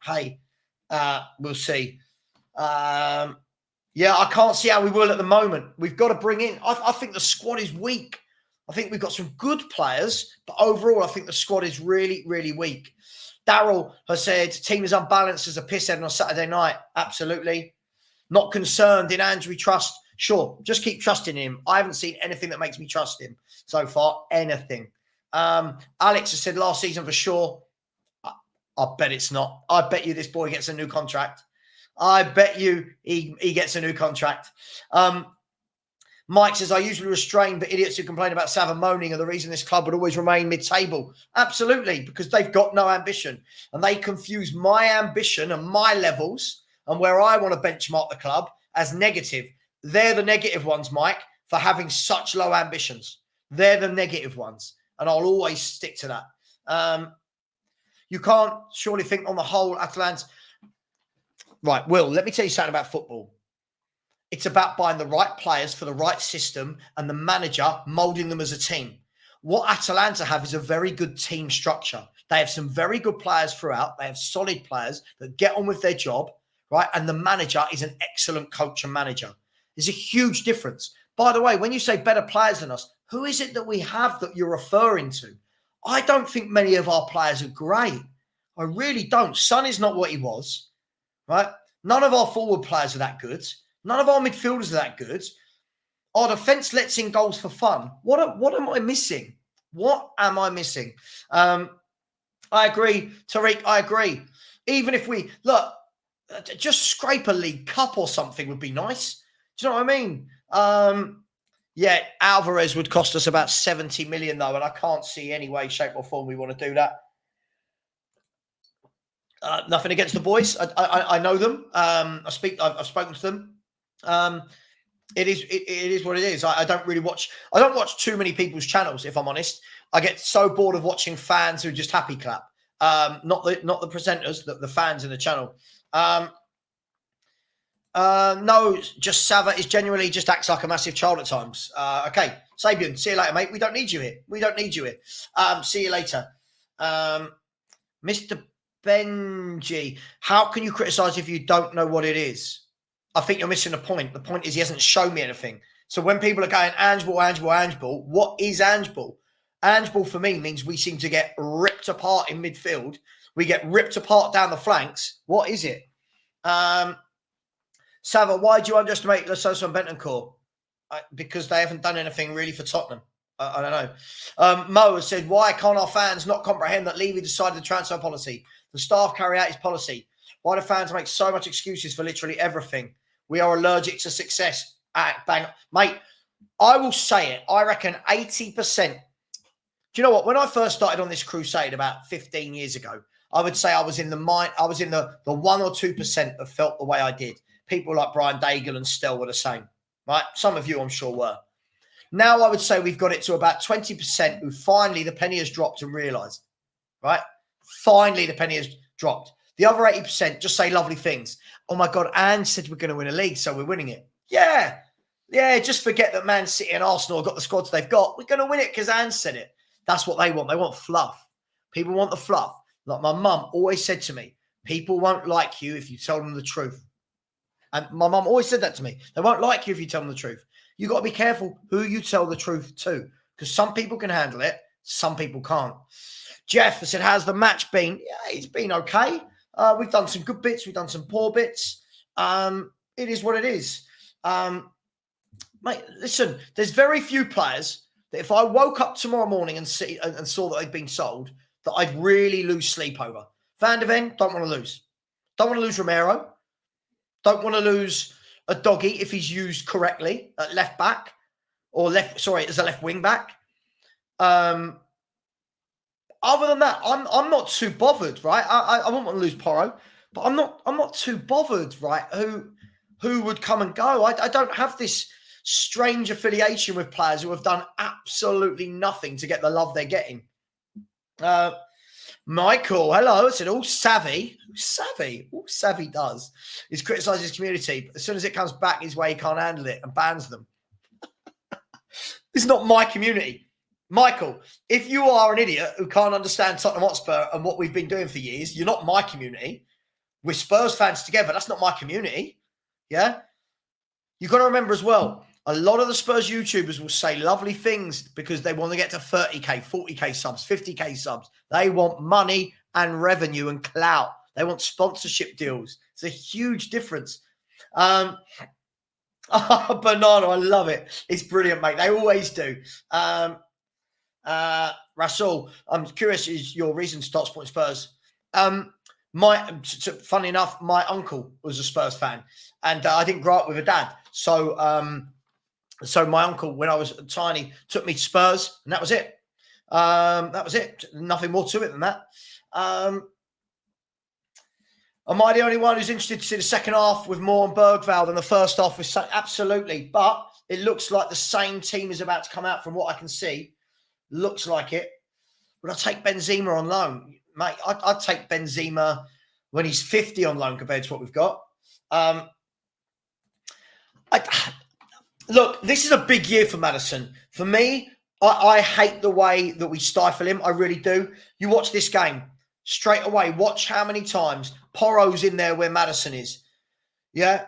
Hey, we'll see. Yeah, I can't see how we will at the moment. We've got to bring in, I think the squad is weak. I think we've got some good players, but overall, I think the squad is really, really weak. Daryl has said, team is unbalanced as a pisshead on Saturday night. Absolutely. Not concerned in Ange, we trust. Sure, just keep trusting him. I haven't seen anything that makes me trust him so far. Anything. Alex has said last season for sure. I bet it's not. I bet you this boy gets a new contract. I bet you he gets a new contract. Mike says, I usually restrain, but idiots who complain about Savva moaning are the reason this club would always remain mid-table. Absolutely, because they've got no ambition. And they confuse my ambition and my levels and where I want to benchmark the club as negative. They're the negative ones, Mike. for having such low ambitions. They're the negative ones, and I'll always stick to that. You can't surely think on the whole, Atalanta. Right, Will, let me tell you something about football. It's about buying the right players for the right system and the manager moulding them as a team. What Atalanta have is a very good team structure. They have some very good players throughout. They have solid players that get on with their job, right? And the manager is an excellent coach and manager. There's a huge difference. By the way, when you say better players than us, who is it that we have that you're referring to? I don't think many of our players are great. I really don't. Son is not what he was, right? None of our forward players are that good. None of our midfielders are that good. Our defence lets in goals for fun. What am I missing? What am I missing? I agree, Tariq, I agree. Even if we, look, just scrape a League Cup or something would be nice. Do you know what I mean? Yeah, Alvarez would cost us about 70 million though, and I can't see any way, shape or form we want to do that. Nothing against the boys. I know them. I've spoken to them. It is what it is. I don't really watch. I don't watch too many people's channels, if I'm honest. I get so bored of watching fans who just happy clap. Not the presenters, the fans in the channel. No, just Savva is genuinely just acts like a massive child at times. Okay, Sabian, see you later, mate. We don't need you here. We don't need you here. See you later. Mr. Benji, how can you criticise if you don't know what it is? I think you're missing the point. The point is he hasn't shown me anything. So when people are going, Ange ball, what is Ange ball? Ange ball for me means we seem to get ripped apart in midfield. We get ripped apart down the flanks. What is it? Savva, why do you underestimate Lo Celso and Bentancur? Because they haven't done anything really for Tottenham. I don't know. Mo has said, why can't our fans not comprehend that Levy decided the transfer policy? The staff carry out his policy. Why do fans make so much excuses for literally everything? We are allergic to success. Bang. Mate, I will say it. I reckon 80%. Do you know what? When I first started on this crusade about 15 years ago, I would say I was in the 1 or 2% that felt the way I did. People like Brian Daigle and Stell were the same, right? Some of you, I'm sure, were. Now I would say we've got it to about 20% who finally the penny has dropped and realised, right? Finally the penny has dropped. The other 80% just say lovely things. Oh, my God, Ange said we're going to win a league, so we're winning it. Yeah, just forget that Man City and Arsenal have got the squads they've got. We're going to win it because Ange said it. That's what they want. They want fluff. People want the fluff. Like my mum always said to me, people won't like you if you tell them the truth. And my mum always said that to me. They won't like you if you tell them the truth. You've got to be careful who you tell the truth to, because some people can handle it, some people can't. Jeff said, how's the match been? Yeah, it's been okay. We've done some good bits. We've done some poor bits. It is what it is. Mate, listen, there's very few players that if I woke up tomorrow morning and saw that they'd been sold, that I'd really lose sleep over. Van de Ven, don't want to lose. Don't want to lose Romero. Don't want to lose a doggy if he's used correctly at left back or as a left wing back. Other than that, I'm not too bothered, right? I wouldn't want to lose Porro, but I'm not too bothered, right? Who would come and go? I don't have this strange affiliation with players who have done absolutely nothing to get the love they're getting. Michael, hello. I said, all savvy does is criticise his community. But as soon as it comes back his way, he can't handle it and bans them. It's not my community. Michael, if you are an idiot who can't understand Tottenham Hotspur and what we've been doing for years, you're not my community. We're Spurs fans together. That's not my community. Yeah? You've got to remember as well, a lot of the Spurs YouTubers will say lovely things because they want to get to 30K, 40K subs, 50K subs. They want money and revenue and clout. They want sponsorship deals. It's a huge difference. Banana, I love it. It's brilliant, mate. They always do. Rasul, I'm curious, is your reason to start supporting Spurs? Funny enough, my uncle was a Spurs fan, and I didn't grow up with a dad. So my uncle, when I was tiny, took me to Spurs, and that was it. That was it. Nothing more to it than that. Am I the only one who's interested to see the second half with more on Bergvall than the first half? Absolutely. But It looks like the same team is about to come out from what I can see. Looks like it. Would I take Benzema on loan? Mate, I'd take Benzema when he's 50 on loan compared to what we've got. Look, this is a big year for Maddison. For me, I hate the way that we stifle him. I really do. You watch this game straight away. Watch how many times Porro's in there where Maddison is. Yeah.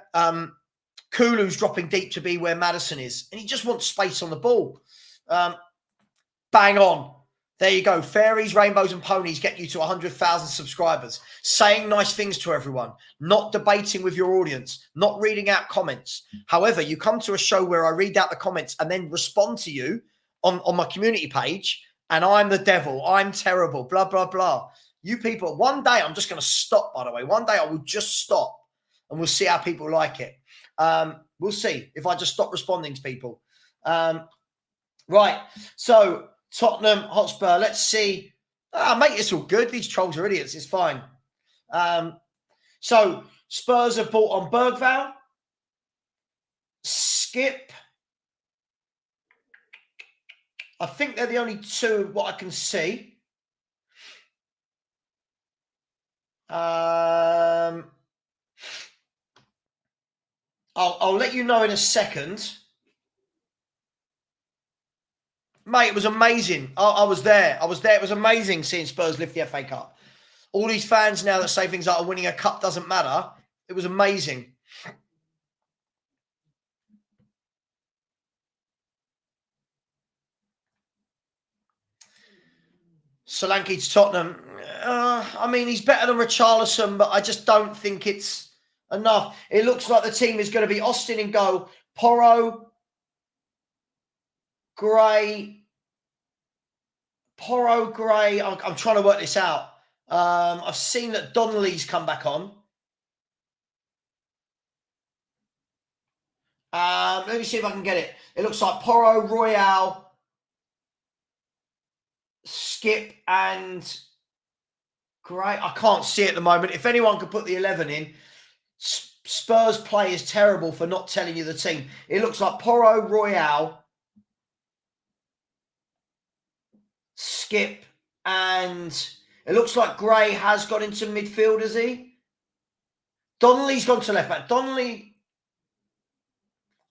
Kulu's dropping deep to be where Maddison is. And he just wants space on the ball. Bang on. There you go. Fairies, rainbows, and ponies get you to 100,000 subscribers. Saying nice things to everyone. Not debating with your audience. Not reading out comments. However, you come to a show where I read out the comments and then respond to you on my community page, and I'm the devil. I'm terrible. Blah, blah, blah. You people, one day I'm just going to stop, by the way. One day I will just stop, and we'll see how people like it. We'll see if I just stop responding to people. Right. So, Tottenham Hotspur. Let's see. Mate, it's all good. These trolls are idiots. It's fine. So, Spurs have bought on Bergvall. Skip. I think they're the only two what I can see. I'll let you know in a second. Mate, it was amazing. I was there. I was there. It was amazing seeing Spurs lift the FA Cup. All these fans now that say things like winning a cup doesn't matter. It was amazing. Solanke to Tottenham. I mean, he's better than Richarlison, but I just don't think it's enough. It looks like the team is going to be Austin in goal, Porro, Gray. I'm trying to work this out. I've seen that Donnelly's come back on. Let me see if I can get it. It looks like Porro, Royale, Skip, and Gray. I can't see it at the moment. If anyone could put the 11 in, Spurs play is terrible for not telling you the team. It looks like Porro, Royale, Skip, and it looks like Gray has got into midfield, has he? Donnelly's gone to left back. Donnelly,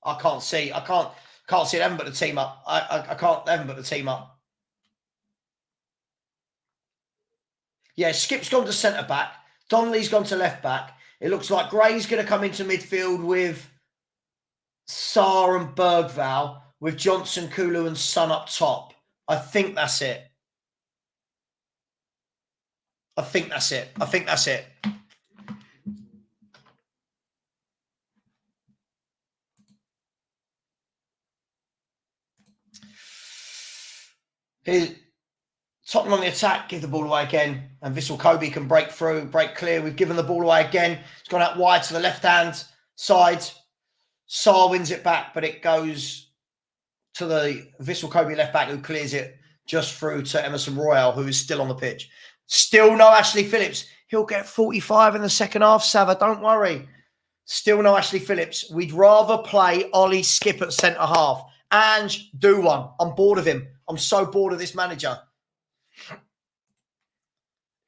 I can't see. I can't see. They haven't put the team up. I can't. They haven't put the team up. Yeah, Skip's gone to centre back. Donnelly's gone to left back. It looks like Gray's going to come into midfield with Sarr and Bergvall, with Johnson, Kulu, and Son up top. I think that's it. I think that's it. Here's Tottenham on the attack, give the ball away again, and Vissel Kobe can break through, break clear. We've given the ball away again. It's gone out wide to the left-hand side. Sarr wins it back, but it goes to the Vissel Kobe left-back who clears it just through to Emerson Royale, who is still on the pitch. Still no Ashley Phillips. He'll get 45 in the second half, Savva, don't worry. Still no Ashley Phillips. We'd rather play Ollie Skip at centre-half. Ange, do one. I'm bored of him. I'm so bored of this manager.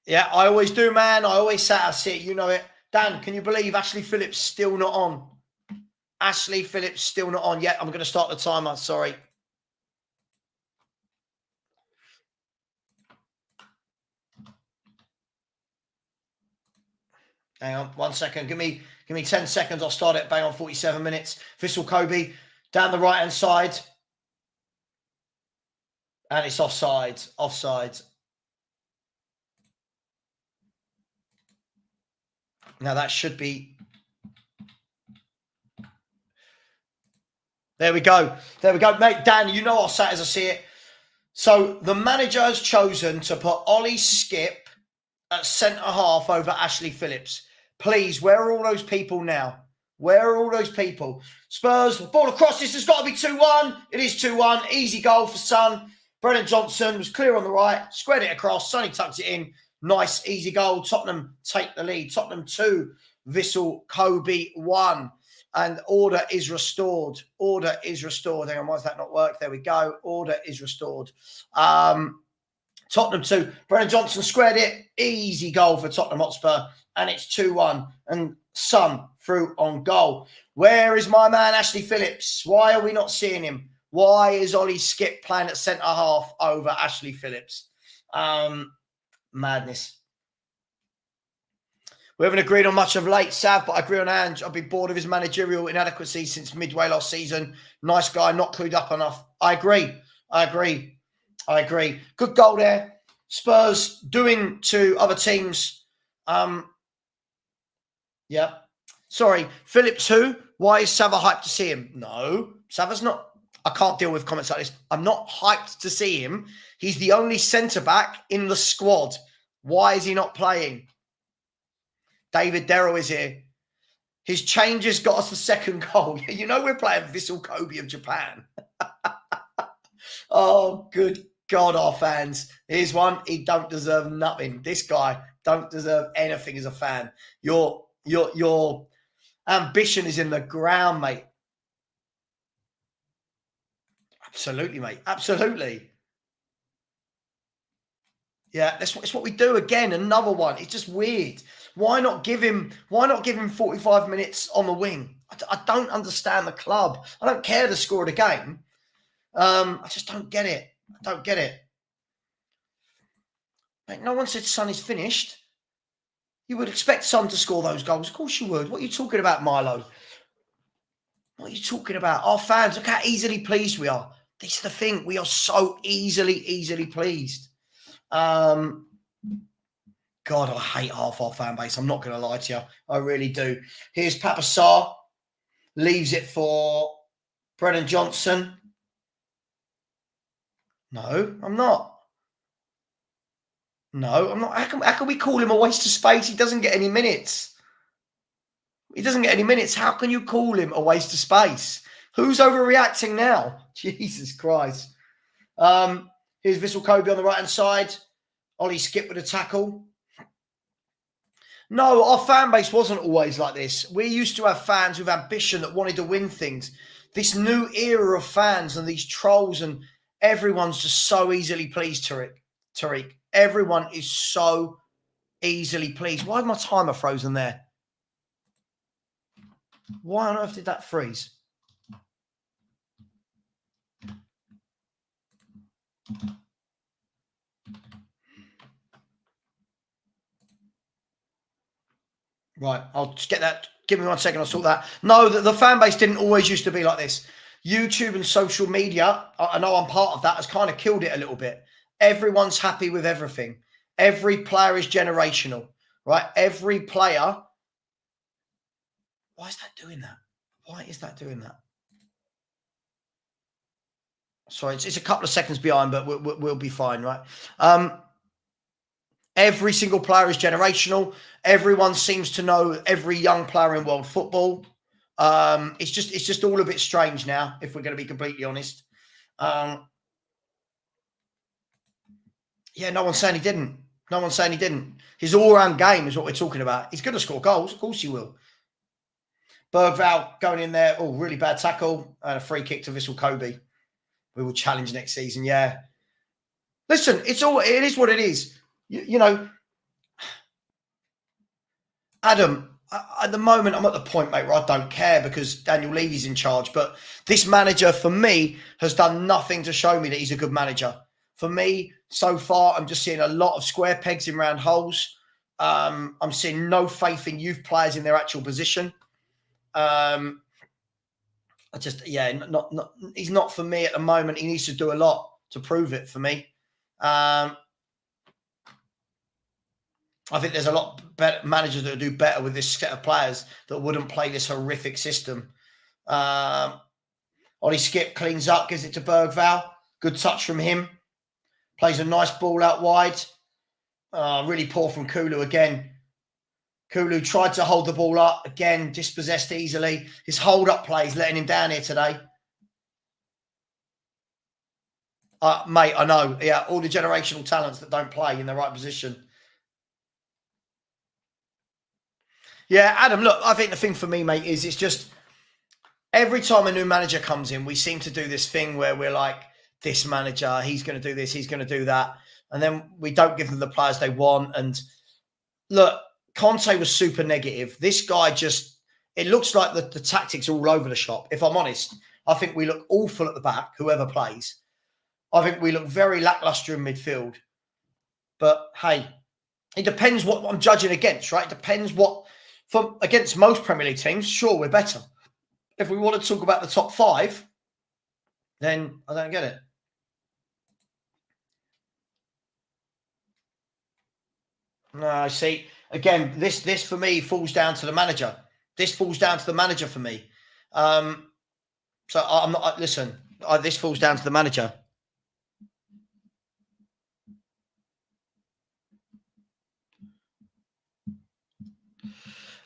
Yeah, I always do, man. I always say I see it. You know it. Dan, can you believe Ashley Phillips still not on? Ashley Phillips still not on. Yeah, I'm going to start the timer. Sorry. Hang on 1 second. Give me 10 seconds. I'll start it. Bang on 47 minutes. Vissel Kobe down the right-hand side. And it's offside. Offside. Now that should be. There we go. There we go. Mate, Dan, you know I'll say it as I see it. So the manager has chosen to put Ollie Skip at centre-half over Ashley Phillips. Please, where are all those people now? Where are all those people? Spurs, ball across. This has got to be 2-1. It is 2-1. Easy goal for Son. Brennan Johnson was clear on the right. Squared it across. Sonny tucked it in. Nice, easy goal. Tottenham take the lead. Tottenham 2, Vissel Kobe 1. And order is restored. Order is restored. Hang on, why does that not work? There we go. Order is restored. Tottenham 2. Brennan Johnson squared it. Easy goal for Tottenham Hotspur. And it's 2-1. And Son through on goal. Where is my man Ashley Phillips? Why are we not seeing him? Why is Ollie Skip playing at centre-half over Ashley Phillips? Madness. We haven't agreed on much of late, Sav, but I agree on Ange. I've been bored of his managerial inadequacy since midway last season. Nice guy, not clued up enough. I agree. Good goal there. Spurs doing to other teams. Yeah. Sorry, Phillips who? Why is Savva hyped to see him? No, Savva's not. I can't deal with comments like this. I'm not hyped to see him. He's the only centre-back in the squad. Why is he not playing? David Darrow is here. His changes got us the second goal. You know we're playing Vissel Kobe of Japan. Oh, good God, our fans. Here's one. He don't deserve nothing. This guy don't deserve anything as a fan. Your ambition is in the ground, mate. Absolutely, mate. Absolutely. Yeah, it's what we do again. Another one. It's just weird. Why not give him 45 minutes on the wing? I don't understand the club. I don't care the score of the game. I just don't get it. Mate, no one said Son is finished. You would expect Son to score those goals. Of course you would. What are you talking about, Milo? What are you talking about? Our fans, look how easily pleased we are. This is the thing. We are so easily pleased. God, I hate half our fan base. I'm not going to lie to you. I really do. Here's Papa Sarr. Leaves it for Brennan Johnson. No, I'm not. No, I'm not. How can we call him a waste of space? He doesn't get any minutes. How can you call him a waste of space? Who's overreacting now? Jesus Christ. Here's Vissel Kobe on the right-hand side. Ollie Skip with a tackle. No, our fan base wasn't always like this. We used to have fans with ambition that wanted to win things. This new era of fans and these trolls and everyone's just so easily pleased, Tariq. Everyone is so easily pleased. Why is my timer frozen there? Why on earth did that freeze? Right, I'll just get that. Give me 1 second, I'll sort that. No, the fan base didn't always used to be like this. YouTube and social media, I know I'm part of that, has kind of killed it a little bit. Everyone's happy with everything. Every player is generational, right? Every player. Why is that doing that? Sorry, it's a couple of seconds behind, but we'll be fine, right? Every single player is generational. Everyone seems to know every young player in world football. It's just all a bit strange now, if we're going to be completely honest. Yeah, no one's saying he didn't. His all-round game is what we're talking about. He's going to score goals. Of course he will. Bergvall going in there. Oh, really bad tackle. And a free kick to Vissel Kobe. We will challenge next season, yeah. Listen, it is what it is. You know, Adam, at the moment, I'm at the point, mate, where I don't care because Daniel Levy's in charge. But this manager, for me, has done nothing to show me that he's a good manager. For me, so far, I'm just seeing a lot of square pegs in round holes. I'm seeing no faith in youth players in their actual position. He's not for me at the moment. He needs to do a lot to prove it for me. I think there's a lot better managers that would do better with this set of players that wouldn't play this horrific system. Ollie Skip cleans up, gives it to Bergvall. Good touch from him. Plays a nice ball out wide. Really poor from Kulu again. Kulu tried to hold the ball up. Again, dispossessed easily. His hold-up play is letting him down here today. Mate, I know. Yeah, all the generational talents that don't play in the right position. Yeah, Adam, look, I think the thing for me, mate, is it's just every time a new manager comes in, we seem to do this thing where we're like, this manager, he's going to do this, he's going to do that. And then we don't give them the players they want. And look, Conte was super negative. This guy just, it looks like the tactics are all over the shop. If I'm honest, I think we look awful at the back, whoever plays. I think we look very lacklustre in midfield. But hey, it depends what I'm judging against, right? It depends what, against most Premier League teams, sure, we're better. If we want to talk about the top 5, then I don't get it. No, see, again, this for me falls down to the manager. This falls down to the manager for me. So I'm not, listen, this falls down to the manager.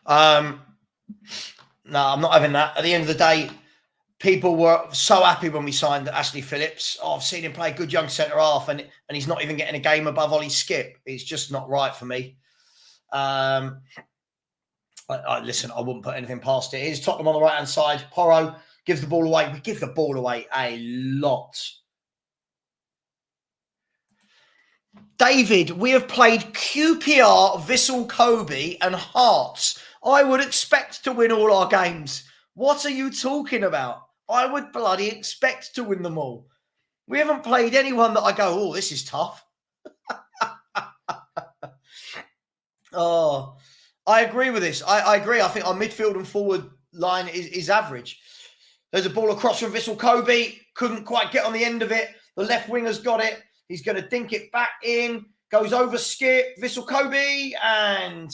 No, I'm not having that. At the end of the day, people were so happy when we signed Ashley Phillips. Oh, I've seen him play a good young centre half, and he's not even getting a game above Ollie Skip. It's just not right for me. Listen, I wouldn't put anything past it. Here's Tottenham on the right-hand side. Porro gives the ball away. We give the ball away a lot. David, we have played QPR, Vissel Kobe, and Hearts. I would expect to win all our games. What are you talking about? I would bloody expect to win them all. We haven't played anyone that I go, oh, this is tough. Oh, I agree with this. I agree. I think our midfield and forward line is average. There's a ball across from Vissel Kobe. Couldn't quite get on the end of it. The left winger's got it. He's going to dink it back in. Goes over Skip. Vissel Kobe. And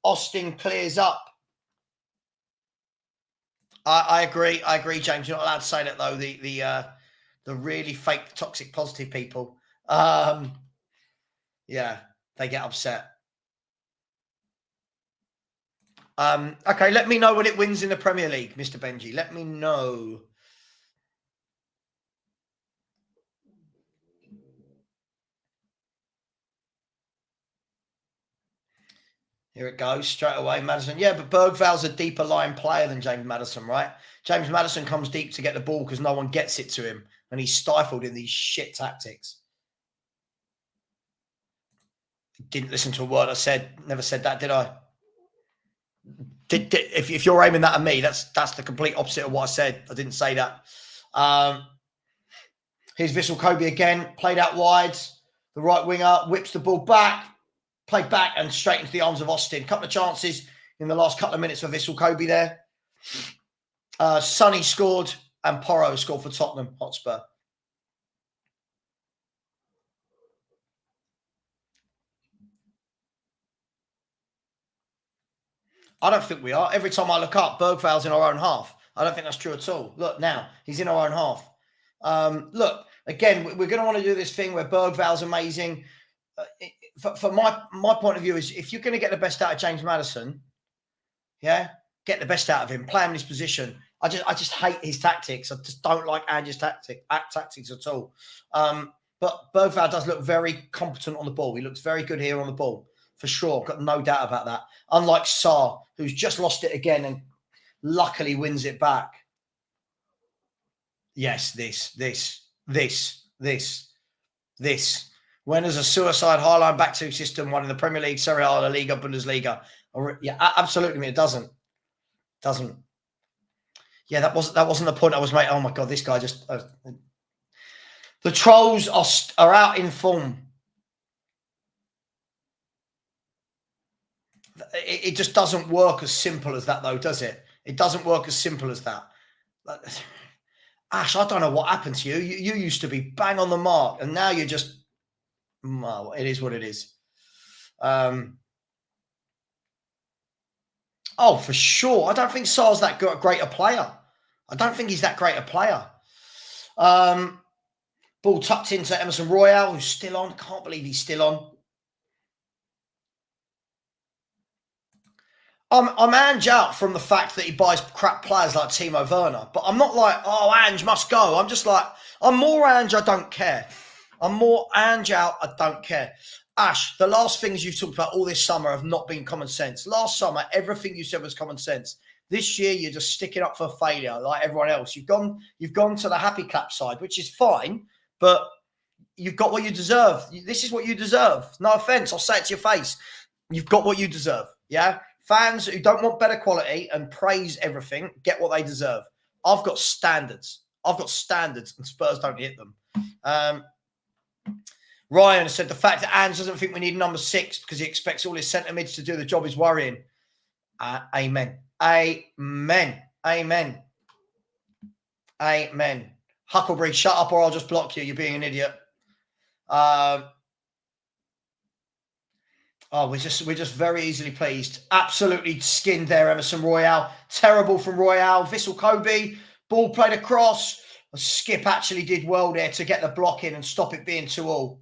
Austin clears up. I agree. I agree, James. You're not allowed to say that, though. The really fake, toxic, positive people. Yeah, they get upset. Okay, let me know when it wins in the Premier League, Mr. Benji. Let me know. Here it goes, straight away, Maddison. Yeah, but Bergval's a deeper line player than James Maddison, right? James Maddison comes deep to get the ball because no one gets it to him, and he's stifled in these shit tactics. Didn't listen to a word I said. Never said that, did I? If you're aiming that at me, that's the complete opposite of what I said. I didn't say that. Here's Vissel Kobe again, played out wide. The right winger whips the ball back, played back and straight into the arms of Austin. Couple of chances in the last couple of minutes for Vissel Kobe there. Sonny scored and Porro scored for Tottenham Hotspur. I don't think we are. Every time I look up, Bergval's in our own half. I don't think that's true at all. Look, now, he's in our own half. Look, again, we're going to want to do this thing where Bergval's amazing. For my point of view is if you're going to get the best out of James Maddison, yeah, get the best out of him. Play him in his position. I just hate his tactics. I just don't like Ange's tactics at all. But Bergval does look very competent on the ball. He looks very good here on the ball. For sure, got no doubt about that. Unlike Sarr, who's just lost it again and luckily wins it back. Yes, this. When there's a suicide highline back two system, one in the Premier League, Serie A, La Liga, Bundesliga. Yeah, absolutely, it doesn't. Yeah, that wasn't the point I was making. Oh my God, this guy just. The trolls are out in form. It just doesn't work as simple as that, though, does it? It doesn't work as simple as that. Ash, I don't know what happened to you. You used to be bang on the mark, and now you're just... Well, it is what it is. Oh, for sure. I don't think Sarr's that great a player. I don't think he's that great a player. Ball tucked into Emerson Royale, who's still on. Can't believe he's still on. I'm Ange out from the fact that he buys crap players like Timo Werner, but I'm not like, oh, Ange must go. I'm just like, I'm more Ange, I don't care. I'm more Ange out, I don't care. Ash, the last things you've talked about all this summer have not been common sense. Last summer, everything you said was common sense. This year, you're just sticking up for failure like everyone else. You've gone to the happy clap side, which is fine, but you've got what you deserve. This is what you deserve. No offense, I'll say it to your face. You've got what you deserve. Yeah, fans who don't want better quality and praise everything get what they deserve. I've got standards. And Spurs don't hit them. Ryan said the fact that Ange doesn't think we need number 6 because he expects all his centre mids to do the job is worrying. Amen. Huckleberry, shut up or I'll just block you. You're being an idiot. We're just very easily pleased. Absolutely skinned there, Emerson Royale. Terrible from Royale. Vissel Kobe, ball played across. Skip actually did well there to get the block in and stop it being 2-2.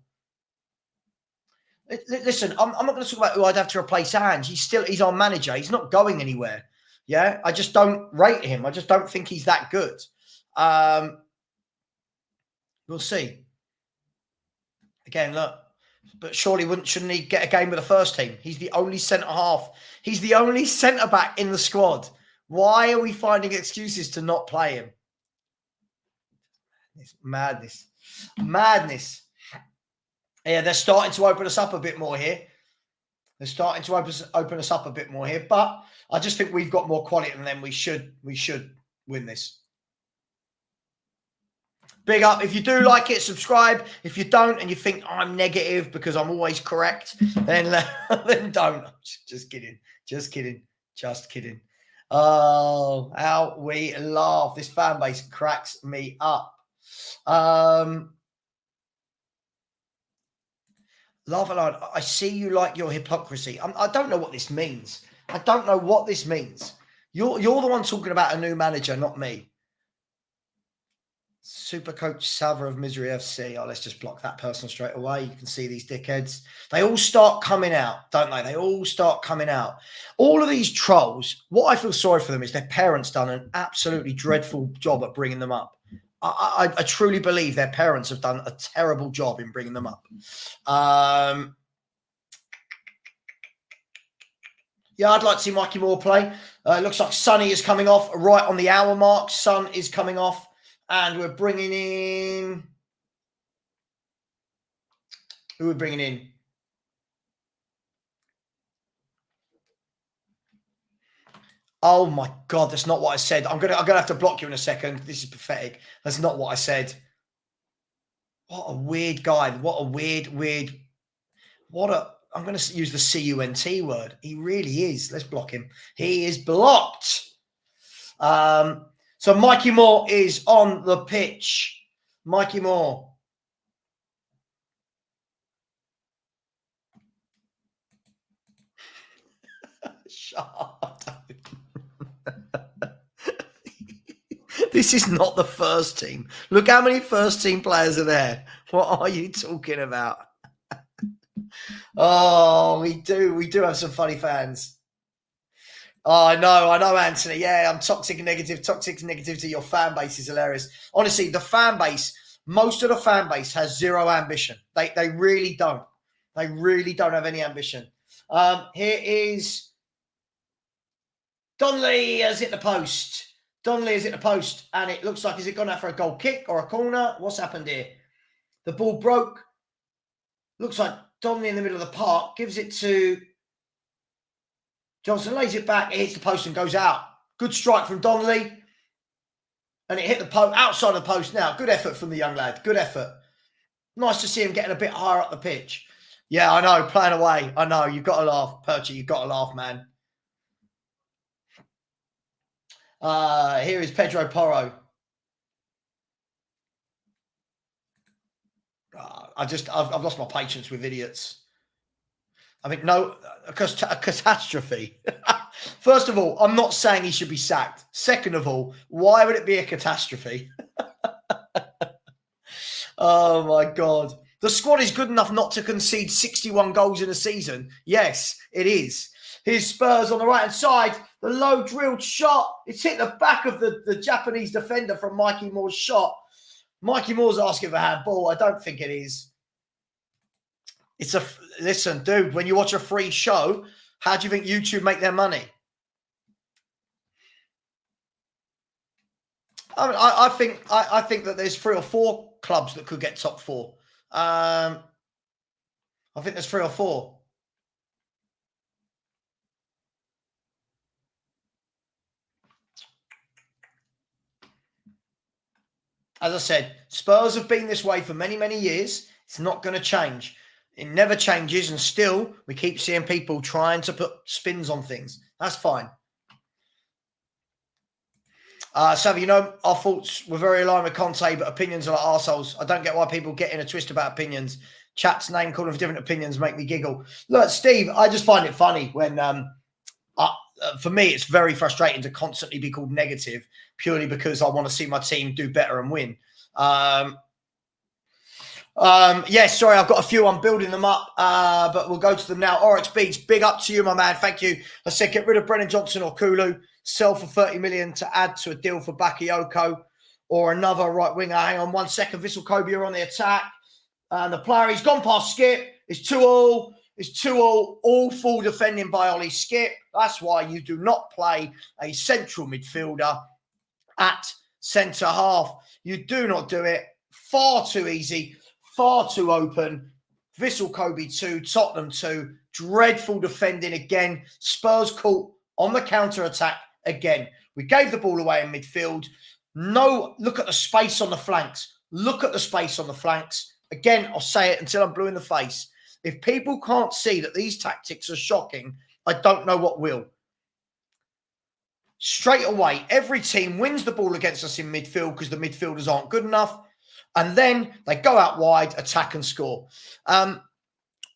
Listen, I'm not going to talk about who I'd have to replace Ange. He's our manager. He's not going anywhere. Yeah, I just don't rate him. I just don't think he's that good. We'll see. Again, look, but surely shouldn't he get a game with the first team? He's the only centre half. He's the only centre back in the squad. Why are we finding excuses to not play him? It's madness. Yeah, they're starting to open us up a bit more here. But I just think we've got more quality than them. We should win this. Big up. If you do like it, subscribe. If you don't and you think I'm negative because I'm always correct, then don't. Just kidding. Oh, how we laugh. This fan base cracks me up. Laugh aloud. I see you like your hypocrisy. I don't know what this means. You're the one talking about a new manager, not me. Super coach Savva of Misery FC. Oh, let's just block that person straight away. You can see these dickheads. They all start coming out, don't they? All of these trolls, what I feel sorry for them is their parents done an absolutely dreadful job at bringing them up. I truly believe their parents have done a terrible job in bringing them up. Yeah, I'd like to see Mikey Moore play. It looks like Sonny is coming off right on the hour mark. Son is coming off. And we're bringing in... Who are we bringing in? Oh, my God. That's not what I said. I'm gonna have to block you in a second. This is pathetic. That's not what I said. What a weird guy. I'm going to use the C-U-N-T word. He really is. Let's block him. He is blocked. So Mikey Moore is on the pitch. Mikey Moore. Shut up. This is not the first team. Look how many first team players are there. What are you talking about? Oh, we do have some funny fans. Oh, I know, Anthony. Yeah, I'm toxic and negative. Toxic and negative to your fan base is hilarious. Honestly, the fan base, most of the fan base has zero ambition. They really don't. They really don't have any ambition. Here is Donnelly has hit the post. And it looks like, is it gone out for a goal kick or a corner? What's happened here? The ball broke. Looks like Donnelly in the middle of the park gives it to Johnson, lays it back, it hits the post and goes out. Good strike from Donnelly. And it hit the post, outside the post now. Good effort from the young lad. Good effort. Nice to see him getting a bit higher up the pitch. Yeah, I know, playing away. I know, you've got to laugh. Perchy, you've got to laugh, man. Here is Pedro Porro. I've lost my patience with idiots. I mean, no, a catastrophe. First of all, I'm not saying he should be sacked. Second of all, why would it be a catastrophe? Oh, my God. The squad is good enough not to concede 61 goals in a season. Yes, it is. Here's Spurs on the right-hand side. The low drilled shot. It's hit the back of the Japanese defender from Mikey Moore's shot. Mikey Moore's asking for handball. I don't think it is. Listen, dude, when you watch a free show, how do you think YouTube make their money? I mean, I think that there's 3 or 4 clubs that could get top 4. I think there's 3 or 4. As I said, Spurs have been this way for many, many years. It's not going to change. It never changes, and still we keep seeing people trying to put spins on things. That's fine. Savva, you know, our thoughts were very aligned with Conte, but opinions are like arseholes. I don't get why people get in a twist about opinions. Chat's name calling for different opinions make me giggle. Look, Steve, I just find it funny when, for me, it's very frustrating to constantly be called negative purely because I want to see my team do better and win. Yes, sorry, I've got a few. I'm building them up, but we'll go to them now. Oryx Beats, big up to you, my man. Thank you. I said get rid of Brennan Johnson or Kulu, sell for 30 million to add to a deal for Bakayoko or another right winger. Hang on 1 second. Vissel Kobe are on the attack. And the player, he's gone past Skip. It's 2-all. It's 2-all. All full defending by Ollie Skip. That's why you do not play a central midfielder at centre half. You do not do it. Far too easy. Far too open. Vissel Kobe 2, Tottenham 2. Dreadful defending again. Spurs caught on the counter-attack again. We gave the ball away in midfield. No, look at the space on the flanks. Look at the space on the flanks. Again, I'll say it until I'm blue in the face. If people can't see that these tactics are shocking, I don't know what will. Straight away, every team wins the ball against us in midfield because the midfielders aren't good enough. And then they go out wide, attack and score.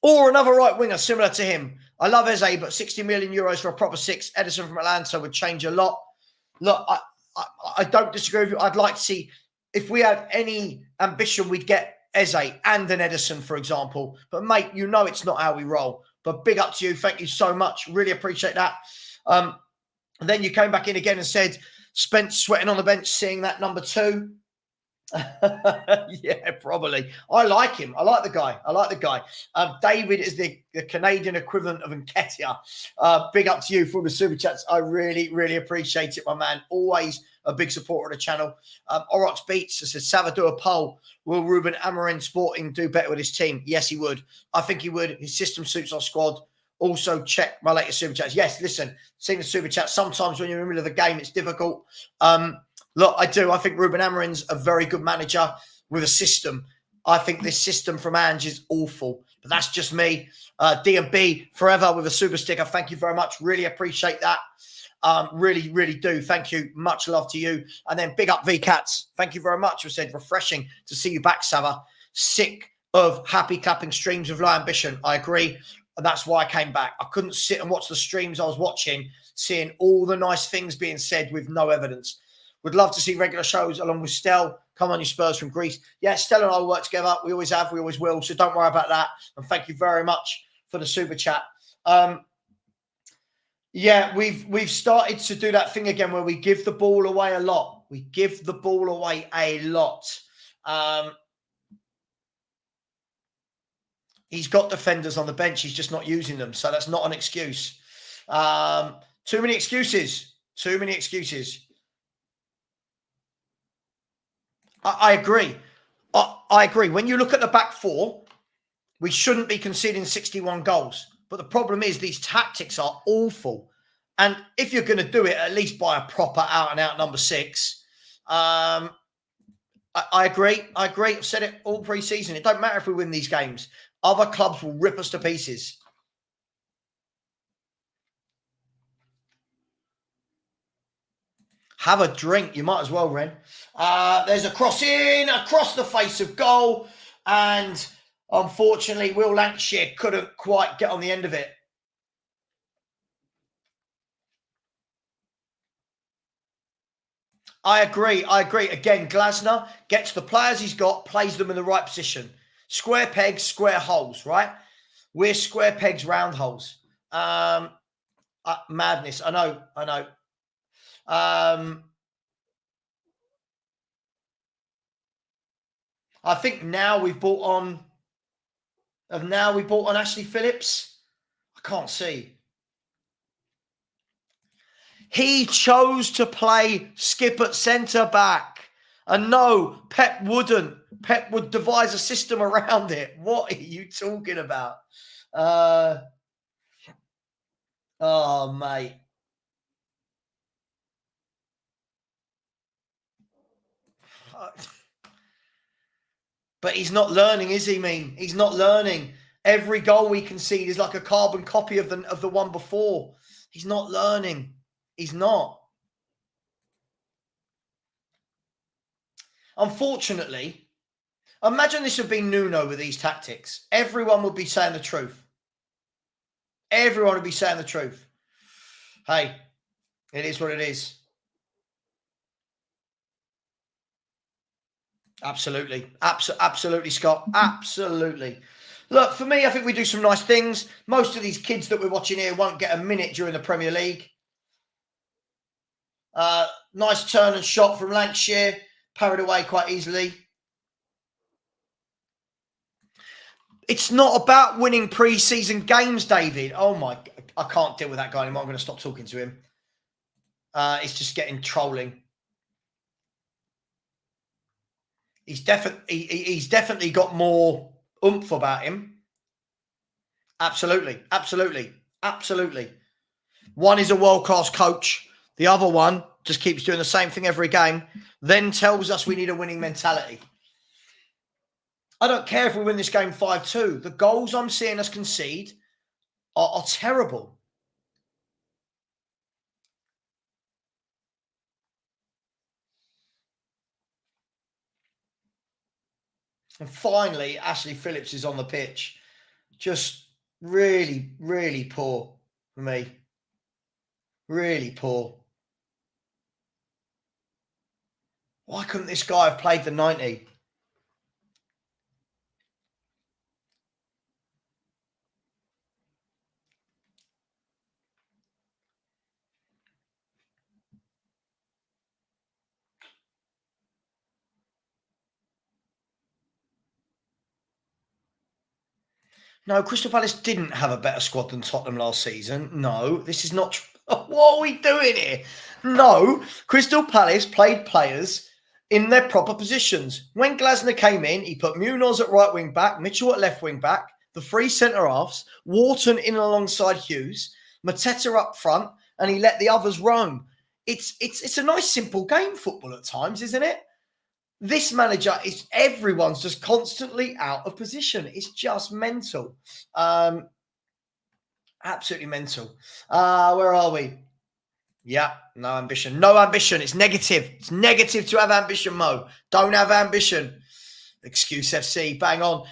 Or another right winger similar to him. I love Eze, but 60 million euros for a proper 6. Edison from Atlanta would change a lot. Look, I don't disagree with you. I'd like to see, if we had any ambition, we'd get Eze and an Edison, for example. But, mate, you know it's not how we roll. But big up to you. Thank you so much. Really appreciate that. And then you came back in again and said, Spence sweating on the bench, seeing that number 2. Yeah, probably. I like him. I like the guy. David is the Canadian equivalent of Nketiah. Big up to you for all the super chats. I really, really appreciate it, my man. Always a big supporter of the channel. Oryx Beats says, Savva, do a poll. Will Ruben Amorim Sporting do better with his team? Yes, he would. I think he would. His system suits our squad. Also, check my latest super chats. Yes, listen, seeing the super chat, sometimes when you're in the middle of the game, it's difficult. Look, I do. I think Ruben Amorim's a very good manager with a system. I think this system from Ange is awful, but that's just me. D&B forever with a super sticker. Thank you very much. Really appreciate that. Really, really do. Thank you. Much love to you. And then big up V-Cats. Thank you very much. I said refreshing to see you back, Savva. Sick of happy clapping streams of low ambition. I agree. And that's why I came back. I couldn't sit and watch the streams I was watching, seeing all the nice things being said with no evidence. Would love to see regular shows along with Stel. Come on, you Spurs from Greece. Yeah, Stel and I will work together. We always have. We always will. So don't worry about that. And thank you very much for the super chat. Yeah, we've started to do that thing again where we give the ball away a lot. We give the ball away a lot. He's got defenders on the bench. He's just not using them. So that's not an excuse. Too many excuses. Too many excuses. I agree. I agree. When you look at the back four, we shouldn't be conceding 61 goals. But the problem is these tactics are awful. And if you're going to do it, at least by a proper out-and-out number 6. I agree. I agree. I've said it all pre-season. It don't matter if we win these games. Other clubs will rip us to pieces. Have a drink. You might as well, Ren. There's a cross in, across the face of goal. And unfortunately, Will Lancashire couldn't quite get on the end of it. I agree. Again, Glasner gets the players he's got, plays them in the right position. Square pegs, square holes, right? We're square pegs, round holes. Madness. I know. I think now we've bought on. We bought on Ashley Phillips. I can't see. He chose to play Skip at centre-back. And no, Pep wouldn't. Pep would devise a system around it. What are you talking about? Oh, mate. But he's not learning, is he, Mean? He's not learning. Every goal we concede is like a carbon copy of the one before. He's not learning. He's not. Unfortunately, imagine this had been Nuno with these tactics. Everyone would be saying the truth. Everyone would be saying the truth. Hey, it is what it is. Absolutely. Absolutely, Scott. Absolutely. Look, for me, I think we do some nice things. Most of these kids that we're watching here won't get a minute during the Premier League. Nice turn and shot from Lancashire. Parried away quite easily. It's not about winning pre-season games, David. Oh, my. I can't deal with that guy anymore. I'm going to stop talking to him. It's just getting trolling. He's definitely got more oomph about him. Absolutely. Absolutely. Absolutely. One is a world-class coach. The other one just keeps doing the same thing every game, then tells us we need a winning mentality. I don't care if we win this game 5-2. The goals I'm seeing us concede are terrible. And finally, Ashley Phillips is on the pitch. Just really, really poor for me. Really poor. Why couldn't this guy have played the 90? No, Crystal Palace didn't have a better squad than Tottenham last season. No, this is not... What are we doing here? No, Crystal Palace played players in their proper positions. When Glasner came in, he put Munoz at right wing back, Mitchell at left wing back, the three centre halves, Wharton in alongside Hughes, Mateta up front, and he let the others roam. It's a nice simple game, football at times, isn't it? This manager is everyone's just constantly out of position. It's just mental. Absolutely mental. Where are we? Yeah, no ambition. No ambition. It's negative. It's negative to have ambition, Mo. Don't have ambition. Excuse FC. Bang on.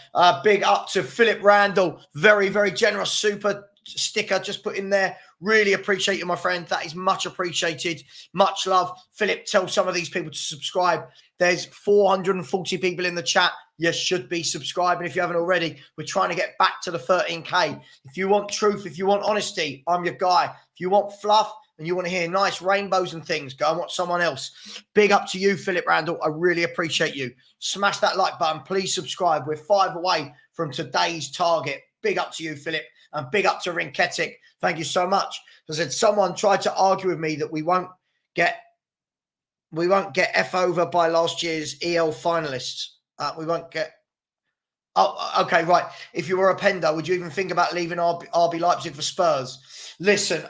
Big up to Philip Randall. Very, very generous super sticker just put in there. Really appreciate you, my friend. That is much appreciated. Much love. Philip, tell some of these people to subscribe. There's 440 people in the chat. You should be subscribing if you haven't already. We're trying to get back to the 13K. If you want truth, if you want honesty, I'm your guy. If you want fluff and you want to hear nice rainbows and things, go and watch someone else. Big up to you, Philip Randall. I really appreciate you. Smash that like button. Please subscribe. We're 5 away from today's target. Big up to you, Philip. And big up to Rinketic. Thank you so much. I said someone tried to argue with me that we won't get F over by last year's EL finalists. We won't get. Oh, okay, right. If you were a Pender, would you even think about leaving RB Leipzig for Spurs? Listen,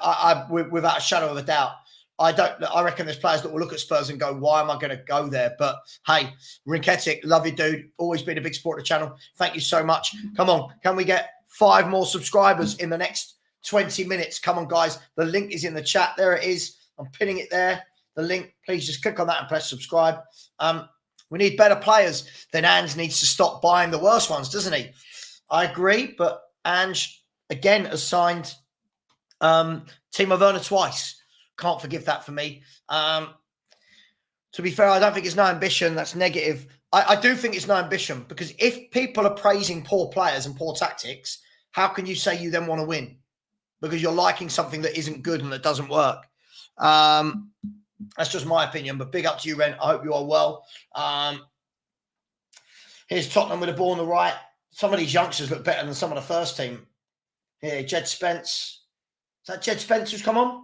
without a shadow of a doubt, I reckon there's players that will look at Spurs and go, why am I going to go there? But hey, Rinketic, love you, dude. Always been a big supporter of the channel. Thank you so much. Come on, can we get 5 more subscribers in the next 20 minutes? Come on, guys. The link is in the chat. There it is. I'm pinning it there. The link, please just click on that and press subscribe. We need better players. Then Ange needs to stop buying the worst ones, doesn't he? I agree, but Ange, again, has signed Timo Werner twice. Can't forgive that for me. To be fair, I don't think it's no ambition. That's negative. I do think it's no ambition because if people are praising poor players and poor tactics, how can you say you then want to win? Because you're liking something that isn't good and that doesn't work. That's just my opinion, but big up to you, Ren. I hope you are well. Here's Tottenham with the ball on the right. Some of these youngsters look better than some of the first team. Here, Jed Spence. Is that Jed Spence who's come on?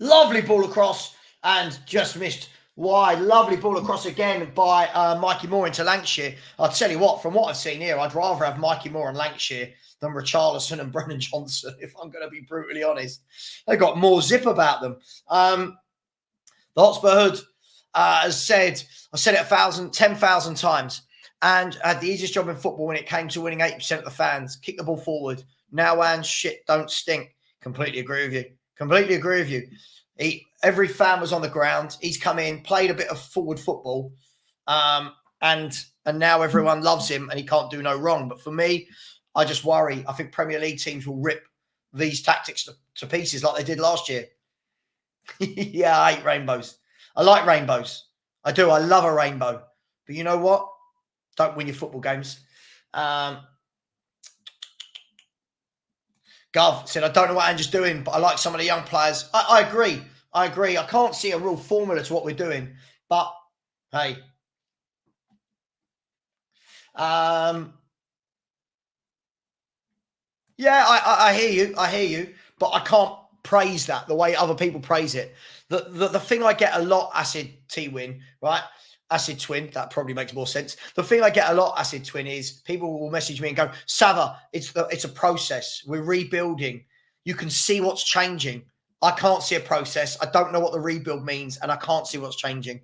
Lovely ball across and just missed wide. Lovely ball across again by Mikey Moore into Lancashire. I'll tell you what, from what I've seen here, I'd rather have Mikey Moore and Lancashire than Richarlison and Brennan Johnson, if I'm going to be brutally honest. They've got more zip about them. The Hotspur Hood has said, I've said it 10,000 times, and had the easiest job in football when it came to winning 80% of the fans. Kick the ball forward. Now, and shit don't stink. Completely agree with you. Completely agree with you. Every fan was on the ground. He's come in, played a bit of forward football, and now everyone loves him and he can't do no wrong. But for me, I just worry. I think Premier League teams will rip these tactics to pieces like they did last year. Yeah, I hate rainbows. I like rainbows. I do. I love a rainbow. But you know what? Don't win your football games. Gov said, I don't know what Andrew's doing, but I like some of the young players. I agree. I agree. I can't see a real formula to what we're doing. But, hey. Yeah, I hear you. I hear you. But I can't praise that the way other people praise it. The thing I get a lot, Acid T-Win, right? Acid Twin, that probably makes more sense. The thing I get a lot, Acid Twin, is people will message me and go, Savva, it's a process. We're rebuilding. You can see what's changing. I can't see a process. I don't know what the rebuild means, and I can't see what's changing.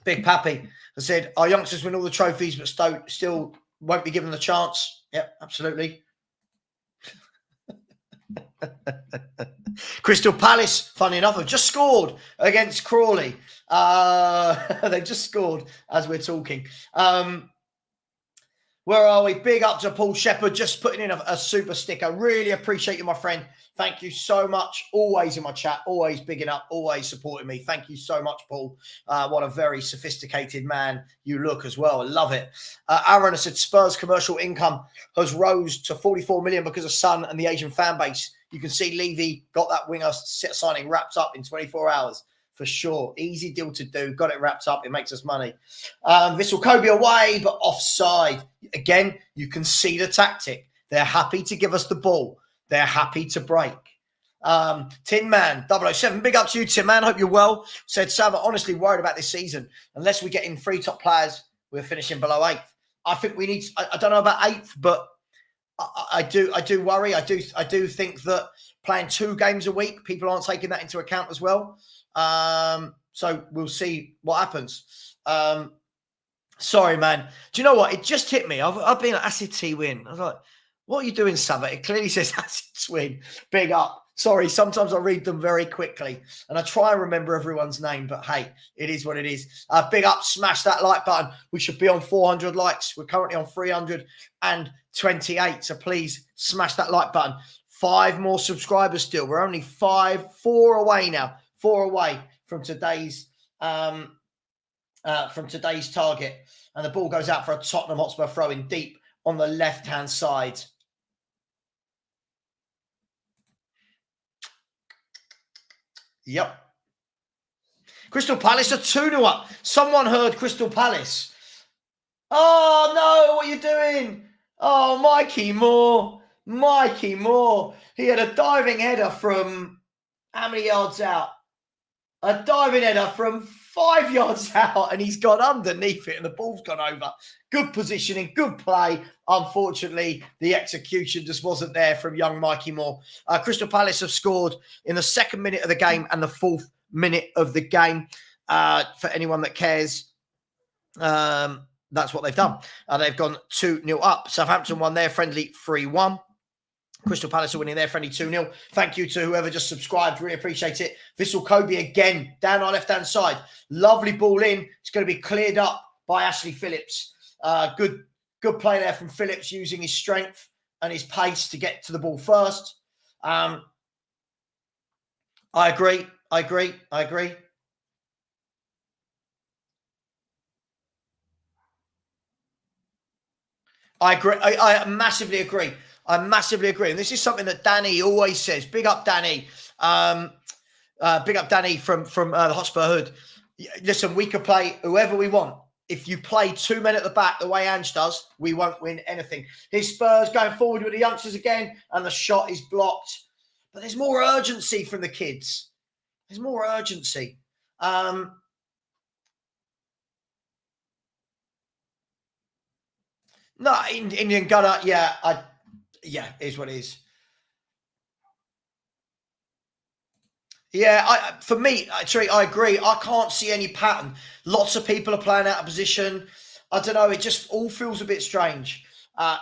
Big Pappy has said, our youngsters win all the trophies, but still won't be given the chance. Yep, absolutely. Crystal Palace, funny enough, have just scored against Crawley. They've just scored as we're talking. Where are we? Big up to Paul Shepherd, just putting in a super sticker. Really appreciate you, my friend. Thank you so much. Always in my chat, always bigging up, always supporting me. Thank you so much, Paul. What a very sophisticated man you look as well. I love it. Aaron has said Spurs commercial income has rose to 44 million because of Sun and the Asian fan base. You can see Levy got that winger signing wrapped up in 24 hours. For sure. Easy deal to do. Got it wrapped up. It makes us money. Vissel Kobe away, but offside. Again, you can see the tactic. They're happy to give us the ball. They're happy to break. Tin Man 007. Big up to you, Tin Man. Hope you're well. Said Savva, honestly worried about this season. Unless we get in 3 top players, we're finishing below 8th. I think we need, I don't know about 8th, but I do worry. I do think that playing 2 games a week, people aren't taking that into account as well. So we'll see what happens. Sorry, man. Do you know what? It just hit me. I've been at Acid T-Win. I was like, what are you doing, Savva? It clearly says Acid Twin. Big up. Sorry, sometimes I read them very quickly and I try and remember everyone's name, but hey, it is what it is. Big up, smash that like button. We should be on 400 likes. We're currently on 328, so please smash that like button. 5 more subscribers still. We're only 4 away now. 4 away from today's target. And the ball goes out for a Tottenham Hotspur throw in deep on the left-hand side. Yep. Crystal Palace are 2-0 up. Someone heard Crystal Palace. Oh, no, what are you doing? Oh, Mikey Moore. Mikey Moore. He had a diving header from how many yards out? A diving header from 5 yards out, and he's gone underneath it, and the ball's gone over. Good positioning, good play. Unfortunately, the execution just wasn't there from young Mikey Moore. Crystal Palace have scored in the 2nd minute of the game and the 4th minute of the game. For anyone that cares, that's what they've done. They've gone 2-0 up. Southampton won their friendly 3-1. Crystal Palace are winning their friendly 2-0. Thank you to whoever just subscribed. Really appreciate it. Vissel Kobe again, down our left-hand side. Lovely ball in. It's going to be cleared up by Ashley Phillips. Good play there from Phillips, using his strength and his pace to get to the ball first. I agree. I agree. I massively agree. I massively agree. And this is something that Danny always says. Big up, Danny. Big up, Danny from the Hotspur Hood. Listen, we could play whoever we want. If you play 2 men at the back the way Ange does, we won't win anything. His Spurs going forward with the youngsters again, and the shot is blocked But there's more urgency from the kids. There's more urgency. No, Indian Gunner, yeah, it is what it is. Yeah, for me, actually, I agree. I can't see any pattern. Lots of people are playing out of position. I don't know. It just all feels a bit strange.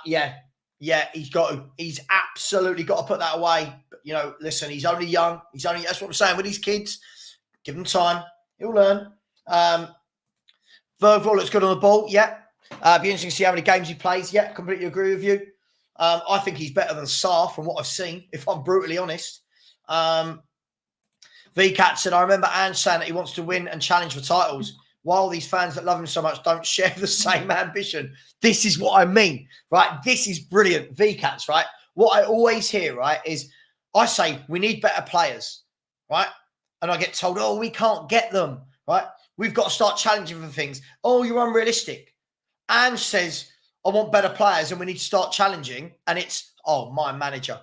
Yeah, he's absolutely got to put that away. But, listen, he's only young. That's what I'm saying with these kids. Give him time. He'll learn. Virgil looks good on the ball. Yeah. Be interesting to see how many games he plays. Yeah, completely agree with you. I think he's better than Sarr from what I've seen, if I'm brutally honest. VCat said, I remember Ange saying that he wants to win and challenge for titles. While these fans that love him so much don't share the same ambition. This is what I mean, right? This is brilliant. VCats, right? What I always hear, right, is I say we need better players, right? And I get told, oh, we can't get them, right? We've got to start challenging for things. Oh, you're unrealistic. Ange says, I want better players and we need to start challenging. And it's, oh, my manager.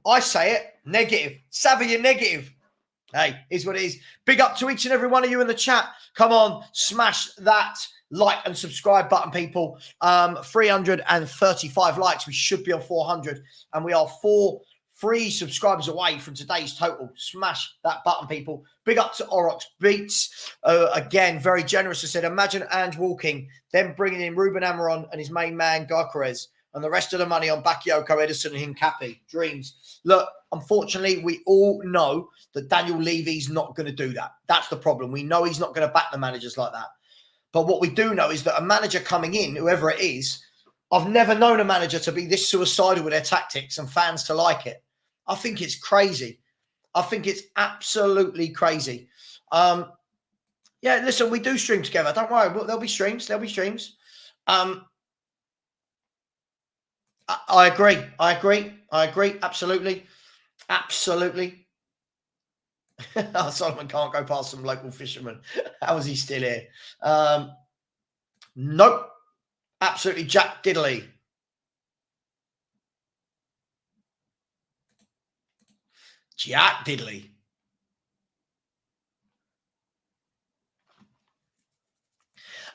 I say it, negative. Savva, you're negative. Hey, is what it is. Big up to each and every one of you in the chat. Come on, smash that like and subscribe button, people. 335 likes. We should be on 400. And we are 4 free subscribers away from today's total. Smash that button, people. Big up to Orox Beats. Again, very generous. I said, imagine Ange walking, then bringing in Ruben Amorim and his main man, Gyökeres, and the rest of the money on Bakayoko, Edison, and Hincapi. Dreams. Look, unfortunately, we all know that Daniel Levy's not going to do that. That's the problem. We know he's not going to back the managers like that. But what we do know is that a manager coming in, whoever it is, I've never known a manager to be this suicidal with their tactics and fans to like it. I think it's crazy. I think it's absolutely crazy. Yeah, listen, we do stream together. Don't worry. There'll be streams. There'll be streams. I agree. Absolutely. Solomon can't go past some local fishermen. How is he still here? Nope. Absolutely Jack Diddley. Jack Diddley.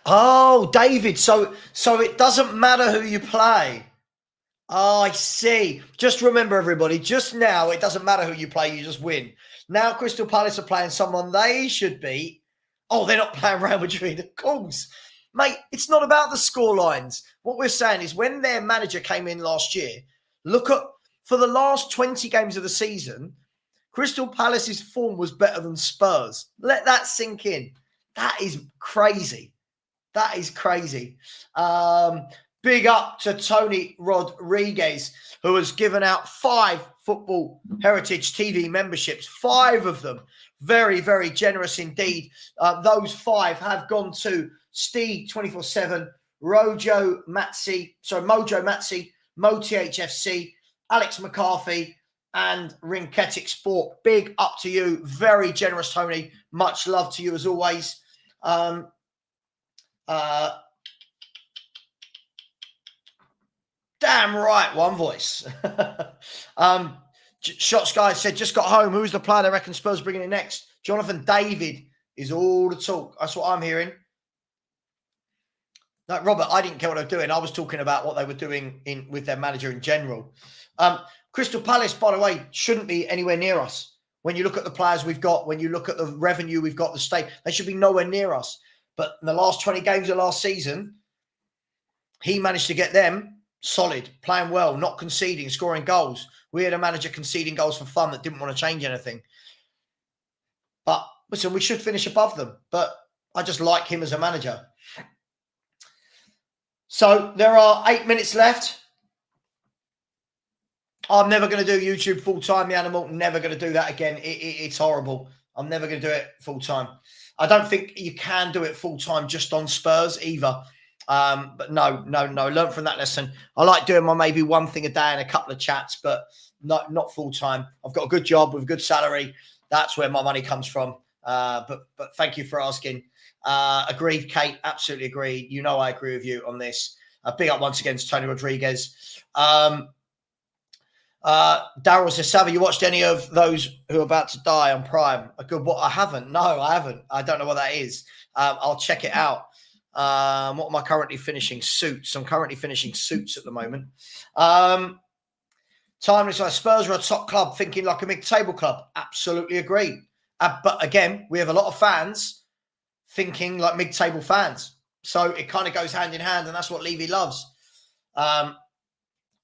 Oh, David. So it doesn't matter who you play. Oh, I see. Just remember, everybody, just now, it doesn't matter who you play, you just win. Now Crystal Palace are playing someone they should beat. Oh, they're not playing Real Madrid, of course. Mate, it's not about the scorelines. What we're saying is when their manager came in last year, look at, for the last 20 games of the season, Crystal Palace's form was better than Spurs. Let that sink in. That is crazy. That is crazy. Big up to Tony Rodriguez, who has given out 5 Football Heritage TV memberships, 5 of them. Very, very generous indeed. Those 5 have gone to Steve 24/7, Mojo Matsi, Mo THFC, Alex McCarthy, and Rinketic Sport. Big up to you. Very generous, Tony. Much love to you as always. Damn right, one voice. Shots guy said, just got home. Who's the player they reckon Spurs bringing in next? Jonathan David is all the talk. That's what I'm hearing. No, Robert, I didn't care what they were doing. I was talking about what they were doing with their manager in general. Crystal Palace, by the way, shouldn't be anywhere near us. When you look at the players we've got, when you look at the revenue we've got, the stake, they should be nowhere near us. But in the last 20 games of last season, he managed to get them solid, playing well, not conceding, scoring goals. We had a manager conceding goals for fun that didn't want to change anything. But listen, we should finish above them. But I just like him as a manager. So there are 8 minutes left. I'm never going to do YouTube full-time, the animal. Never going to do that again. It's horrible. I'm never going to do it full-time. I don't think you can do it full-time just on Spurs either. But no. Learn from that lesson. I like doing my maybe one thing a day and a couple of chats, but not full-time. I've got a good job with a good salary. That's where my money comes from. But thank you for asking. Agreed, Kate. Absolutely agreed. You know I agree with you on this. Big up once again to Tony Rodriguez. Daryl says, Savva, you watched any of those who are about to die on Prime? A good what? I haven't. No, I haven't. I don't know what that is. I'll check it out. What am I currently finishing? Suits. I'm currently finishing Suits at the moment. Timeless, like Spurs are a top club, thinking like a mid-table club. Absolutely agree. But again, we have a lot of fans thinking like mid-table fans. So it kind of goes hand in hand, and that's what Levy loves. I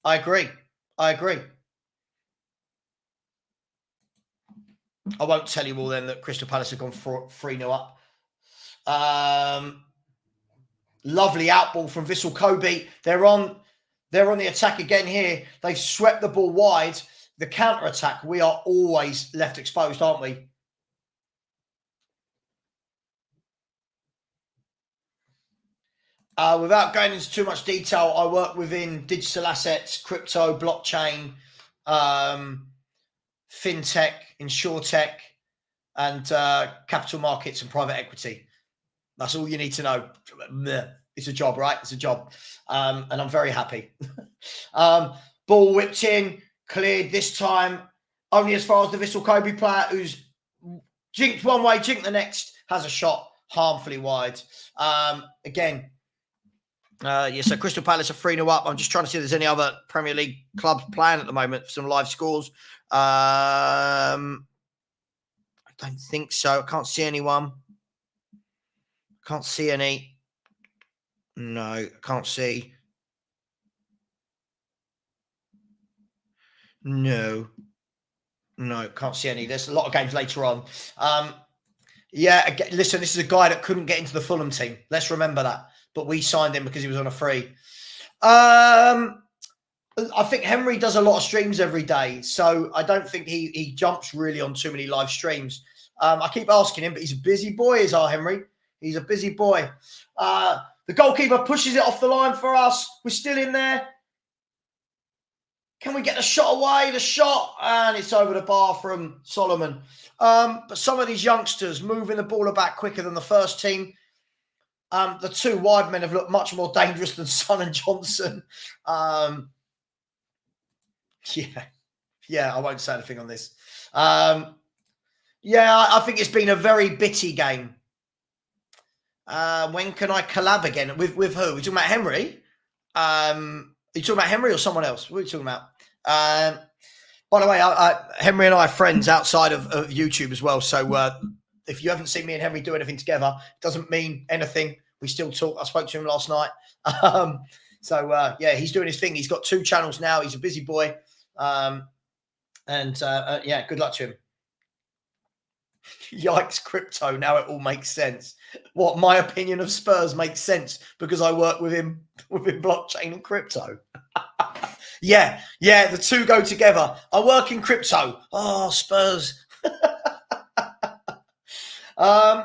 agree. I won't tell you all then that Crystal Palace have gone 3-0 up. Lovely outball from Vissel Kobe. They're on the attack again here. They've swept the ball wide. The counter-attack, we are always left exposed, aren't we? Without going into too much detail, I work within digital assets, crypto, blockchain, fintech, insurtech, and capital markets and private equity. That's all you need to know. It's a job, right? It's a job. And I'm very happy. Ball whipped in, cleared this time, only as far as the Vissel Kobe player, who's jinked one way, jinked the next, has a shot harmfully wide. Again, so Crystal Palace are 3-0 up. I'm just trying to see if there's any other Premier League clubs playing at the moment for some live scores. I don't think so. I can't see anyone. Can't see any. No, can't see. No, can't see any. There's a lot of games later on. Listen, this is a guy that couldn't get into the Fulham team. Let's remember that. But we signed him because he was on a free. I think Henry does a lot of streams every day, so I don't think he jumps really on too many live streams. I keep asking him, but he's a busy boy, is our Henry. He's a busy boy. The goalkeeper pushes it off the line for us. We're still in there. Can we get the shot away? The shot, and it's over the bar from Solomon. But some of these youngsters moving the ball back quicker than the first team. The two wide men have looked much more dangerous than Son and Johnson. I won't say anything on this. I think it's been a very bitty game. When can I collab again? With who? Are we talking about Henry? Are you talking about Henry or someone else? What are you talking about? By the way, Henry and I are friends outside of YouTube as well. So if you haven't seen me and Henry do anything together, it doesn't mean anything. We still talk. I spoke to him last night. He's doing his thing. He's got 2 channels now. He's a busy boy. Good luck to him. Yikes, crypto. Now it all makes sense. What, my opinion of Spurs makes sense because I work within blockchain and crypto. The two go together. I work in crypto. Oh, Spurs.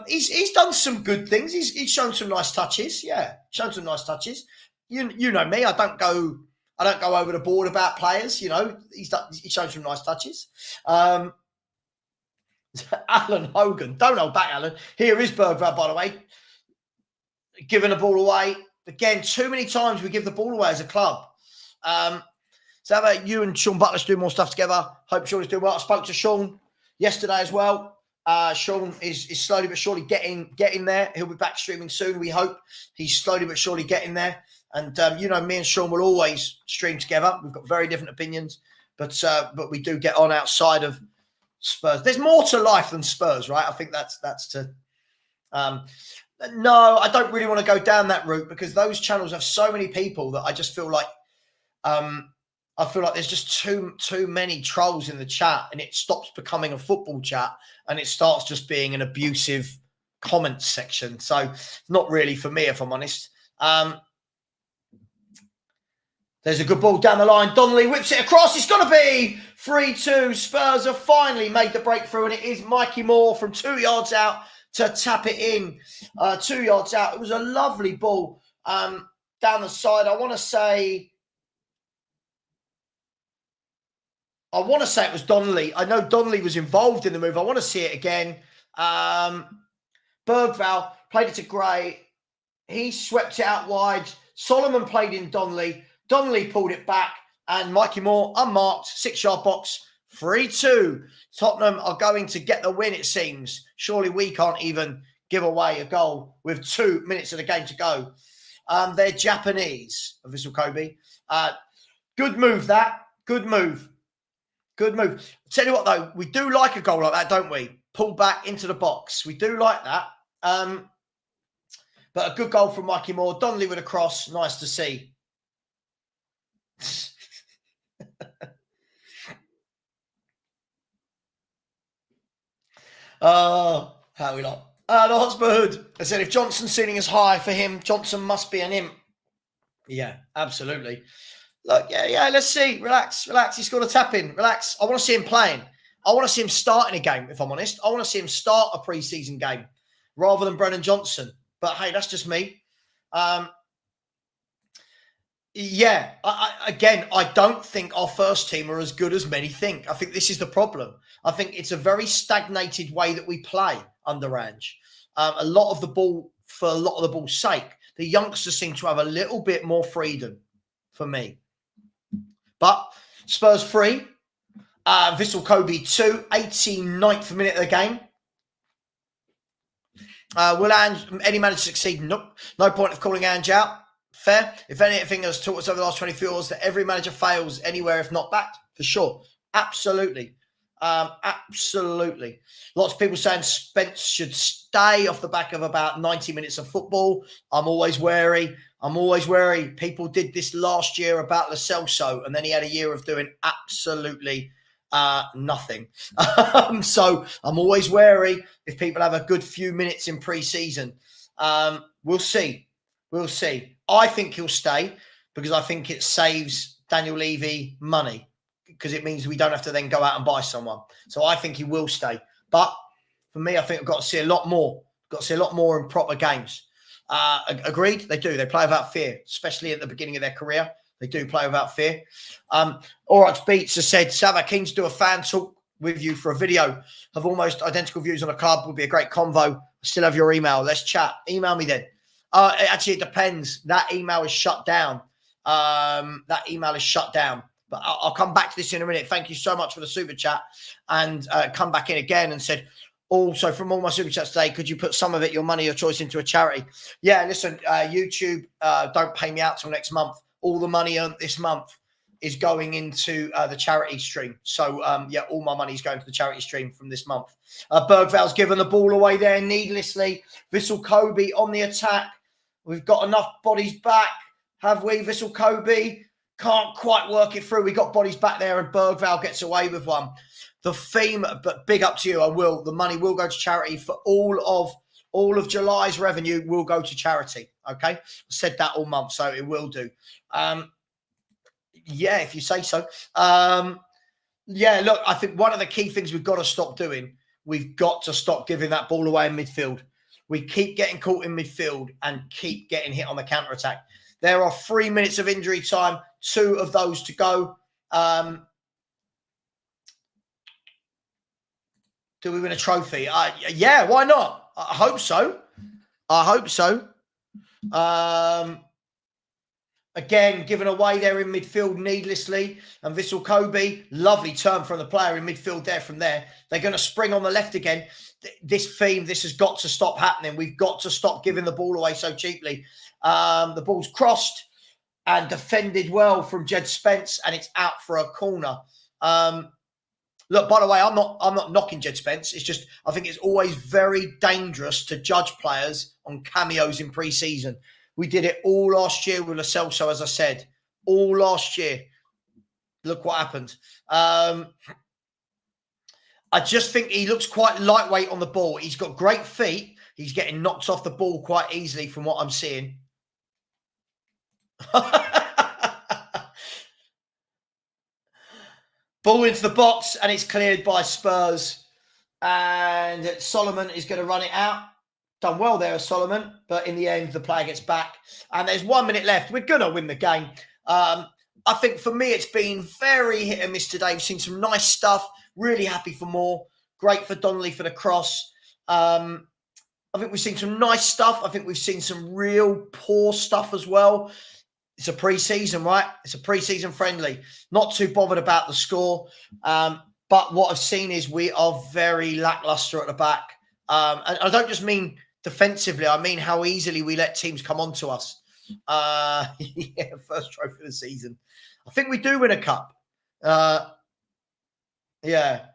He's done some good things. He's shown some nice touches. Yeah, shown some nice touches. You know me. I don't go over the board about players. You know, he's shown some nice touches. Alan Hogan, don't hold back, Alan. Here is Bergvall, by the way, giving the ball away again. Too many times we give the ball away as a club. So how about you and Sean Butler do more stuff together? Hope Sean is doing well. I spoke to Sean yesterday as well. Sean is slowly but surely getting there. He'll be back streaming soon. We hope he's slowly but surely getting there. And me and Sean will always stream together. We've got very different opinions, but we do get on outside of Spurs. There's more to life than Spurs, right? I think that's to. No, I don't really want to go down that route because those channels have so many people that I just feel like there's just too many trolls in the chat, and it stops becoming a football chat, and it starts just being an abusive comments section. So not really for me, if I'm honest. There's a good ball down the line. Donnelly whips it across. It's going to be 3-2. Spurs have finally made the breakthrough, and it is Mikey Moore from 2 yards out to tap it in. 2 yards out. It was a lovely ball down the side. I want to say it was Donnelly. I know Donnelly was involved in the move. I want to see it again. Bergvall played it to Gray. He swept it out wide. Solomon played in Donnelly. Donnelly pulled it back. And Mikey Moore, unmarked, 6-yard box, 3-2. Tottenham are going to get the win, it seems. Surely we can't even give away a goal with 2 minutes of the game to go. They're Japanese, Vissel Kobe. Good move, that. Good move. Good move. Tell you what, though, we do like a goal like that, don't we? Pull back into the box. We do like that. But a good goal from Mikey Moore. Donnelly with a cross. Nice to see. Oh, how we lot. The Hotspur Hood. I said, if Johnson's ceiling is high for him, Johnson must be an imp. Yeah, absolutely. Look, yeah, let's see. Relax. He's got a tap in. Relax. I want to see him playing. I want to see him starting a game, if I'm honest. I want to see him start a pre-season game rather than Brennan Johnson. But, hey, that's just me. Yeah, I don't think our first team are as good as many think. I think this is the problem. I think it's a very stagnated way that we play under Ange. A lot of the ball, for a lot of the ball's sake, the youngsters seem to have a little bit more freedom for me. But Spurs 3, Vissel Kobe 2, 89th minute of the game. Will any manager succeed? Nope. No point of calling Ange out. Fair. If anything has taught us over the last 24 years that every manager fails anywhere if not backed, for sure. Absolutely. Absolutely. Lots of people saying Spence should stay off the back of about 90 minutes of football. I'm always wary. People did this last year about Lo Celso, and then he had a year of doing absolutely nothing. So I'm always wary if people have a good few minutes in pre-season. We'll see. I think he'll stay because I think it saves Daniel Levy money because it means we don't have to then go out and buy someone. So I think he will stay. But for me, I think I've got to see a lot more. Got to see a lot more in proper games. Agreed? They do. They play without fear, especially at the beginning of their career. They do play without fear. Oryx Beats has said, Savva, keen to do a fan talk with you for a video of almost identical views on a club. Would be a great convo. I still have your email. Let's chat. Email me then. Actually, it depends. That email is shut down. But I'll come back to this in a minute. Thank you so much for the super chat. And come back in again and said, also from all my super chats today, could you put some of it, your money, your choice, into a charity? Yeah, listen, YouTube don't pay me out till next month. All the money earned this month is going into the charity stream. So, yeah, all my money is going to the charity stream from this month. Bergval's given the ball away there needlessly. Vissel Kobe on the attack. We've got enough bodies back, have we? Vissel Kobe can't quite work it through. We got bodies back there, and Bergval gets away with one. The theme, but big up to you. The money will go to charity. For all of July's revenue will go to charity. Okay, I said that all month, so it will do. Yeah, if you say so. Yeah, look, I think one of the key things we've got to stop doing, we've got to stop giving that ball away in midfield. We keep getting caught in midfield and keep getting hit on the counter-attack. There are 3 minutes of injury time, 2 of those to go. Do we win a trophy? Yeah, why not? I hope so. Again, given away there in midfield needlessly. And Vissel Kobe, lovely turn from the player in midfield there from there. They're going to spring on the left again. This theme, this has got to stop happening. We've got to stop giving the ball away so cheaply. The ball's crossed and defended well from Jed Spence, and it's out for a corner. Look, by the way, I'm not knocking Jed Spence. It's just I think it's always very dangerous to judge players on cameos in pre-season. We did it all last year with Lo Celso, as I said. All last year. Look what happened. I just think he looks quite lightweight on the ball. He's got great feet. He's getting knocked off the ball quite easily from what I'm seeing. Ball into the box, and it's cleared by Spurs. And Solomon is going to run it out. Done well there, Solomon. But in the end, the player gets back. And there's 1 minute left. We're going to win the game. I think for me, it's been very hit and miss today. We've seen some nice stuff. Really happy for more. Great for Donnelly for the cross. I think we've seen some nice stuff. I think we've seen some real poor stuff as well. It's a pre-season, right? It's a pre-season friendly. Not too bothered about the score. But what I've seen is we are very lackluster at the back. And I don't just mean defensively. I mean how easily we let teams come onto us. Yeah, first trophy of the season. I think we do win a cup. Yeah.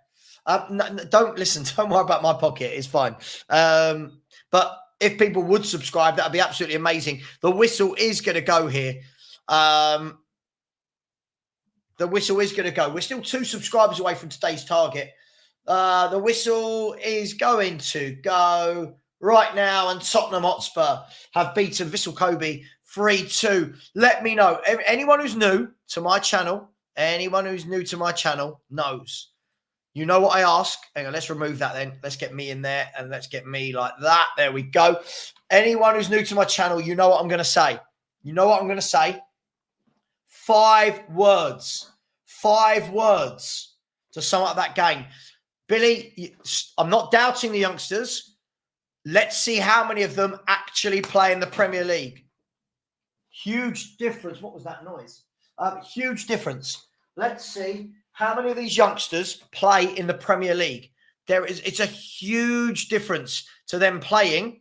Don't listen. Don't worry about my pocket. It's fine. But if people would subscribe, that'd be absolutely amazing. The whistle is going to go here. The whistle is going to go. We're still 2 subscribers away from today's target. The whistle is going to go right now, and Tottenham Hotspur have beaten Vissel Kobe 3-2. Let me know. Anyone who's new to my channel, knows. You know what I ask? Hang on, let's remove that then. Let's get me in there, and let's get me like that. There we go. Anyone who's new to my channel, you know what I'm going to say. 5 words. 5 words to sum up that game. Billy, I'm not doubting the youngsters. Let's see how many of them actually play in the Premier League. Huge difference. What was that noise? Huge difference. Let's see how many of these youngsters play in the Premier League. It's a huge difference to them playing.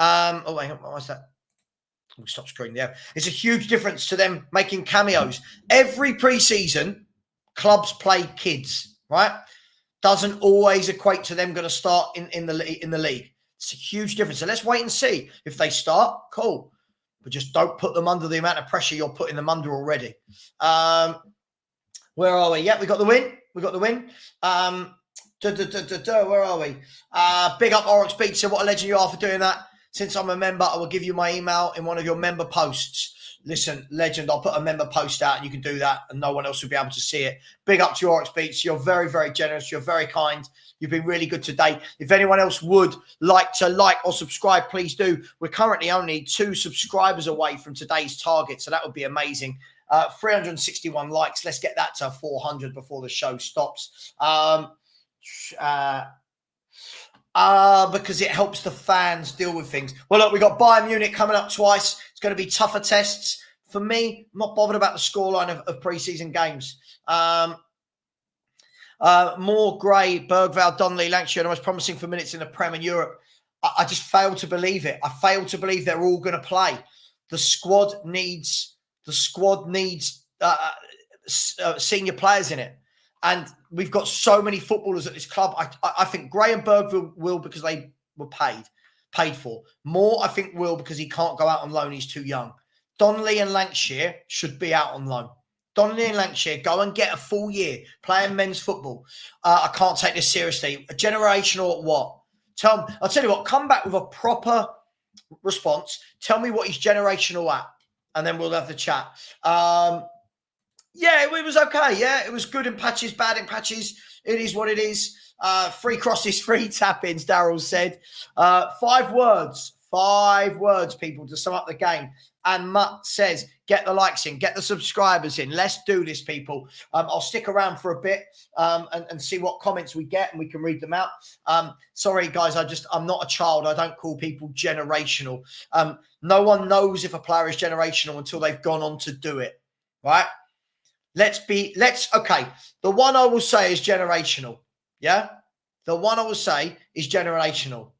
Oh, hang on. What was that? We'll stop screen there. It's a huge difference to them making cameos. Every pre-season, clubs play kids, right? Doesn't always equate to them going to start in the league. It's a huge difference. So let's wait and see. If they start, cool. But just don't put them under the amount of pressure you're putting them under already. Where are we? Yeah, we got the win. Where are we? Big up Oryx Pizza. What a legend you are for doing that. Since I'm a member, I will give you my email in one of your member posts. Listen, legend, I'll put a member post out and you can do that and no one else will be able to see it. Big up to your Oryx Beats. You're very, very generous. You're very kind. You've been really good today. If anyone else would like to like or subscribe, please do. We're currently only 2 subscribers away from today's target, so that would be amazing. 361 likes. Let's get that to 400 before the show stops. Because it helps the fans deal with things. Well, look, we've got Bayern Munich coming up twice. It's going to be tougher tests. For me, I'm not bothered about the scoreline of pre-season games. Moore, Gray, Bergvall, Donnelly, Lancashire, the most promising for minutes in the Prem in Europe. I just fail to believe it. I fail to believe they're all going to play. The squad needs senior players in it. And we've got so many footballers at this club. I think Gray and Bergvall will because they were paid for. Moore, I think, will because he can't go out on loan. He's too young. Donnelly and Lancashire should be out on loan. Donnelly and Lancashire, go and get a full year playing men's football. I can't take this seriously. A generational what? I'll tell you what, come back with a proper response. Tell me what he's generational at, and then we'll have the chat. Yeah, it was okay. Yeah, it was good in patches, bad in patches. It is what it is. 3 crosses, 3 tap-ins, Daryl said. 5 words, people, to sum up the game. And Mutt says, get the likes in, get the subscribers in. Let's do this, people. I'll stick around for a bit and see what comments we get, and we can read them out. Sorry, guys, I'm not a child. I don't call people generational. No one knows if a player is generational until they've gone on to do it, right? Okay. The one I will say is generational. Yeah? The one I will say is generational.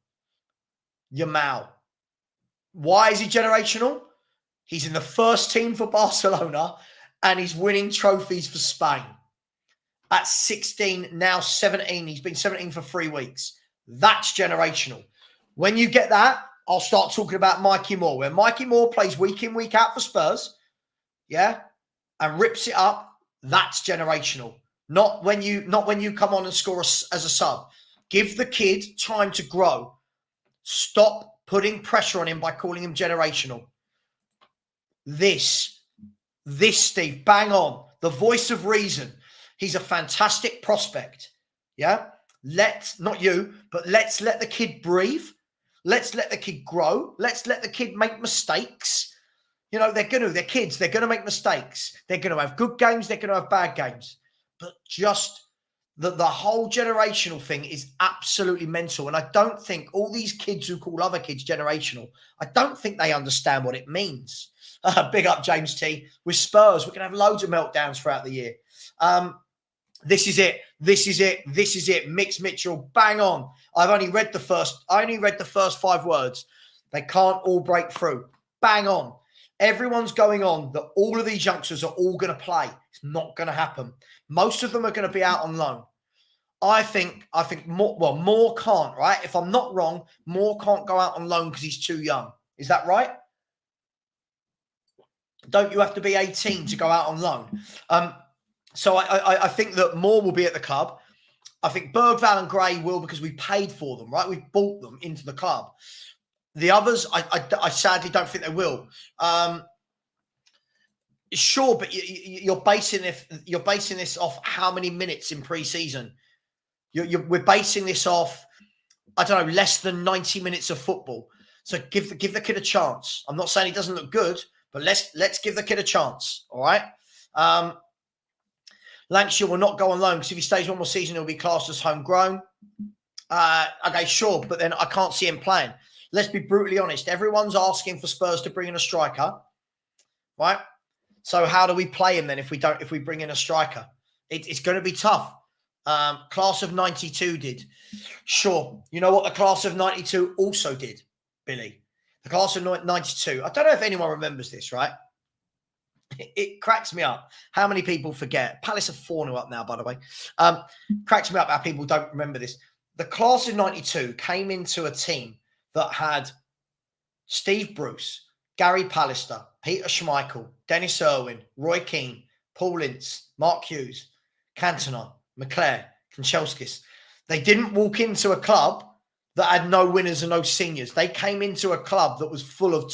Yamal. Why is he generational? He's in the first team for Barcelona and he's winning trophies for Spain. At 16, now 17. He's been 17 for 3 weeks. That's generational. When you get that, I'll start talking about Mikey Moore. When Mikey Moore plays week in, week out for Spurs, yeah, and rips it up, that's generational. Not when you come on and score as a sub. Give the kid time to grow. Stop putting pressure on him by calling him generational. This, Steve, bang on. The voice of reason. He's a fantastic prospect. Yeah? Let's let the kid breathe. Let's let the kid grow. Let's let the kid make mistakes. You know, they're kids. They're going to make mistakes. They're going to have good games. They're going to have bad games. But just the whole generational thing is absolutely mental. And I don't think all these kids who call other kids generational, I don't think they understand what it means. Big up James T. With Spurs, we can have loads of meltdowns throughout the year. This is it. This is it. This is it. Mix Mitchell, bang on. I only read the first 5 words. They can't all break through. Bang on. Everyone's going on that all of these youngsters are all going to play. It's not going to happen. Most of them are going to be out on loan. I think Moore can't, right? If I'm not wrong, Moore can't go out on loan because he's too young. Is that right? Don't you have to be 18 to go out on loan? So I think that Moore will be at the club. I think Bergvall and Gray will because we paid for them, right? We've bought them into the club. The others, I sadly don't think they will. Sure, but you're basing this off how many minutes in pre-season. We're basing this off, I don't know, less than 90 minutes of football. So give the kid a chance. I'm not saying he doesn't look good, but let's give the kid a chance. All right. Lancashire will not go on loan because if he stays one more season, he'll be classed as homegrown. Okay, sure, but then I can't see him playing. Let's be brutally honest. Everyone's asking for Spurs to bring in a striker, right? So how do we play him then if we bring in a striker? It's going to be tough. Class of 92 did. Sure. You know what the class of 92 also did, Billy? The class of 92. I don't know if anyone remembers this, right? It cracks me up how many people forget. Palace are 4-0 up now, by the way. Cracks me up how people don't remember this. The class of 92 came into a team that had Steve Bruce, Gary Pallister, Peter Schmeichel, Dennis Irwin, Roy Keane, Paul Ince, Mark Hughes, Cantona, McClare, Kanchelskis. They didn't walk into a club that had no winners and no seniors. They came into a club that was full of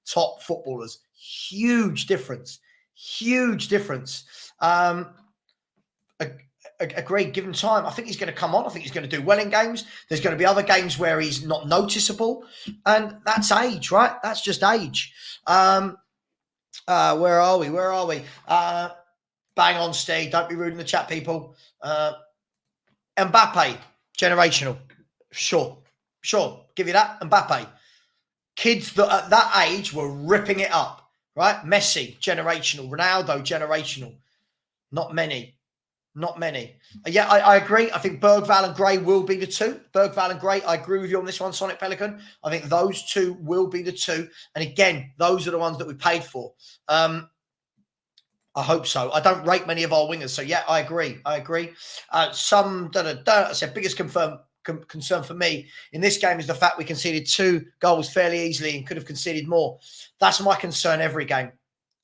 top footballers. Huge difference. Huge difference. Agreed. Give him time. I think he's going to come on. I think he's going to do well in games. There's going to be other games where he's not noticeable. And that's age, right? That's just age. Where are we? Bang on, Steve. Don't be rude in the chat, people. Mbappe, generational. Sure. Give you that. Mbappe. Kids that at that age were ripping it up, right? Messi, generational. Ronaldo, generational. Not many. Yeah, I agree. I think Bergvall and Gray will be the two. Bergvall and Gray, I agree with you on this one, Sonic Pelican. I think those two will be the two. And again, those are the ones that we paid for. I hope so. I don't rate many of our wingers. So, yeah, I agree. I said biggest concern for me in this game is the fact we conceded 2 goals fairly easily and could have conceded more. That's my concern every game.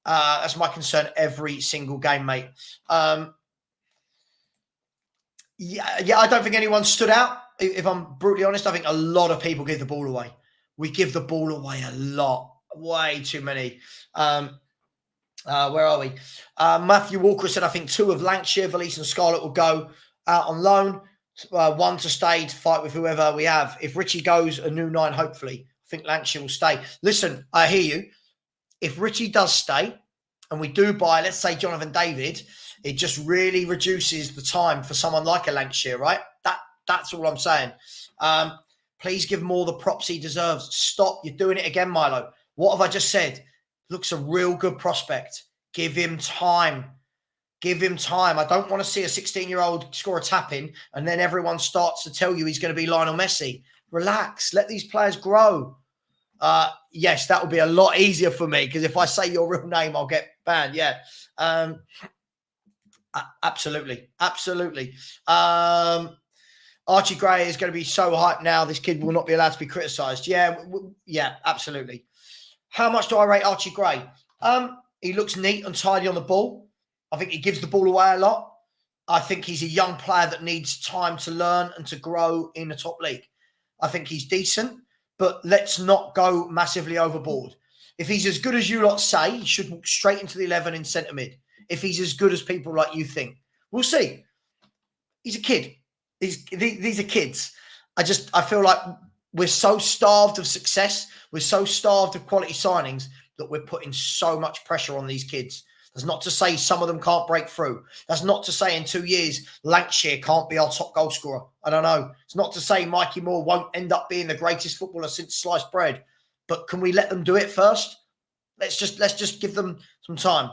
That's my concern every single game, mate. Yeah, I don't think anyone stood out. If I'm brutally honest, I think a lot of people give the ball away. We give the ball away a lot. Way too many. Where are we? Matthew Walker said, I think 2 of Lancashire, Valise and Scarlett will go out on loan. 1 to stay to fight with whoever we have. If Richie goes, a new 9, hopefully. I think Lancashire will stay. Listen, I hear you. If Richie does stay and we do buy, let's say, Jonathan David, it just really reduces the time for someone like a Lancashire, right? That's all I'm saying. Please give Moore the props he deserves. Stop. You're doing it again, Milo. What have I just said? Looks a real good prospect. Give him time. I don't want to see a 16-year-old score a tap-in and then everyone starts to tell you he's going to be Lionel Messi. Relax. Let these players grow. Yes, that would be a lot easier for me because if I say your real name, I'll get banned. Yeah. Absolutely. Archie Gray is going to be so hyped now. This kid will not be allowed to be criticised. Yeah, absolutely. How much do I rate Archie Gray? He looks neat and tidy on the ball. I think he gives the ball away a lot. I think he's a young player that needs time to learn and to grow in the top league. I think he's decent, but let's not go massively overboard. If he's as good as you lot say, he should walk straight into the 11 in centre mid. If he's as good as people like you think. We'll see. He's a kid. These are kids. I feel like we're so starved of success. We're so starved of quality signings that we're putting so much pressure on these kids. That's not to say some of them can't break through. That's not to say in 2 years, Lancashire can't be our top goal scorer. I don't know. It's not to say Mikey Moore won't end up being the greatest footballer since sliced bread. But can we let them do it first? Let's just give them some time.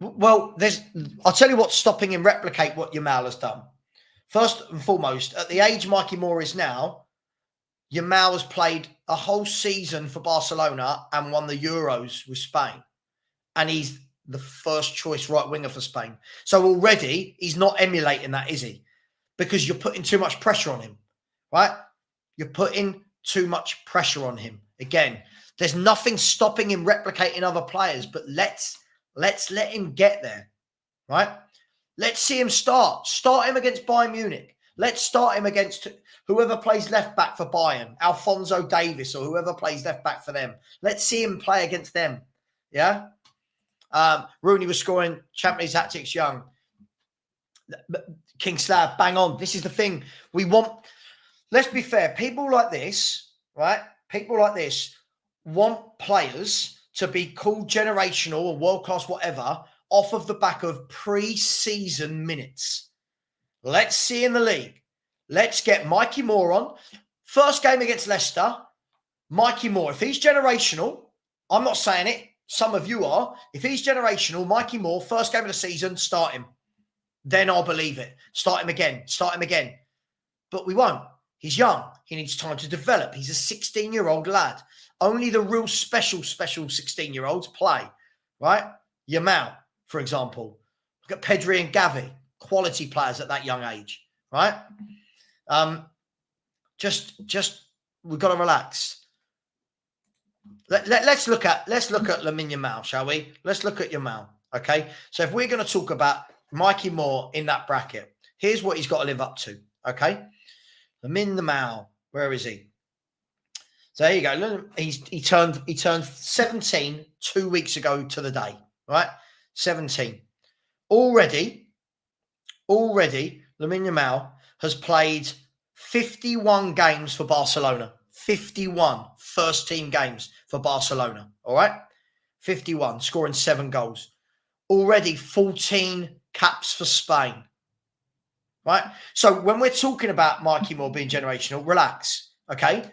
Well, I'll tell you what's stopping him replicate what Yamal has done. First and foremost, at the age Mikey Moore is now, Yamal has played a whole season for Barcelona and won the Euros with Spain. And he's the first choice right winger for Spain. So already he's not emulating that, is he? Because you're putting too much pressure on him, right? You're putting too much pressure on him. Again, there's nothing stopping him replicating other players, but let's let him get there, right? Let's see him start. Start him against Bayern Munich. Let's start him against whoever plays left back for Bayern, Alphonso Davies or whoever plays left back for them. Let's see him play against them. Yeah? Rooney was scoring Champions League tactics young. King Slab, bang on. This is the thing. We want, let's be fair, people like this, right? People like this want players to be called generational or world-class whatever off of the back of pre-season minutes. Let's see in the league. Let's get Mikey Moore on. First game against Leicester, Mikey Moore. If he's generational, I'm not saying it. Some of you are. If he's generational, Mikey Moore, first game of the season, start him. Then I'll believe it. Start him again. Start him again. But we won't. He's young. He needs time to develop. He's a 16-year-old lad. Only the real special 16-year-olds play, right? Yamal, for example. Look at Pedri and Gavi. Quality players at that young age, right? Just we've got to relax. Let's look at Lamine Yamal, shall we? Let's look at Yamal, okay? So if we're going to talk about Mikey Moore in that bracket, here's what he's got to live up to, okay? Lamine Yamal, where is he? So there you go. He turned 17 2 weeks ago to the day, right? 17. Already, Lamine Yamal has played 51 games for Barcelona. 51 first-team games for Barcelona, all right? 51, scoring 7 goals. Already 14 caps for Spain, right? So when we're talking about Mikey Moore being generational, relax, okay?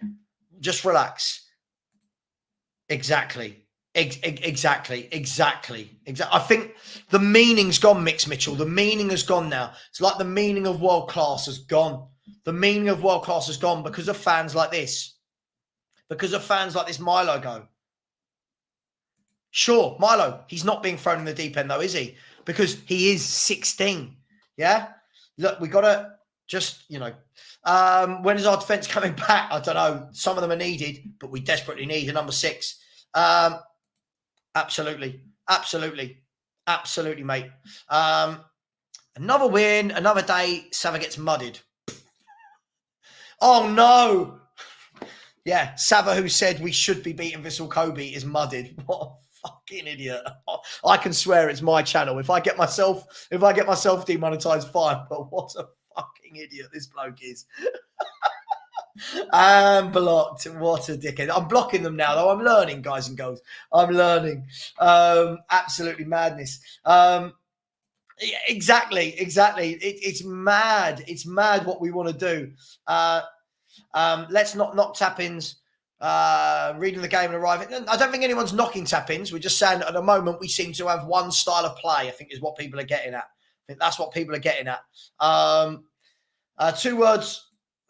Just relax. Exactly. Exactly. I think the meaning's gone, Mix Mitchell. The meaning has gone now. It's like the meaning of world class has gone. The meaning of world class has gone because of fans like this. Because of fans like this Milo go. Sure, Milo, he's not being thrown in the deep end though, is he? Because he is 16. Yeah? Look, we got to just, when is our defence coming back? I don't know. Some of them are needed, but we desperately need a number 6. Absolutely, mate. Another win, another day. Savva gets mudded. Oh no! Yeah, Savva, who said we should be beating Vissel Kobe, is mudded. What a fucking idiot! I can swear it's my channel. If I get myself demonetized, fine. But what a fucking idiot this bloke is. I'm blocked. What a dickhead. I'm blocking them now, though. I'm learning, guys and girls. I'm learning. Absolutely madness. Yeah, exactly. It's mad. It's mad what we want to do. Let's not knock tap-ins. Reading the game and arriving. I don't think anyone's knocking tap-ins. We're just saying that at the moment we seem to have one style of play, I think is what people are getting at. I think that's what people are getting at. 2 words.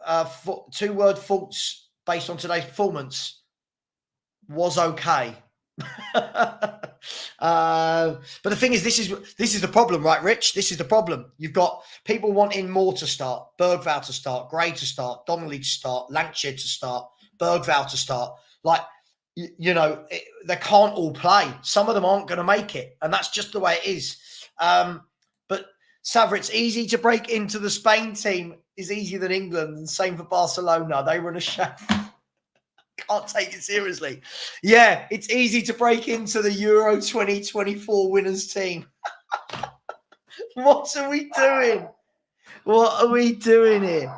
2-word faults based on today's performance was okay. But the thing is, this is the problem, right, Rich? This is the problem. You've got people wanting Moore to start, Bergvall to start, Gray to start, Donnelly to start, Lancashire to start, Bergvall to start. Like, they can't all play. Some of them aren't going to make it, and that's just the way it is. But Savva, it's easy to break into the Spain team. Is easier than England, and same for Barcelona. They were in a shaft. Can't take it seriously. Yeah, it's easy to break into the Euro 2024 winners team. What are we doing? What are we doing here?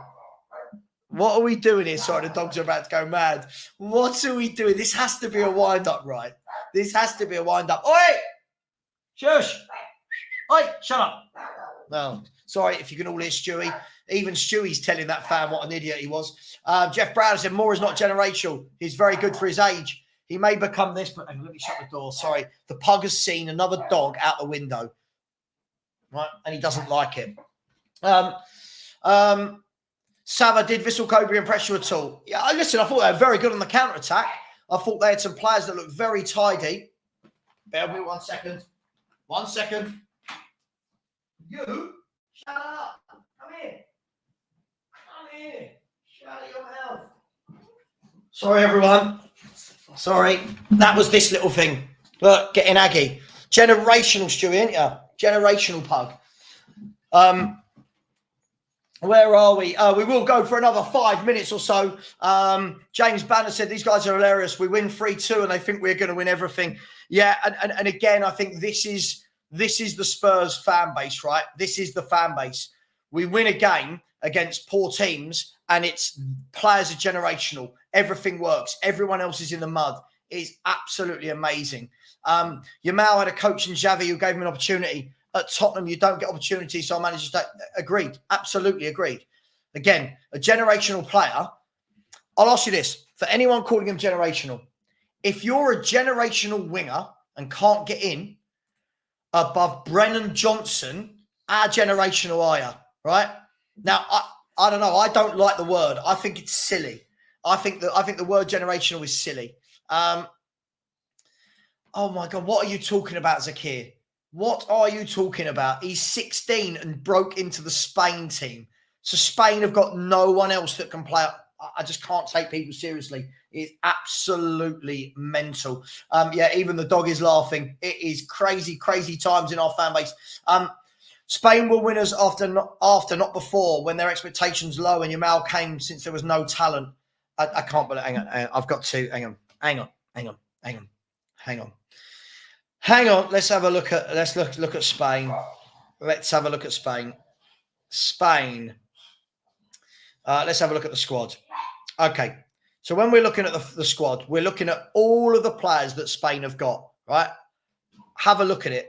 What are we doing here? Sorry, the dogs are about to go mad. What are we doing? This has to be a wind-up, right? This has to be a wind-up. Oi! Shush! Oi, shut up. No, sorry if you can all hear Stewie. Even Stewie's telling that fan what an idiot he was. Jeff Browder said, Moore is not generational. He's very good for his age. He may become this, but let me shut the door. Sorry. The pug has seen another dog out the window. Right? And he doesn't like it. Savva, did Vissel Kobe impress you at all? Yeah, listen, I thought they were very good on the counter-attack. I thought they had some players that looked very tidy. Bear with me 1 second. 1 second. You, shut up. Come here. Come here. Shut your mouth. Sorry, everyone. Sorry. That was this little thing. Look, getting aggy. Generational, Stewie, ain't you? Generational pug. Where are we? We will go for another 5 minutes or so. James Banner said, these guys are hilarious. We win 3-2 and they think we're going to win everything. Yeah, and again, I think this is the Spurs fan base, right? This is the fan base. We win a game against poor teams and it's players are generational. Everything works. Everyone else is in the mud. It's absolutely amazing. Yamal had a coach in Xavi who gave him an opportunity. At Tottenham, you don't get opportunities, so our managers don't. Agreed. Absolutely agreed. Again, a generational player. I'll ask you this. For anyone calling him generational, if you're a generational winger and can't get in above Brennan Johnson, how generational are you? Right? Now, I don't know. I don't like the word. I think it's silly. I think the word generational is silly. Oh, my God. What are you talking about, Zakir? What are you talking about? He's 16 and broke into the Spain team. So Spain have got no one else that can play. I just can't take people seriously. It's absolutely mental. Yeah, even the dog is laughing. It is crazy, crazy times in our fan base. Spain were winners after, not before, when their expectations low and Yamal came since there was no talent. I can't believe. Hang on. I've got to. Hang on. Hang on, let's have a look at look at Spain. Let's have a look at Spain. Let's have a look at the squad. Okay. So when we're looking at the squad, we're looking at all of the players that Spain have got, right? Have a look at it.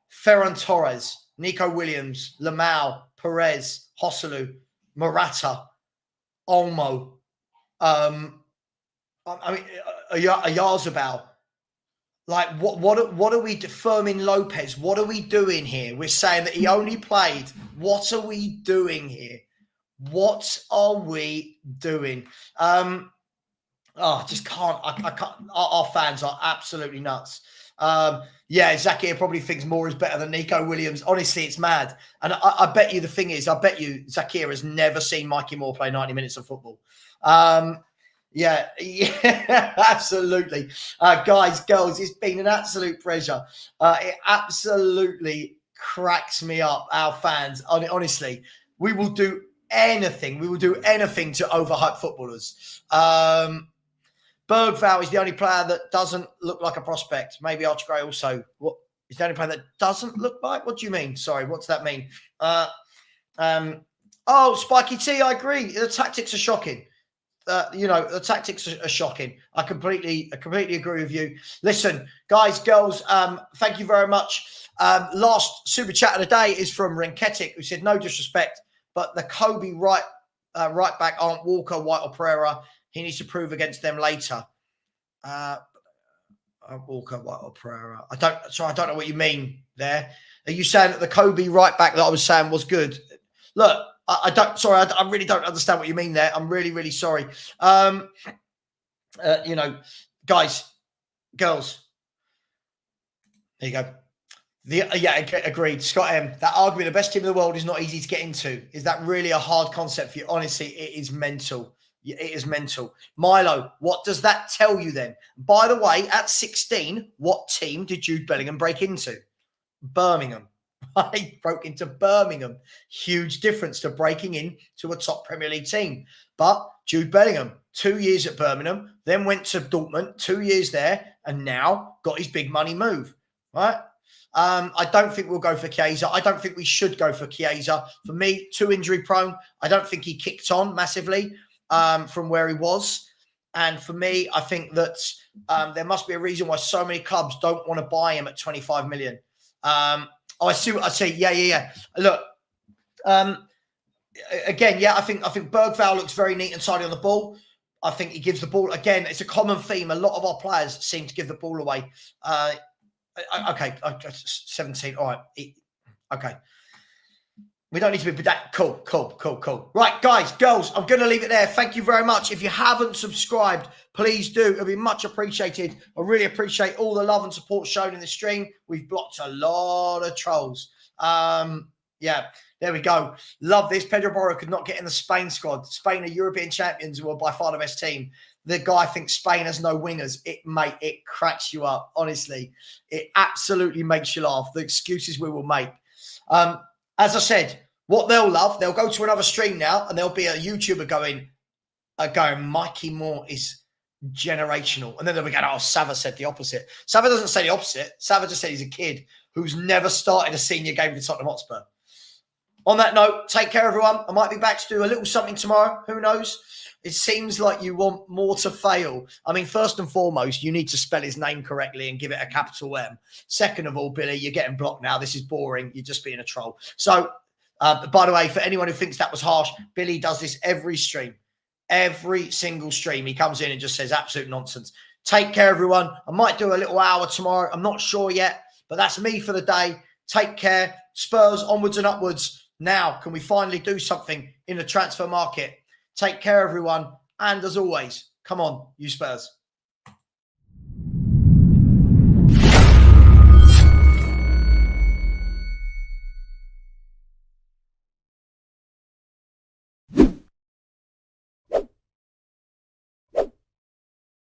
Ferran Torres, Nico Williams, Lamau, Perez, Joselu, Morata, Olmo, Oyarzabal. Like, what are we, Fermin Lopez, what are we doing here? We're saying that he only played. What are we doing here? What are we doing? Just can't. I can't. Our fans are absolutely nuts. Yeah, Zakir probably thinks Moore is better than Nico Williams. Honestly, it's mad. And I bet you the thing is, I bet you Zakir has never seen Mikey Moore play 90 minutes of football. Yeah, absolutely. Guys, girls, it's been an absolute pleasure. It absolutely cracks me up, our fans. Honestly, we will do anything. We will do anything to overhype footballers. Bergvall is the only player that doesn't look like a prospect. Maybe Archie Gray also. What is the only player that doesn't look like? What do you mean? Sorry, what's that mean? Spiky T, I agree. The tactics are shocking. The tactics are shocking. I completely agree with you. Listen, guys, girls, thank you very much. Last super chat of the day is from Renketic, who said, no disrespect, but the Kobe right back aren't Walker, White or Pereira. He needs to prove against them later. Walker, White or Pereira. I don't know what you mean there. Are you saying that the Kobe right back that I was saying was good? Look, I really don't understand what you mean there. I'm really, really sorry. Guys, girls, there you go. Agreed. Scott M. That argument, the best team in the world is not easy to get into. Is that really a hard concept for you? Honestly, it is mental. It is mental. Milo, what does that tell you then? By the way, at 16, what team did Jude Bellingham break into? Birmingham. He broke into Birmingham. Huge difference to breaking in to a top Premier League team. But Jude Bellingham, 2 years at Birmingham, then went to Dortmund, 2 years there, and now got his big money move. Right? I don't think we'll go for Chiesa. I don't think we should go for Chiesa. For me, too injury prone. I don't think he kicked on massively from where he was. And for me, I think that there must be a reason why so many clubs don't want to buy him at 25 million. I see what I say. Yeah. Look, again, I think Bergvall looks very neat and tidy on the ball. I think he gives the ball, again, it's a common theme. A lot of our players seem to give the ball away. Okay, 17. All right. Okay. We don't need to be that. Cool. Right, guys, girls, I'm going to leave it there. Thank you very much. If you haven't subscribed, please do. It'll be much appreciated. I really appreciate all the love and support shown in the stream. We've blocked a lot of trolls. Yeah, there we go. Love this. Pedro Porro could not get in the Spain squad. Spain are European champions who are by far the best team. The guy thinks Spain has no wingers. It cracks you up. Honestly, it absolutely makes you laugh. The excuses we will make. As I said, what they'll love, they'll go to another stream now and there'll be a YouTuber going, Mikey Moore is generational. And then they'll be going, oh, Savva said the opposite. Savva doesn't say the opposite. Savva just said he's a kid who's never started a senior game with Tottenham Hotspur. On that note, take care, everyone. I might be back to do a little something tomorrow. Who knows? It seems like you want more to fail. I mean, first and foremost, you need to spell his name correctly and give it a capital M. Second of all, Billy, you're getting blocked now. This is boring. You're just being a troll. So, by the way, for anyone who thinks that was harsh, Billy does this every stream. Every single stream. He comes in and just says absolute nonsense. Take care, everyone. I might do a little hour tomorrow. I'm not sure yet, but that's me for the day. Take care. Spurs onwards and upwards. Now, can we finally do something in the transfer market? Take care, everyone. And as always, come on, you Spurs.